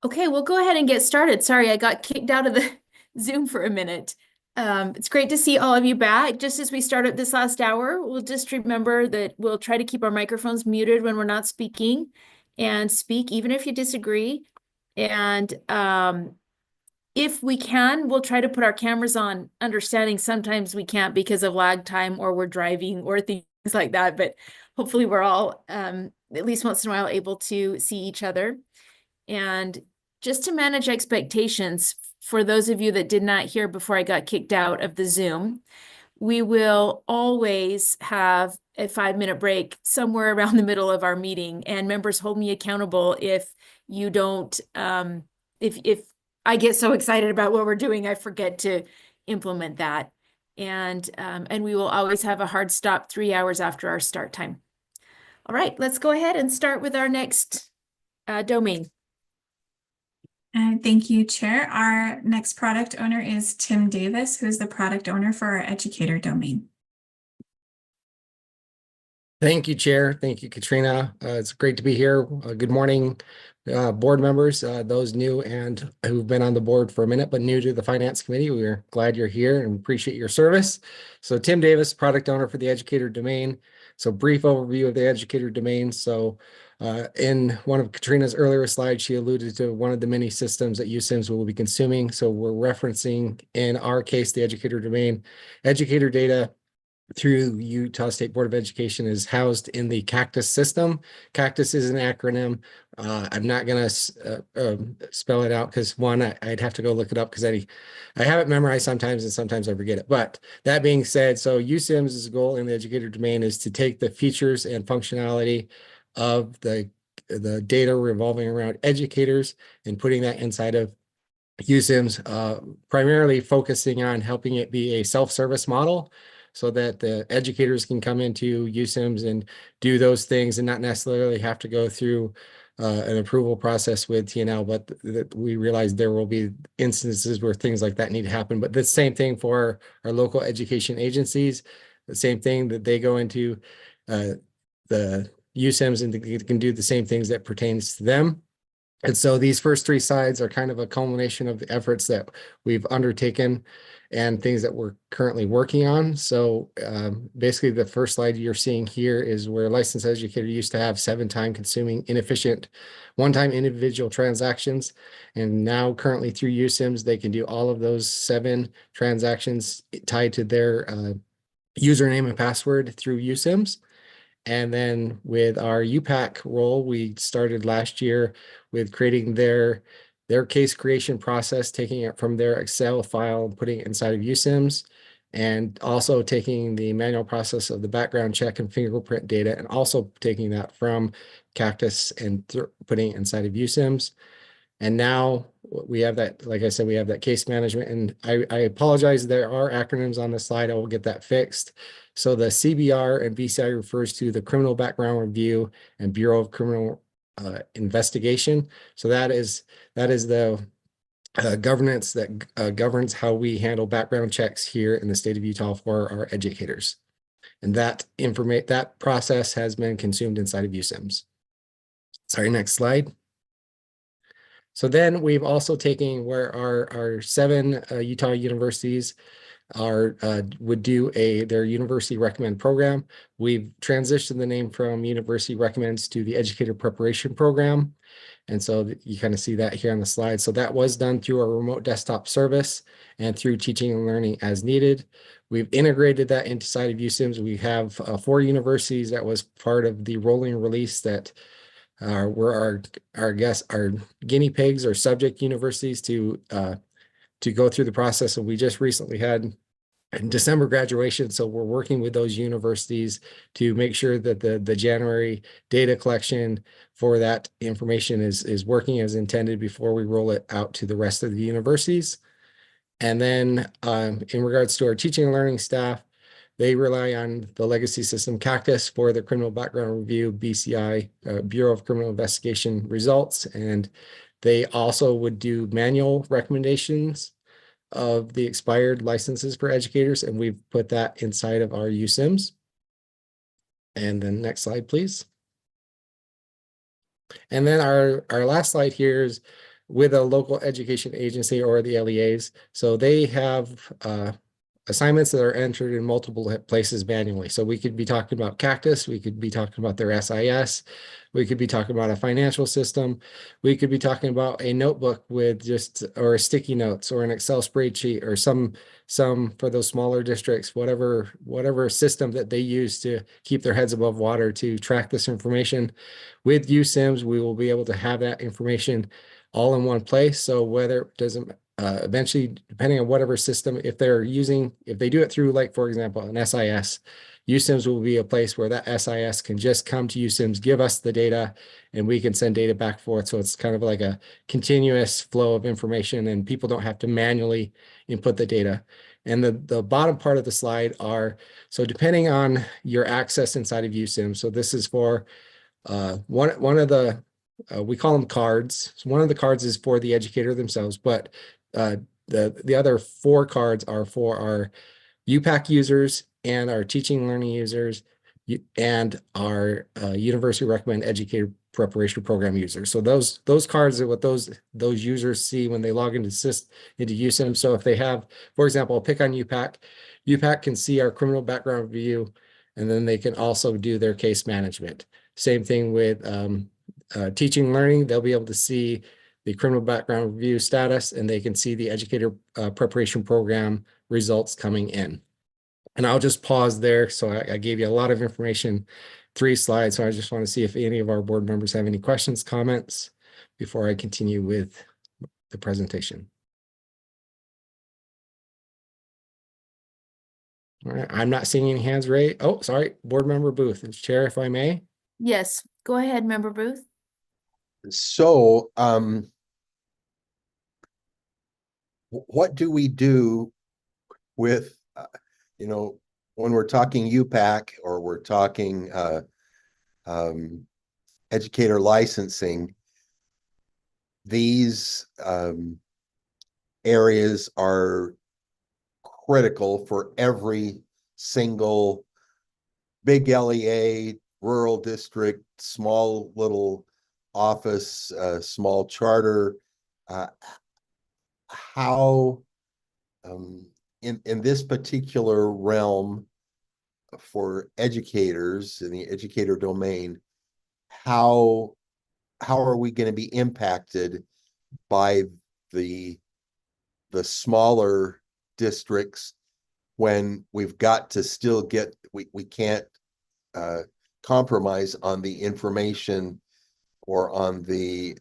Okay, we'll go ahead and get started. Sorry, I got kicked out of the Zoom for a minute. It's great to see all of you back. Just as we start up this last hour, we'll just remember that we'll try to keep our microphones muted when we're not speaking, and speak even if you disagree. And if we can, we'll try to put our cameras on, understanding sometimes we can't because of lag time or we're driving or things like that. But hopefully we're all, at least once in a while, able to see each other. And just to manage expectations for those of you that did not hear before I got kicked out of the Zoom, we will always have a 5-minute break somewhere around the middle of our meeting, and members hold me accountable if you don't, if I get so excited about what we're doing, I forget to implement that. And we will always have a hard stop 3 hours after our start time. All right, let's go ahead and start with our next domain. Thank you, Chair. Our next product owner is Tim Davis, who is the product owner for our educator domain. Thank you, Chair. Thank you, Katrina. It's great to be here. Good morning, board members, those new and who've been on the board for a minute, but new to the Finance Committee. We're glad you're here and appreciate your service. So Tim Davis, product owner for the educator domain. So brief overview of the educator domain. So in one of Katrina's earlier slides, she alluded to one of the many systems that USIMS will be consuming. So we're referencing, in our case, the educator domain. Educator data through Utah State Board of Education is housed in the Cactus system. Cactus is an acronym. I'm not going to spell it out because one, I'd have to go look it up because I have it memorized sometimes and sometimes I forget it. But that being said, so USIM's goal in the educator domain is to take the features and functionality of the data revolving around educators and putting that inside of USIMS, primarily focusing on helping it be a self-service model so that the educators can come into USIMS and do those things and not necessarily have to go through an approval process with TNL, but we realize there will be instances where things like that need to happen. But the same thing for our local education agencies, the same thing that they go into the USIMS and they can do the same things that pertains to them. And so these first three slides are kind of a culmination of the efforts that we've undertaken and things that we're currently working on. So basically the first slide you're seeing here is where a licensed educator used to have 7 time consuming inefficient one-time individual transactions. And now currently through USIMS, they can do all of those 7 transactions tied to their username and password through USIMS. And then with our UPAC role, we started last year with creating their case creation process, taking it from their Excel file and putting it inside of USIMS, and also taking the manual process of the background check and fingerprint data, and also taking that from Cactus and putting it inside of USIMS. And now we have that, like I said, we have that case management. And I apologize, there are acronyms on the slide. I will get that fixed. So the CBR and BCI refers to the Criminal Background Review and Bureau of Criminal Investigation. So that is the governance that governs how we handle background checks here in the state of Utah for our educators. And that process has been consumed inside of USIMS. Sorry, next slide. So then we've also taken where our 7 Utah universities would do their University Recommend program. We've transitioned the name from University Recommends to the Educator Preparation Program. And so you kind of see that here on the slide. So that was done through our remote desktop service and through teaching and learning as needed. We've integrated that inside of USIMS. We have 4 universities that was part of the rolling release that were our guinea pigs or subject universities to go through the process. And we just recently had December graduation. So we're working with those universities to make sure that the January data collection for that information is working as intended before we roll it out to the rest of the universities. And then in regards to our teaching and learning staff, they rely on the legacy system Cactus for the criminal background review, BCI, Bureau of Criminal Investigation results. And they also would do manual recommendations of the expired licenses for educators. And we've put that inside of our USIMS. And then next slide, please. And then our last slide here is with a local education agency or the LEAs. So they have assignments that are entered in multiple places manually. So we could be talking about Cactus, we could be talking about their SIS, we could be talking about a financial system, we could be talking about a notebook with just, or sticky notes, or an Excel spreadsheet, or some for those smaller districts, whatever system that they use to keep their heads above water to track this information. With USIMS, we will be able to have that information all in one place. So whether it doesn't eventually, depending on whatever system, if they do it through, like, for example, an SIS, USIMS will be a place where that SIS can just come to USIMS, give us the data, and we can send data back and forth. So it's kind of like a continuous flow of information, and people don't have to manually input the data. And the bottom part of the slide so depending on your access inside of USIMS, so this is for one of the, we call them cards. So one of the cards is for the educator themselves, but the other 4 cards are for our UPAC users and our teaching and learning users and our University Recommend Educator Preparation Program users. So those cards are what those users see when they log into USIM. So if they have, for example, I'll pick on UPAC. UPAC can see our criminal background review, and then they can also do their case management. Same thing with teaching and learning. They'll be able to see the criminal background review status, and they can see the educator preparation program results coming in. And I'll just pause there. So I gave you a lot of information, 3 slides. So I just want to see if any of our board members have any questions, comments before I continue with the presentation. All right, I'm not seeing any hands raised. Oh, sorry, board member Booth. Chair, if I may. Yes, go ahead, Member Booth. So, what do we do with, when we're talking UPAC or we're talking educator licensing, these areas are critical for every single big LEA, rural district, small little office, small charter. How in this particular realm for educators in the educator domain, how are we going to be impacted by the smaller districts when we've got to still get, we can't compromise on the information or on the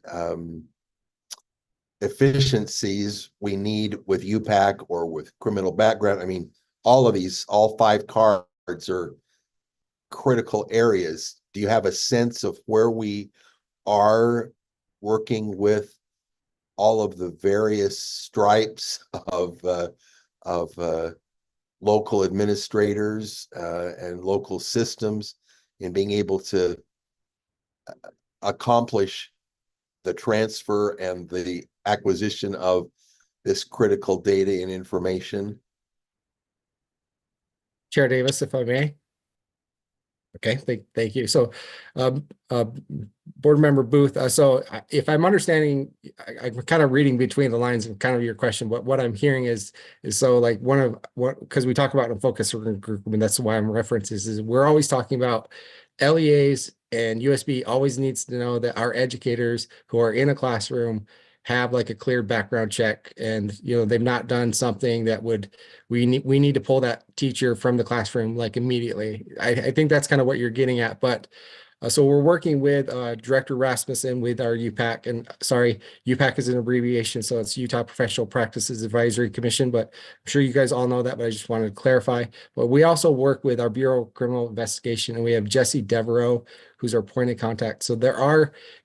efficiencies we need with UPAC or with criminal background? I mean, all 5 cards are critical areas. Do you have a sense of where we are working with all of the various stripes of local administrators and local systems in being able to accomplish the transfer and the acquisition of this critical data and information? Chair Davis, if I may. Okay, thank you. So, board member Booth, so if I'm understanding, I'm kind of reading between the lines of kind of your question. What I'm hearing is so, like, because we talk about a focus group, and that's why I'm referencing is we're always talking about LEAs, and USB always needs to know that our educators who are in a classroom have like a clear background check, and they've not done something that we need to pull that teacher from the classroom like immediately. I think that's kind of what you're getting at. But so we're working with Director Rasmussen with our UPAC, and sorry, UPAC is an abbreviation, so it's Utah Professional Practices Advisory Commission, but I'm sure you guys all know that, but I just wanted to clarify. But we also work with our Bureau of Criminal Investigation, and we have Jesse Devereaux, who's our point of contact. So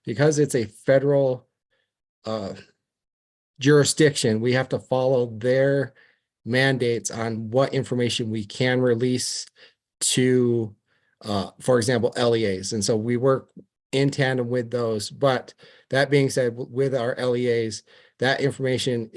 because it's a federal jurisdiction, we have to follow their mandates on what information we can release to, for example, LEAs. And so we work in tandem with those. But that being said, with our LEAs, that information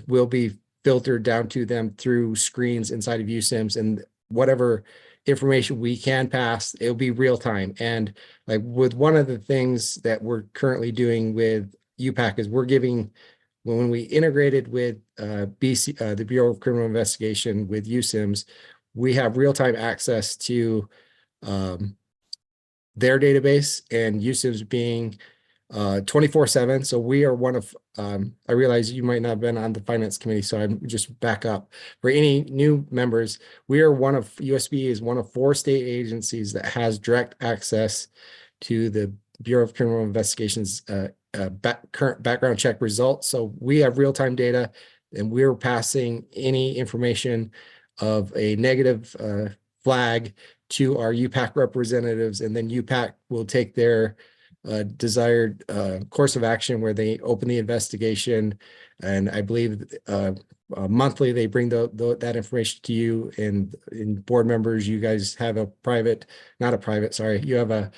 will be filtered down to them through screens inside of USIMS, and whatever information we can pass, it'll be real time. And like with one of the things that we're currently doing with UPAC is we're giving, when we integrated with the Bureau of Criminal Investigation with USIMS, we have real-time access to their database, and USIMS being 24/7. So we are one of, I realize you might not have been on the finance committee, so I'm just back up. For any new members, we are one of, USB is one of 4 state agencies that has direct access to the Bureau of Criminal Investigation's current background check results. So we have real-time data, and we're passing any information of a negative flag to our UPAC representatives, and then UPAC will take their desired course of action where they open the investigation. And I believe monthly they bring that information to you, and in board members, you guys have a private, not a private, sorry, you have a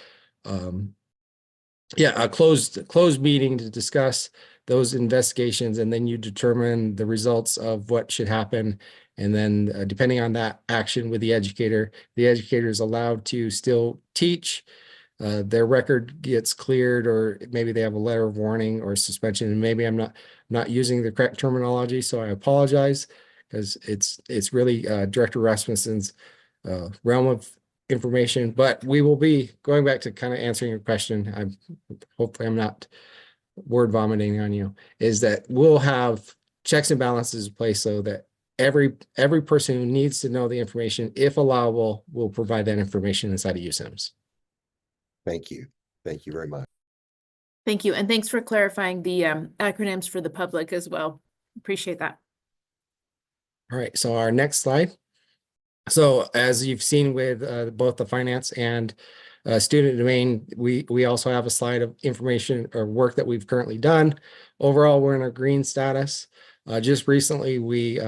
a closed meeting to discuss those investigations, and then you determine the results of what should happen. And then depending on that action with the educator is allowed to still teach. Their record gets cleared, or maybe they have a letter of warning or suspension, and maybe I'm not using the correct terminology, so I apologize, because it's really Director Rasmussen's realm of information. But we will be going back to kind of answering your question. Hopefully I'm not word vomiting on you, is that we'll have checks and balances in place so that every person who needs to know the information, if allowable, will provide that information inside of USIMS. Thank you. Thank you very much. Thank you. And thanks for clarifying the acronyms for the public as well. Appreciate that. All right, so our next slide. So as you've seen with both the finance and student domain, we also have a slide of information or work that we've currently done. Overall, we're in a green status. Just recently, we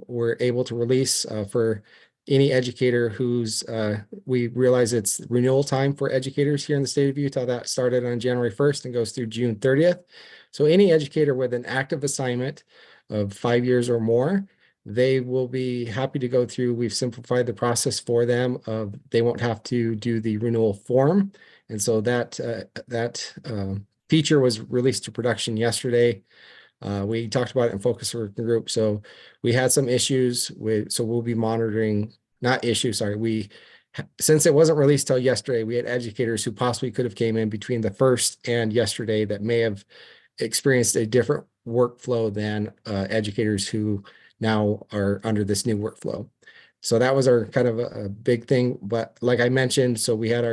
were able to release for any educator who's, we realize it's renewal time for educators here in the state of Utah. That started on January 1st and goes through June 30th. So any educator with an active assignment of 5 years or more, they will be happy to go through. We've simplified the process for them. They won't have to do the renewal form. And so that feature was released to production yesterday. We talked about it in focus working group. So we had some issues so we'll be monitoring, not issues, sorry. Since it wasn't released till yesterday, we had educators who possibly could have came in between the first and yesterday that may have experienced a different workflow than educators who now are under this new workflow. So that was our kind of a big thing. But like I mentioned, so we had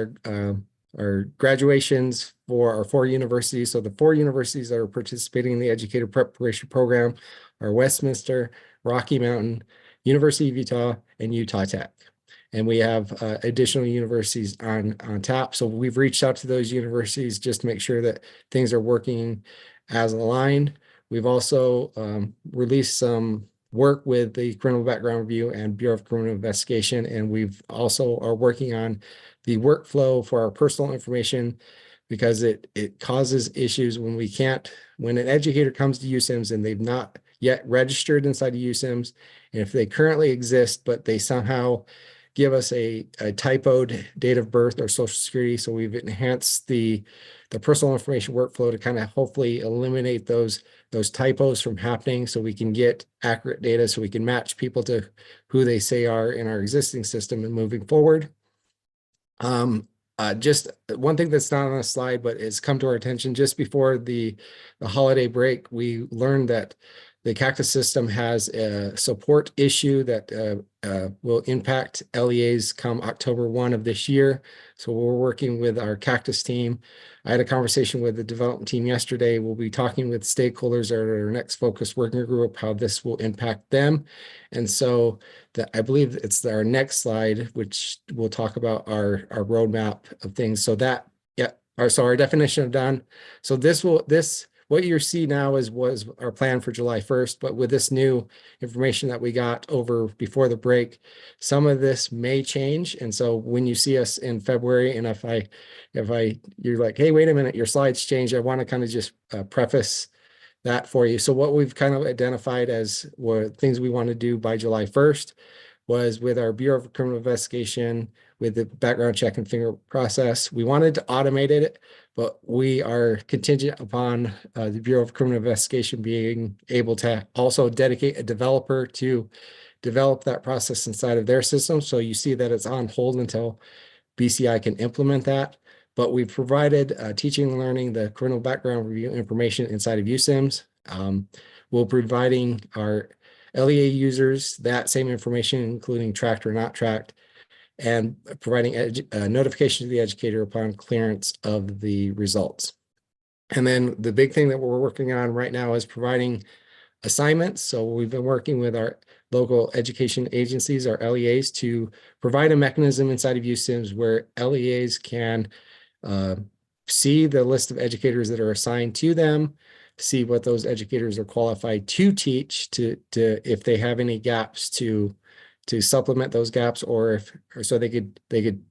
our graduations for our 4 universities. So the 4 universities that are participating in the educator preparation program are Westminster, Rocky Mountain, University of Utah, and Utah Tech. And we have additional universities on tap. So we've reached out to those universities just to make sure that things are working as aligned. We've also released some work with the Criminal Background Review and Bureau of Criminal Investigation, and we've also are working on the workflow for our personal information, because it causes issues when an educator comes to USIMS and they've not yet registered inside of USIMS, and if they currently exist but they somehow give us a typoed date of birth or social security. So we've enhanced the personal information workflow to kind of hopefully eliminate those typos from happening, so we can get accurate data, so we can match people to who they say are in our existing system and moving forward. Just one thing that's not on the slide, but it's come to our attention just before the holiday break, we learned that the Cactus system has a support issue that will impact LEAs come October 1 of this year. So we're working with our Cactus team. I had a conversation with the development team yesterday. We'll be talking with stakeholders at our next focus working group, how this will impact them. And so I believe it's our next slide, which will talk about our roadmap of things. So that, so our definition of done. So what you see now was our plan for July 1st, but with this new information that we got over before the break, some of this may change. And so when you see us in February, and if you're like, hey, wait a minute, your slides changed, I want to kind of just preface that for you. So what we've kind of identified as were things we want to do by July 1st. was with our Bureau of Criminal Investigation, with the background check and finger process. We wanted to automate it, but we are contingent upon the Bureau of Criminal Investigation being able to also dedicate a developer to develop that process inside of their system. So you see that it's on hold until BCI can implement that. But we've provided teaching and learning the criminal background review information inside of USIMS. We're providing our LEA users that same information, including tracked or not tracked, and providing notification to the educator upon clearance of the results. And then the big thing that we're working on right now is providing assignments. So we've been working with our local education agencies, our LEAs, to provide a mechanism inside of USIMS where LEAs can see the list of educators that are assigned to them, see what those educators are qualified to teach, to if they have any gaps to supplement those gaps, or so they could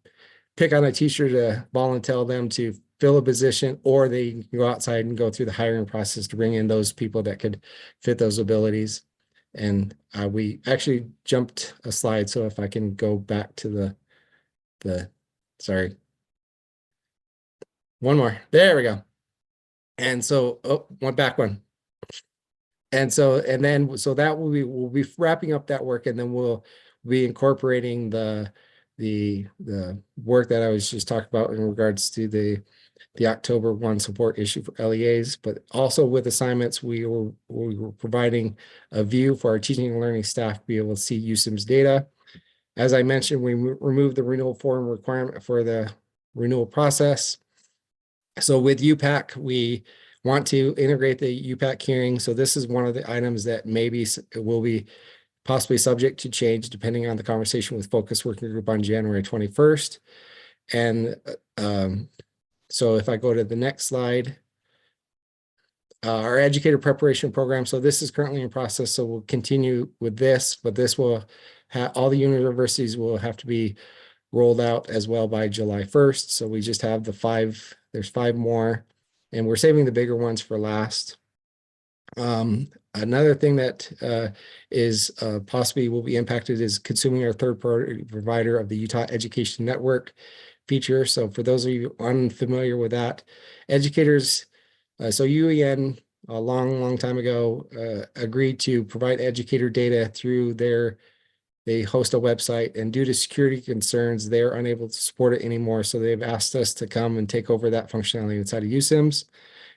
pick on a teacher to volunteer them to fill a position, or they can go outside and go through the hiring process to bring in those people that could fit those abilities. And we actually jumped a slide, so if I can go back to sorry. One more. There we go. And so, one back one. And so, that we'll be wrapping up that work, and then we'll be incorporating the work that I was just talking about in regards to the October 1 support issue for LEAs, but also with assignments, we were providing a view for our teaching and learning staff to be able to see USIMS data. As I mentioned, we removed the renewal form requirement for the renewal process. So with UPAC, we want to integrate the UPAC hearing. So this is one of the items that maybe will be possibly subject to change depending on the conversation with Focus Working Group on January 21st. And so if I go to the next slide, our educator preparation program. So this is currently in process. So we'll continue with this, but this will have all the universities will have to be rolled out as well by July 1st. So we just have there's 5 more, and we're saving the bigger ones for last. Another thing that is possibly will be impacted is consuming our third-party provider of the Utah Education Network feature. So for those of you unfamiliar with that, educators, so UEN a long time ago agreed to provide educator data through they host a website, and due to security concerns, they're unable to support it anymore. So they've asked us to come and take over that functionality inside of USIMS.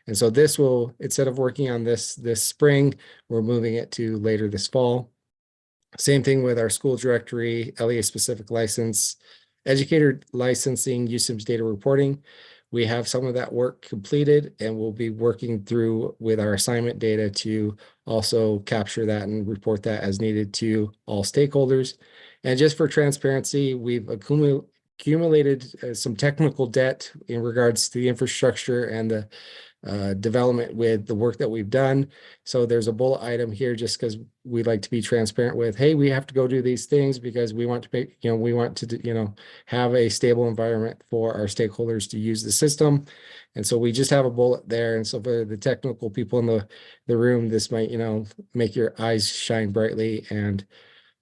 And so this will, instead of working on this spring, we're moving it to later this fall. Same thing with our school directory, LEA specific license, educator licensing, USIMS data reporting. We have some of that work completed, and we'll be working through with our assignment data to also capture that and report that as needed to all stakeholders. And just for transparency, we've accumulated some technical debt in regards to the infrastructure and the development with the work that we've done. So there's a bullet item here just because we like to be transparent with, hey, we have to go do these things because we want to make, we want to, have a stable environment for our stakeholders to use the system. And so we just have a bullet there. And so for the technical people in the room, this might, make your eyes shine brightly and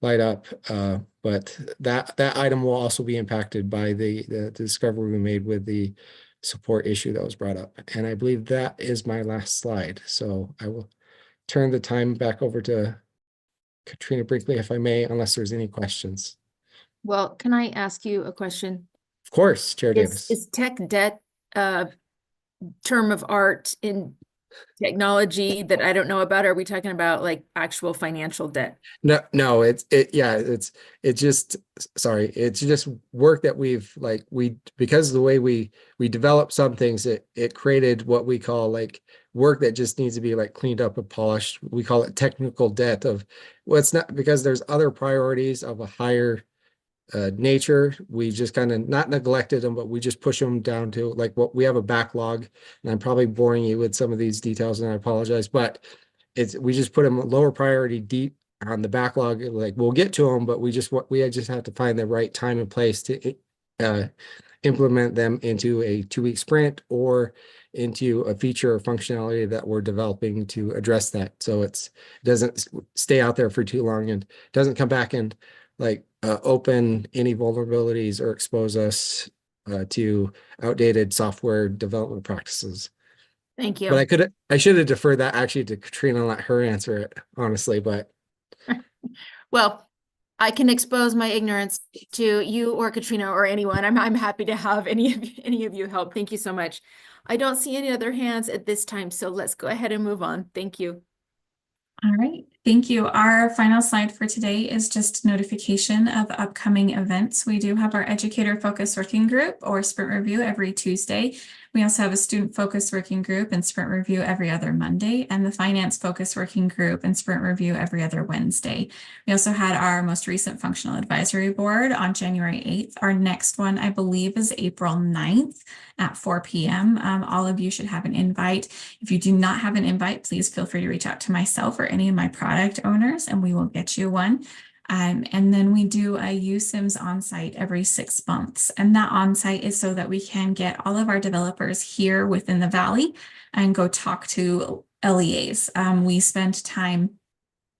light up. But that item will also be impacted by the discovery we made with the support issue that was brought up. And I believe that is my last slide. So I will turn the time back over to Katrina Brinkley, if I may, unless there's any questions. Well, can I ask you a question? Of course, Chair Davis. Is tech debt a term of art in technology that I don't know about? Are we talking about like actual financial debt? No, it's just work that because of the way we develop some things, it created what we call like work that just needs to be like cleaned up and polished. We call it technical debt it's not because there's other priorities of a higher nature. We just kind of not neglected them, but we just push them down to like what we have a backlog. And I'm probably boring you with some of these details, and I apologize, but we just put them lower priority deep on the backlog. Like we'll get to them, but we just have to find the right time and place to implement them into a 2-week sprint or into a feature or functionality that we're developing to address that. So it doesn't stay out there for too long and doesn't come back and open any vulnerabilities or expose us to outdated software development practices. Thank But you. I should have deferred that actually to Katrina and let her answer it, honestly, but Well, I can expose my ignorance to you or Katrina or anyone. I'm happy to have any of you help. Thank you so much. I don't see any other hands at this time, so let's go ahead and move on. Thank you. All right, thank you. Our final slide for today is just notification of upcoming events. We do have our educator focus working group or sprint review every Tuesday. We also have a student focus working group and sprint review every other Monday, and the finance focus working group and sprint review every other Wednesday. We also had our most recent functional advisory board on January 8th. Our next one, I believe, is April 9th at 4 p.m. All of you should have an invite. If you do not have an invite, please feel free to reach out to myself or any of my product owners, and we will get you one. And then we do a USIMS onsite every 6 months. And that onsite is so that we can get all of our developers here within the Valley and go talk to LEAs. We spend time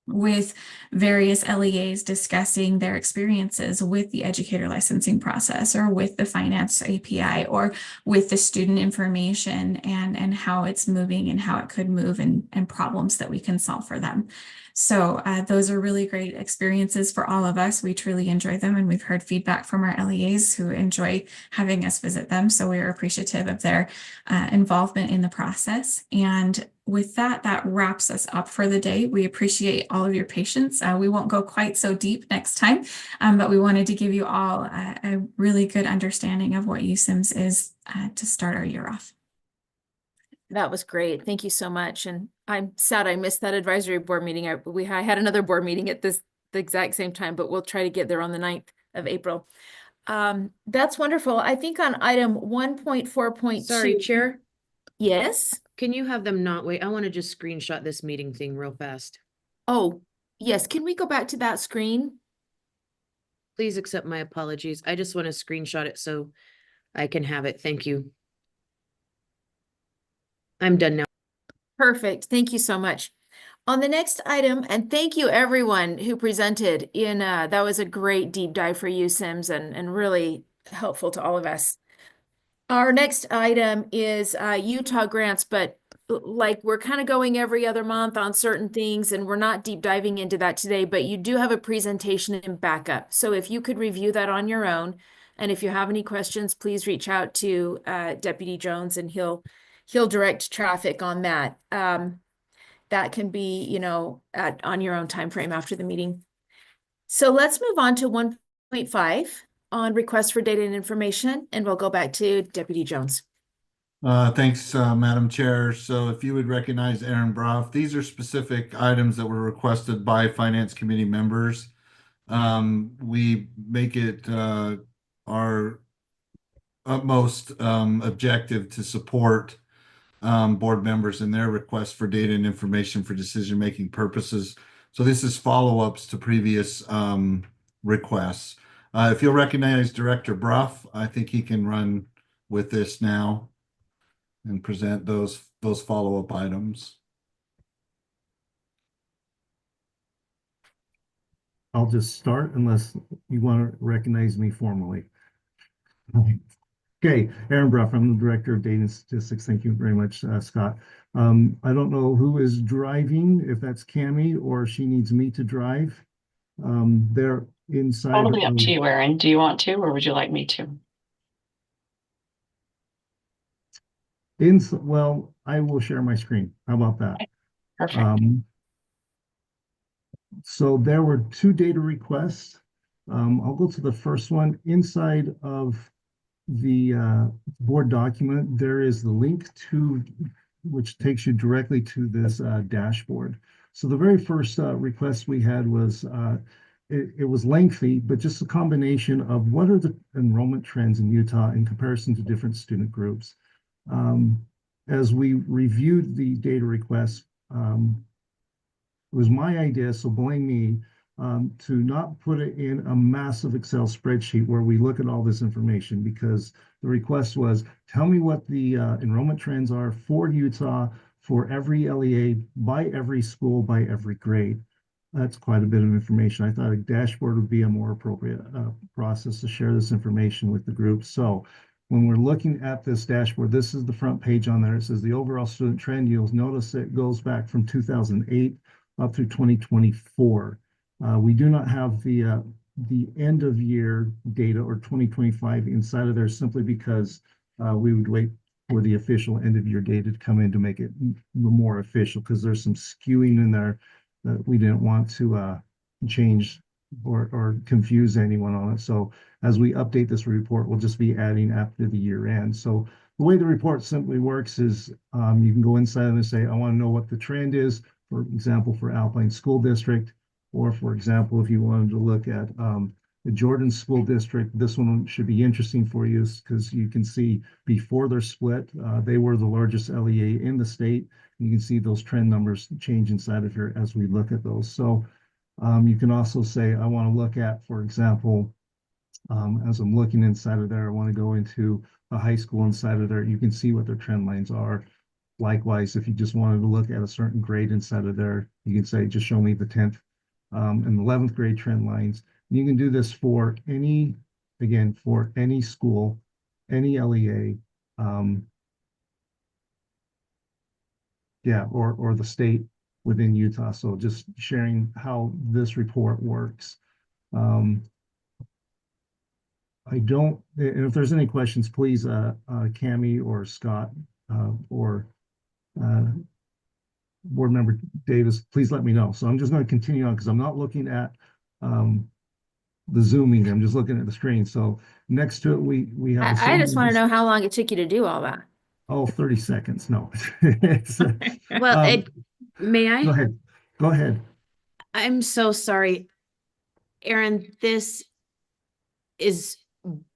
with various LEAs discussing their experiences with the educator licensing process or with the finance API or with the student information and how it's moving and how it could move and problems that we can solve for them. So those are really great experiences for all of us. We truly enjoy them, and we've heard feedback from our LEAs who enjoy having us visit them. So we are appreciative of their involvement in the process. And with that, that wraps us up for the day. We appreciate all of your patience. We won't go quite so deep next time, but we wanted to give you all a really good understanding of what USIMS is to start our year off. That was great. Thank you so much. And I'm sad I missed that advisory board meeting. I had another board meeting at the exact same time, but we'll try to get there on the 9th of April. That's wonderful. I think on item 1.4.2. Sorry, Chair. Yes. Can you have them not wait? I want to just screenshot this meeting thing real fast. Oh, yes. Can we go back to that screen? Please accept my apologies. I just want to screenshot it so I can have it. Thank you. I'm done now. Perfect. Thank you so much. On the next item, and thank you everyone who presented in, that was a great deep dive for you, Sims, and really helpful to all of us. Our next item is Utah grants, but like we're kind of going every other month on certain things, and we're not deep diving into that today, but you do have a presentation in backup. So if you could review that on your own, and if you have any questions, please reach out to Deputy Jones, and he'll direct traffic on that. That can be, you know, on your own time frame after the meeting. So let's move on to 1.5 on request for data and information, and we'll go back to Deputy Jones. Thanks, Madam Chair. So if you would recognize Aaron Broff, these are specific items that were requested by Finance Committee members. We make it our utmost objective to support board members in their request for data and information for decision-making purposes. So this is follow-ups to previous requests. If you'll recognize Director Brough, I think he can run with this now and present those follow-up items. I'll just start unless you want to recognize me formally. Okay, Aaron Brough, I'm the Director of Data and Statistics. Thank you very much, Scott. I don't know who is driving, if that's Cami or she needs me to drive. They're inside. Totally up to you, Aaron. Do you want to, or would you like me to? Well, I will share my screen. How about that? Okay. Perfect. So there were 2 data requests. I'll go to the first one. Inside of the board document, there is the link to which takes you directly to this dashboard. So the very first request we had was it was lengthy, but just a combination of what are the enrollment trends in Utah in comparison to different student groups. As we reviewed the data requests, it was my idea, so blame me, to not put it in a massive Excel spreadsheet where we look at all this information, because the request was, tell me what the enrollment trends are for Utah, for every LEA, by every school, by every grade. that's quite a bit of information. I thought a dashboard would be a more appropriate process to share this information with the group. So when we're looking at this dashboard, this is the front page on there. It says the overall student trend. You'll notice it goes back from 2008 up through 2024. We do not have the end of year data or 2025 inside of there simply because we would wait for the official end of year data to come in to make it more official, because there's some skewing in there that we didn't want to change or confuse anyone on it. So as we update this report, we'll just be adding after the year end. So the way the report simply works is you can go inside and say, I want to know what the trend is, for example, for Alpine School District, or for example, if you wanted to look at the Jordan School District, this one should be interesting for you because you can see before they're split, they were the largest LEA in the state. You can see those trend numbers change inside of here as we look at those. So you can also say, I want to look at, for example, as I'm looking inside of there, I want to go into a high school inside of there. You can see what their trend lines are. Likewise, if you just wanted to look at a certain grade inside of there, you can say, just show me the 10th and 11th grade trend lines. You can do this for any, again, for any school, any LEA, or the state within Utah. So just sharing how this report works. I don't, and if there's any questions, please, Cami or Scott or board member Davis, please let me know. So I'm just going to continue on because I'm not looking at the Zoom meeting. I'm just looking at the screen. So next to it, we have. I just want to know how long it took you to do all that. Oh, 30 seconds. No. Well, may I? Go ahead. Go ahead. I'm so sorry, Aaron. This is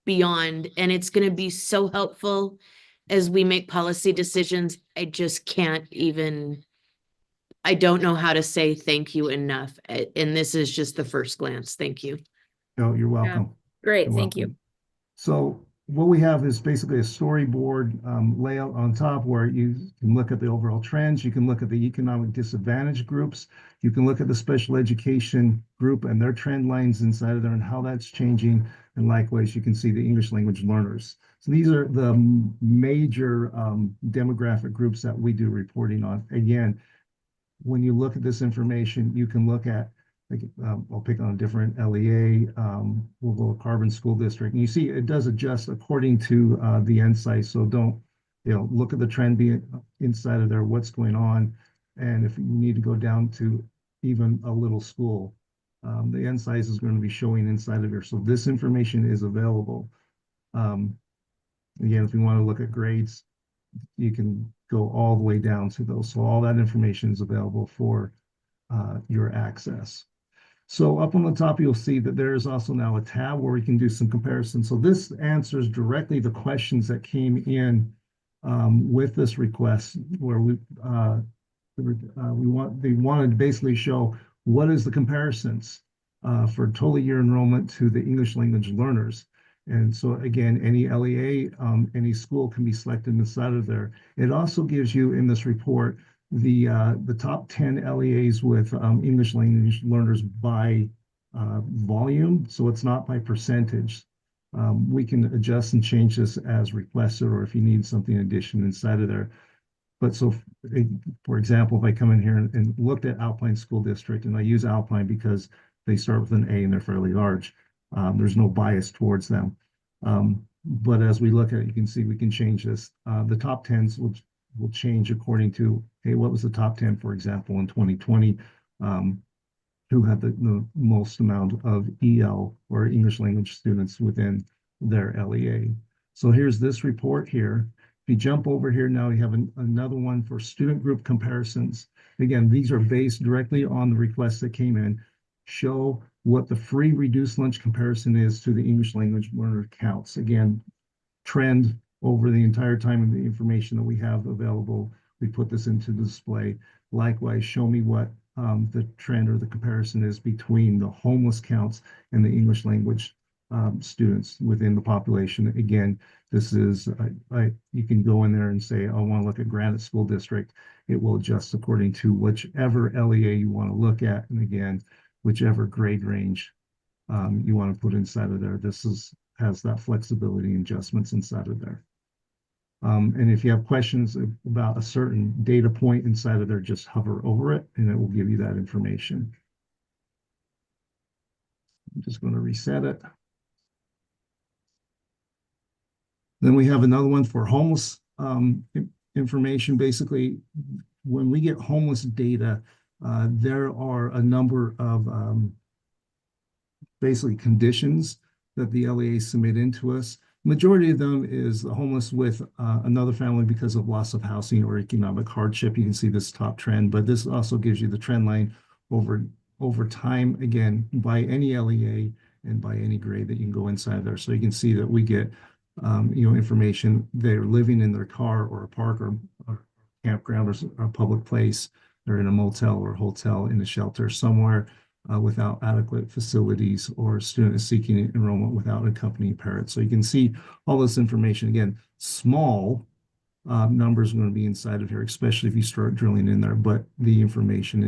beyond, and it's going to be so helpful as we make policy decisions. I just can't even, I don't know how to say thank you enough. And this is just the first glance. Thank you. No, you're welcome. Great, You're thank welcome. you. So what we have is basically a storyboard layout on top where you can look at the overall trends. You can look at the economic disadvantaged groups. You can look at the special education group and their trend lines inside of there and how that's changing. And likewise, you can see the English language learners. So these are the major demographic groups that we do reporting on. Again, when you look at this information, you can look at, like, I'll pick on a different LEA, we'll go Carbon School District. And you see it does adjust according to the end size. So don't, look at the trend being inside of there, what's going on. And if you need to go down to even a little school, the end size is going to be showing inside of here. So this information is available. Again, if you want to look at grades, you can go all the way down to those. So all that information is available for your access. So up on the top, you'll see that there is also now a tab where we can do some comparisons. So this answers directly the questions that came in with this request, where they wanted to basically show what is the comparisons for total year enrollment to the English language learners. And so again, any LEA, any school can be selected inside of there. It also gives you in this report the top 10 LEAs with English language learners by volume. So it's not by percentage. We can adjust and change this as requested, or if you need something in addition inside of there. But so, for example, if I come in here and looked at Alpine School District, and I use Alpine because they start with an A and they're fairly large. There's no bias towards them. But as we look at it, you can see we can change this. The top 10s will change according to, hey, what was the top 10, for example, in 2020, who had the most amount of EL or English language students within their LEA. So here's this report here. If you jump over here now, you have another one for student group comparisons. Again, these are based directly on the requests that came in. Show what the free reduced lunch comparison is to the English language learner counts. Again, trend over the entire time of the information that we have available. We put this into the display. Likewise, show me what the trend or the comparison is between the homeless counts and the English language students within the population. Again, this is, you can go in there and say, I want to look at Granite School District. It will adjust according to whichever LEA you want to look at. And again, whichever grade range you want to put inside of there. Has that flexibility and adjustments inside of there. And if you have questions about a certain data point inside of there, just hover over it and it will give you that information. I'm just going to reset it. Then we have another one for homeless information. Basically, when we get homeless data, there are a number of basically conditions that the LEA submit into us. Majority of them is homeless with another family because of loss of housing or economic hardship. You can see this top trend, but this also gives you the trend line over time, again, by any LEA and by any grade that you can go inside there. So you can see that we get information. They're living in their car or a park or campground or a public place. They're in a motel or hotel, in a shelter somewhere without adequate facilities, or a student is seeking enrollment without an accompanying parent. So you can see all this information. Again, small numbers are going to be inside of here, especially if you start drilling in there, but the information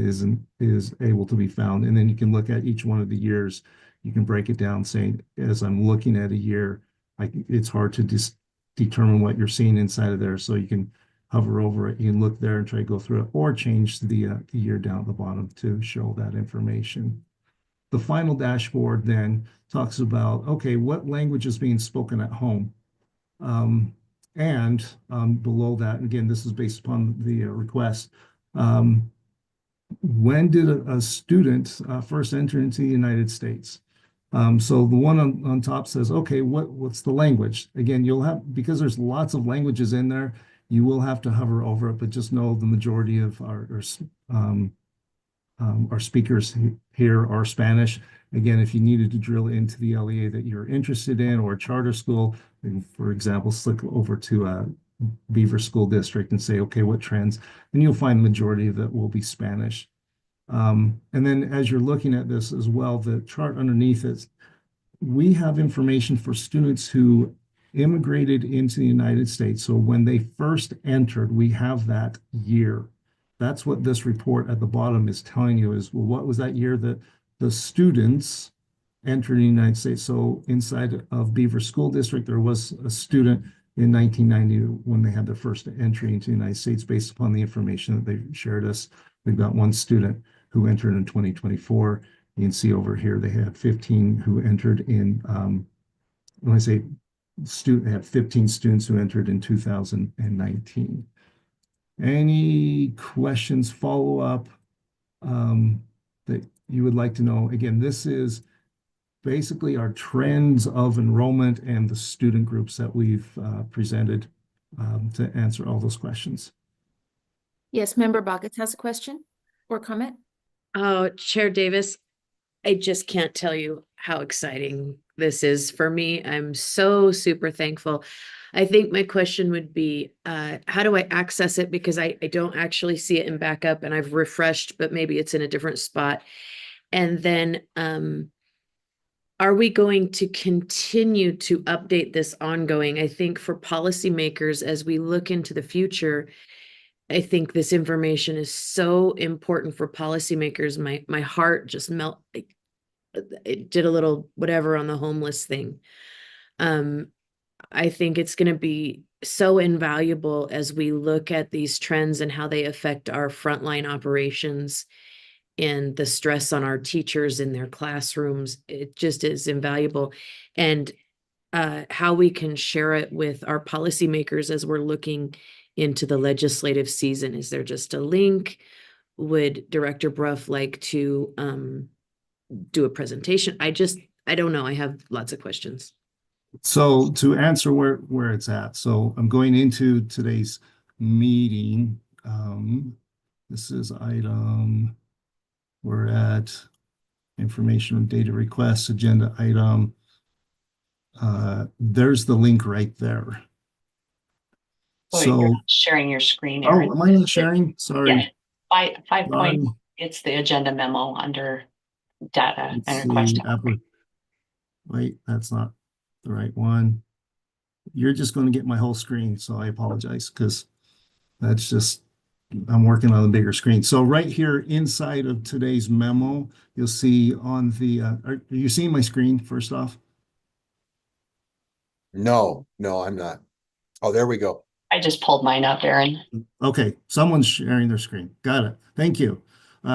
is able to be found. And then you can look at each one of the years. You can break it down, saying, as I'm looking at a year, it's hard to determine what you're seeing inside of there. So you can hover over it, you can look there and try to go through it, or change the year down at the bottom to show that information. The final dashboard then talks about, okay, what language is being spoken at home? And below that, again, this is based upon the request. When did a student first enter into the United States? So the one on top says, okay, what's the language? Again, you'll have, because there's lots of languages in there, you will have to hover over it, but just know the majority of our speakers here are Spanish. Again, if you needed to drill into the LEA that you're interested in, or a charter school, for example, click over to Beaver School District and say, okay, what trends? And you'll find the majority of it will be Spanish. And then as you're looking at this as well, the chart underneath it, we have information for students who immigrated into the United States. So when they first entered, we have that year. That's what this report at the bottom is telling you, is, well, what was that year that the students entered the United States? So inside of Beaver School District, there was a student in 1990 when they had their first entry into the United States. Based upon the information that they shared us, we've got one student who entered in 2024. You can see over here they had 15 who entered in, when I say student, they had 15 students who entered in 2019. Any questions, follow up that you would like to know? Again, this is basically our trends of enrollment and the student groups that we've presented to answer all those questions. Yes, Member Boggett has a question or comment. Oh, Chair Davis, I just can't tell you how exciting this is for me. I'm so super thankful. I think my question would be, how do I access it? Because I don't actually see it in backup, and I've refreshed, but maybe it's in a different spot. And then, are we going to continue to update this ongoing? I think for policymakers, as we look into the future, I think this information is so important for policymakers. My heart just it did a little whatever on the homeless thing. I think it's going to be so invaluable as we look at these trends and how they affect our frontline operations and the stress on our teachers in their classrooms. It just is invaluable. And how we can share it with our policymakers as we're looking into the legislative season. Is there just a link? Would Director Bruff like to do a presentation? I don't know. I have lots of questions. So to answer where it's at, so I'm going into today's meeting. This is item, we're at information and data requests, agenda item. There's the link right there. Wait, So you're not sharing your screen, oh, Aaron. am I not sharing? Sorry. Yeah, five Sorry. point. It's the agenda memo under data Let's and see, request. Wait, that's not the right one. You're just going to get my whole screen, so I apologize because that's just, I'm working on a bigger screen. So right here inside of today's memo, you'll see on the, are you seeing my screen first off? No, I'm not. Oh, there we go. I just pulled mine up, Aaron. Okay, someone's sharing their screen. Got it. Thank you.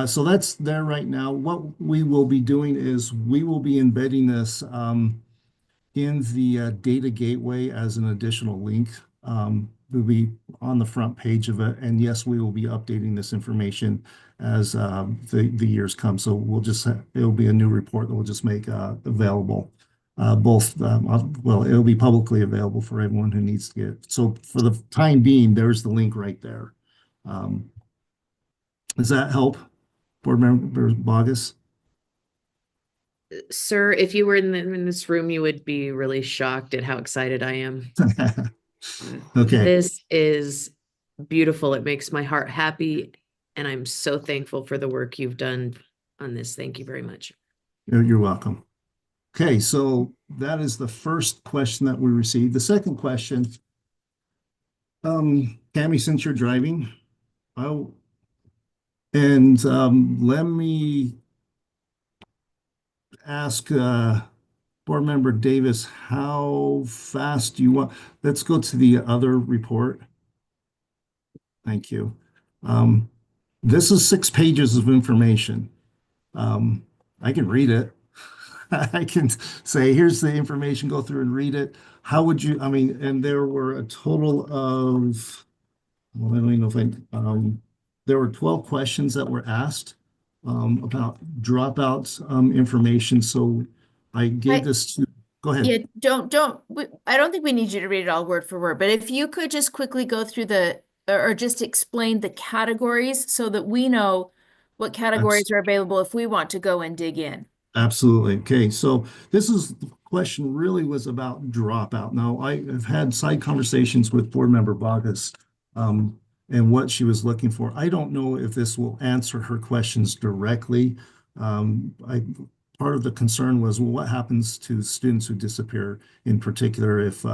So that's there right now. What we will be doing is we will be embedding this in the data gateway as an additional link. Will be on the front page of it. And yes, we will be updating this information as the years come. So we'll just, it'll be a new report that we'll just make available. Well, it'll be publicly available for everyone who needs to get it. So for the time being, there's the link right there. Does that help, Board Member Bogus? Sir, if you were in this room, you would be really shocked at how excited I am. Okay. This is beautiful. It makes my heart happy, and I'm so thankful for the work you've done on this. Thank you very much. You're welcome. Okay, so that is the first question that we received. The second question, Tammy, since you're driving, let me ask Board Member Davis, how fast do you want? Let's go to the other report. Thank you. This is 6 pages of information. I can read it. I can say, here's the information, go through and read it. How would you, I mean, and there were a total of, well, I don't even know if there were 12 questions that were asked about dropouts information. So I gave this to, go ahead. Yeah, I don't think we need you to read it all word for word, but if you could just quickly go through or just explain the categories so that we know what categories are available if we want to go and dig in. Absolutely. Okay, so the question really was about dropout. Now, I have had side conversations with Board Member Bogus and what she was looking for. I don't know if this will answer her questions directly. Part of the concern was, well, what happens to students who disappear, in particular if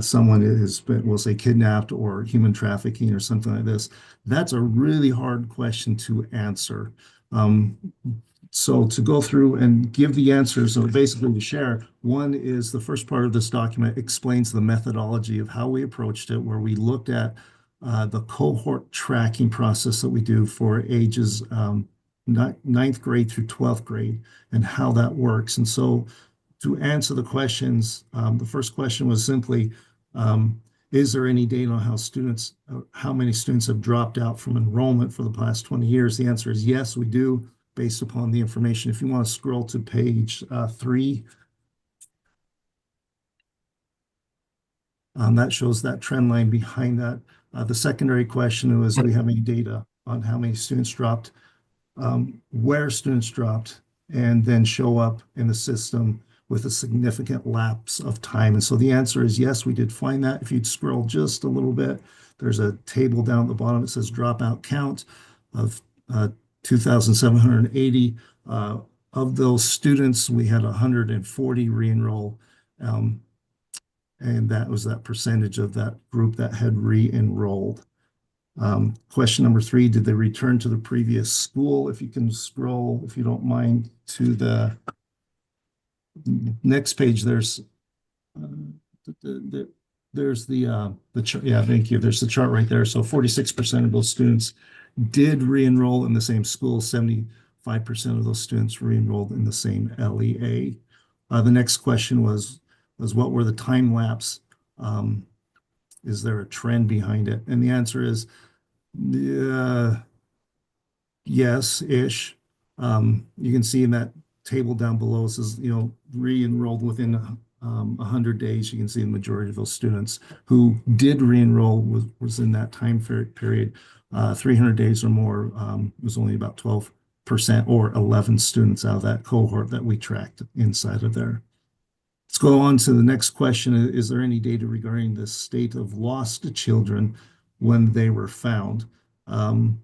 someone is, we'll say, kidnapped or human trafficking or something like this? That's a really hard question to answer. So to go through and give the answers, or basically to share, one is the first part of this document explains the methodology of how we approached it, where we looked at the cohort tracking process that we do for ages 9th grade through 12th grade and how that works. And so to answer the questions, the first question was simply, is there any data on how many students have dropped out from enrollment for the past 20 years? The answer is yes, we do, based upon the information. If you want to scroll to page 3, that shows that trend line behind that. The secondary question was, do we have any data on how many students dropped, where students dropped, and then show up in the system with a significant lapse of time? And so the answer is yes, we did find that. If you'd scroll just a little bit, there's a table down at the bottom that says dropout count of 2,780. Of those students, we had 140 re-enroll, and that was that percentage of that group that had re-enrolled. Question number 3, did they return to the previous school? If you can scroll, if you don't mind, to the next page, there's the chart. Yeah, thank you. There's the chart right there. So 46% of those students did re-enroll in the same school. 75% of those students re-enrolled in the same LEA. The next question was what were the time lapse? Is there a trend behind it? And the answer is yes-ish. You can see in that table down below, it says, re-enrolled within 100 days. You can see the majority of those students who did re-enroll was in that time period. 300 days or more was only about 12% or 11 students out of that cohort that we tracked inside of there. Let's go on to the next question. Is there any data regarding the state of lost children when they were found? The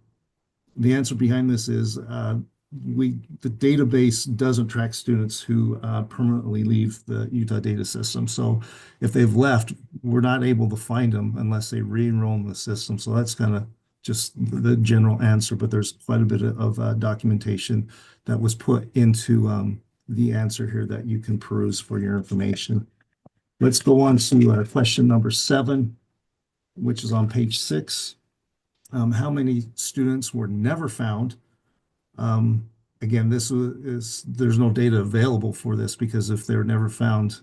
answer behind this is the database doesn't track students who permanently leave the Utah data system. So if they've left, we're not able to find them unless they re-enroll in the system. So that's kind of just the general answer, but there's quite a bit of documentation that was put into the answer here that you can peruse for your information. Let's go on to question number 7, which is on page 6. How many students were never found? Again, there's no data available for this because if they're never found,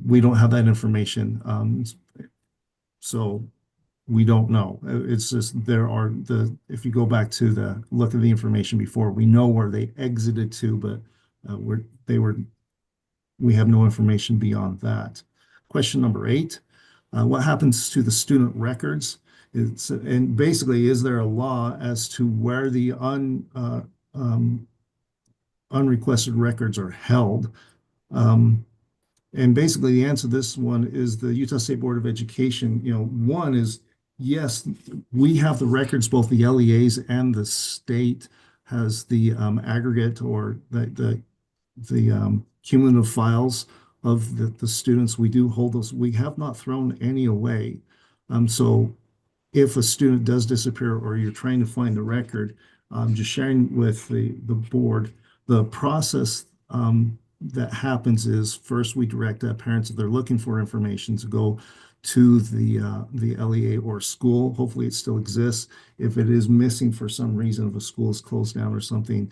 we don't have that information. So we don't know. It's just if you go back to the look at the information before, we know where they exited to, but we have no information beyond that. Question number 8, what happens to the student records? And basically, is there a law as to where the unrequested records are held? And basically, the answer to this one is the Utah State Board of Education. One is yes, we have the records, both the LEAs and the state has the aggregate or the cumulative files of the students. We do hold those. We have not thrown any away. So if a student does disappear or you're trying to find the record, just sharing with the board, the process that happens is first we direct parents if they're looking for information to go to the LEA or school. Hopefully it still exists. If it is missing for some reason, if a school is closed down or something,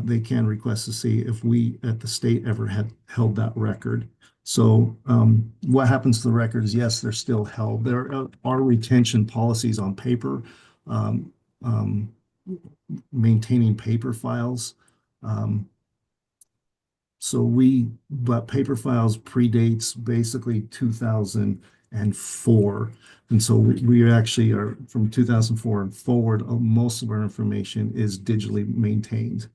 they can request to see if we at the state ever had held that record. So what happens to the records? Yes, they're still held. There are retention policies on paper, maintaining paper files. But paper files predates basically 2004. And so we actually are from 2004 and forward, most of our information is digitally maintained.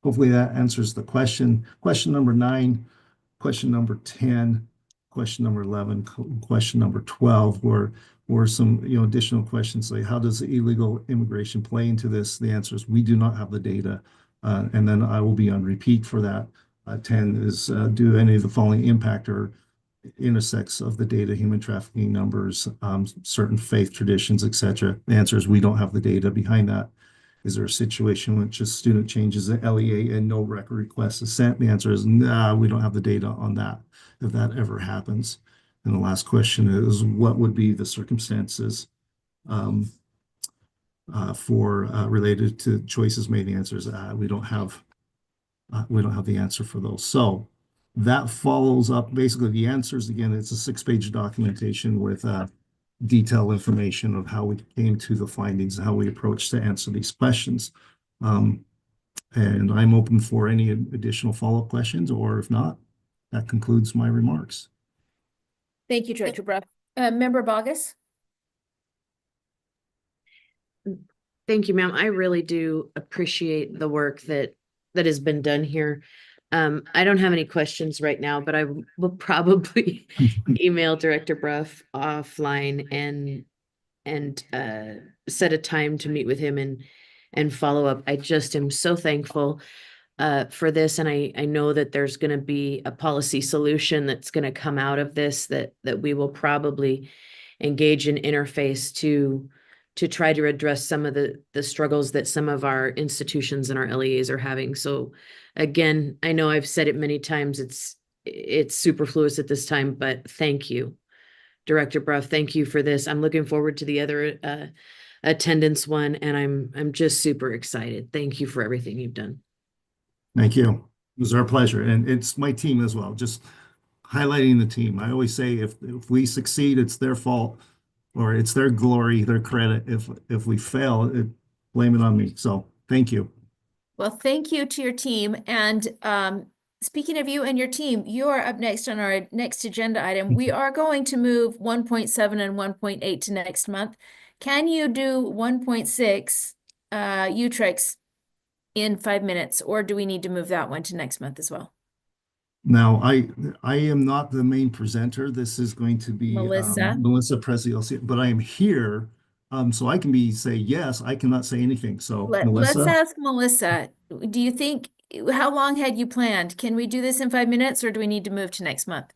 Hopefully that answers the question. Question number 9, question number 10, question number 11, question number 12 were some additional questions like how does illegal immigration play into this? The answer is we do not have the data. And then I will be on repeat for that. 10 is do any of the following impact or intersects of the data, human trafficking numbers, certain faith traditions, etc. The answer is we don't have the data behind that. Is there a situation in which a student changes the LEA and no record request is sent? The answer is nah, we don't have the data on that, if that ever happens. And the last question is what would be the circumstances for related to choices made? The answer is we don't have the answer for those. So that follows up basically the answers. Again, it's a 6-page documentation with detailed information of how we came to the findings and how we approach to answer these questions. And I'm open for any additional follow-up questions, or if not, that concludes my remarks. Thank you, Director Bruff. Member Bogus? Thank you, ma'am. I really do appreciate the work that has been done here. I don't have any questions right now, but I will probably email Director Bruff offline and set a time to meet with him and follow up. I just am so thankful for this, and I know that there's going to be a policy solution that's going to come out of this that we will probably engage in interface to try to address some of the struggles that some of our institutions and our LEAs are having. So again, I know I've said it many times, it's superfluous at this time, but thank you, Director Bruff. Thank you for this. I'm looking forward to the other attendance one, and I'm just super excited. Thank you for everything you've done. Thank you. It was our pleasure. And it's my team as well, just highlighting the team. I always say if we succeed, it's their fault or it's their glory, their credit. If we fail, blame it on me. So thank you. Well, thank you to your team. And speaking of you and your team, you are up next on our next agenda item. We are going to move 1.7 and 1.8 to next month. Can you do 1.6 Utrex in 5 minutes, or do we need to move that one to next month as well? Now, I am not the main presenter. This is going to be Melissa. Melissa Preziosi, but I am here So I can say yes, I cannot say anything. So Let's Melissa, ask Melissa, do you think, how long had you planned? Can we do this in 5 minutes or do we need to move to next month?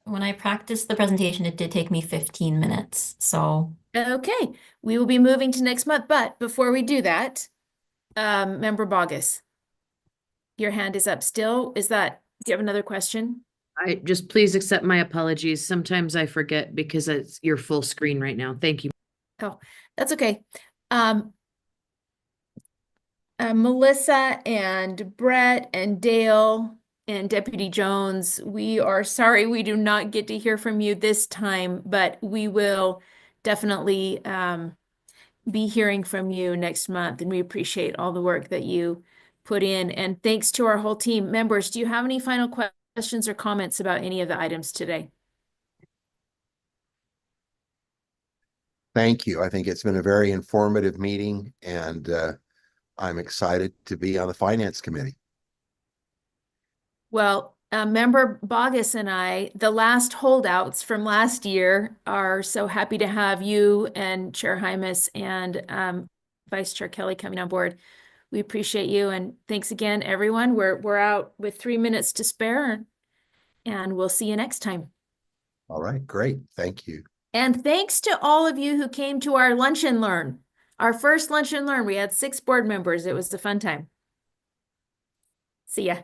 When I practiced the presentation, it did take me 15 minutes. So, Okay, we will be moving to next month, but before we do that, Member Bogus, your hand is up still. Do you have another question? I just please accept my apologies. Sometimes I forget because it's your full screen right now. Thank you. Oh, that's okay. Melissa and Brett and Dale and Deputy Jones, we are sorry we do not get to hear from you this time, but we will definitely be hearing from you next month, and we appreciate all the work that you put in. And thanks to our whole team. Members, do you have any final questions or comments about any of the items today? Thank you. I think it's been a very informative meeting, and I'm excited to be on the Finance Committee. Well, Member Bogus and I, the last holdouts from last year, are so happy to have you and Chair Hymas and Vice Chair Kelly coming on board. We appreciate you, and thanks again, everyone. We're out with 3 minutes to spare, and we'll see you next time. All right, great. Thank you. And thanks to all of you who came to our Lunch and Learn, our first Lunch and Learn. We had 6 board members. It was a fun time. See ya.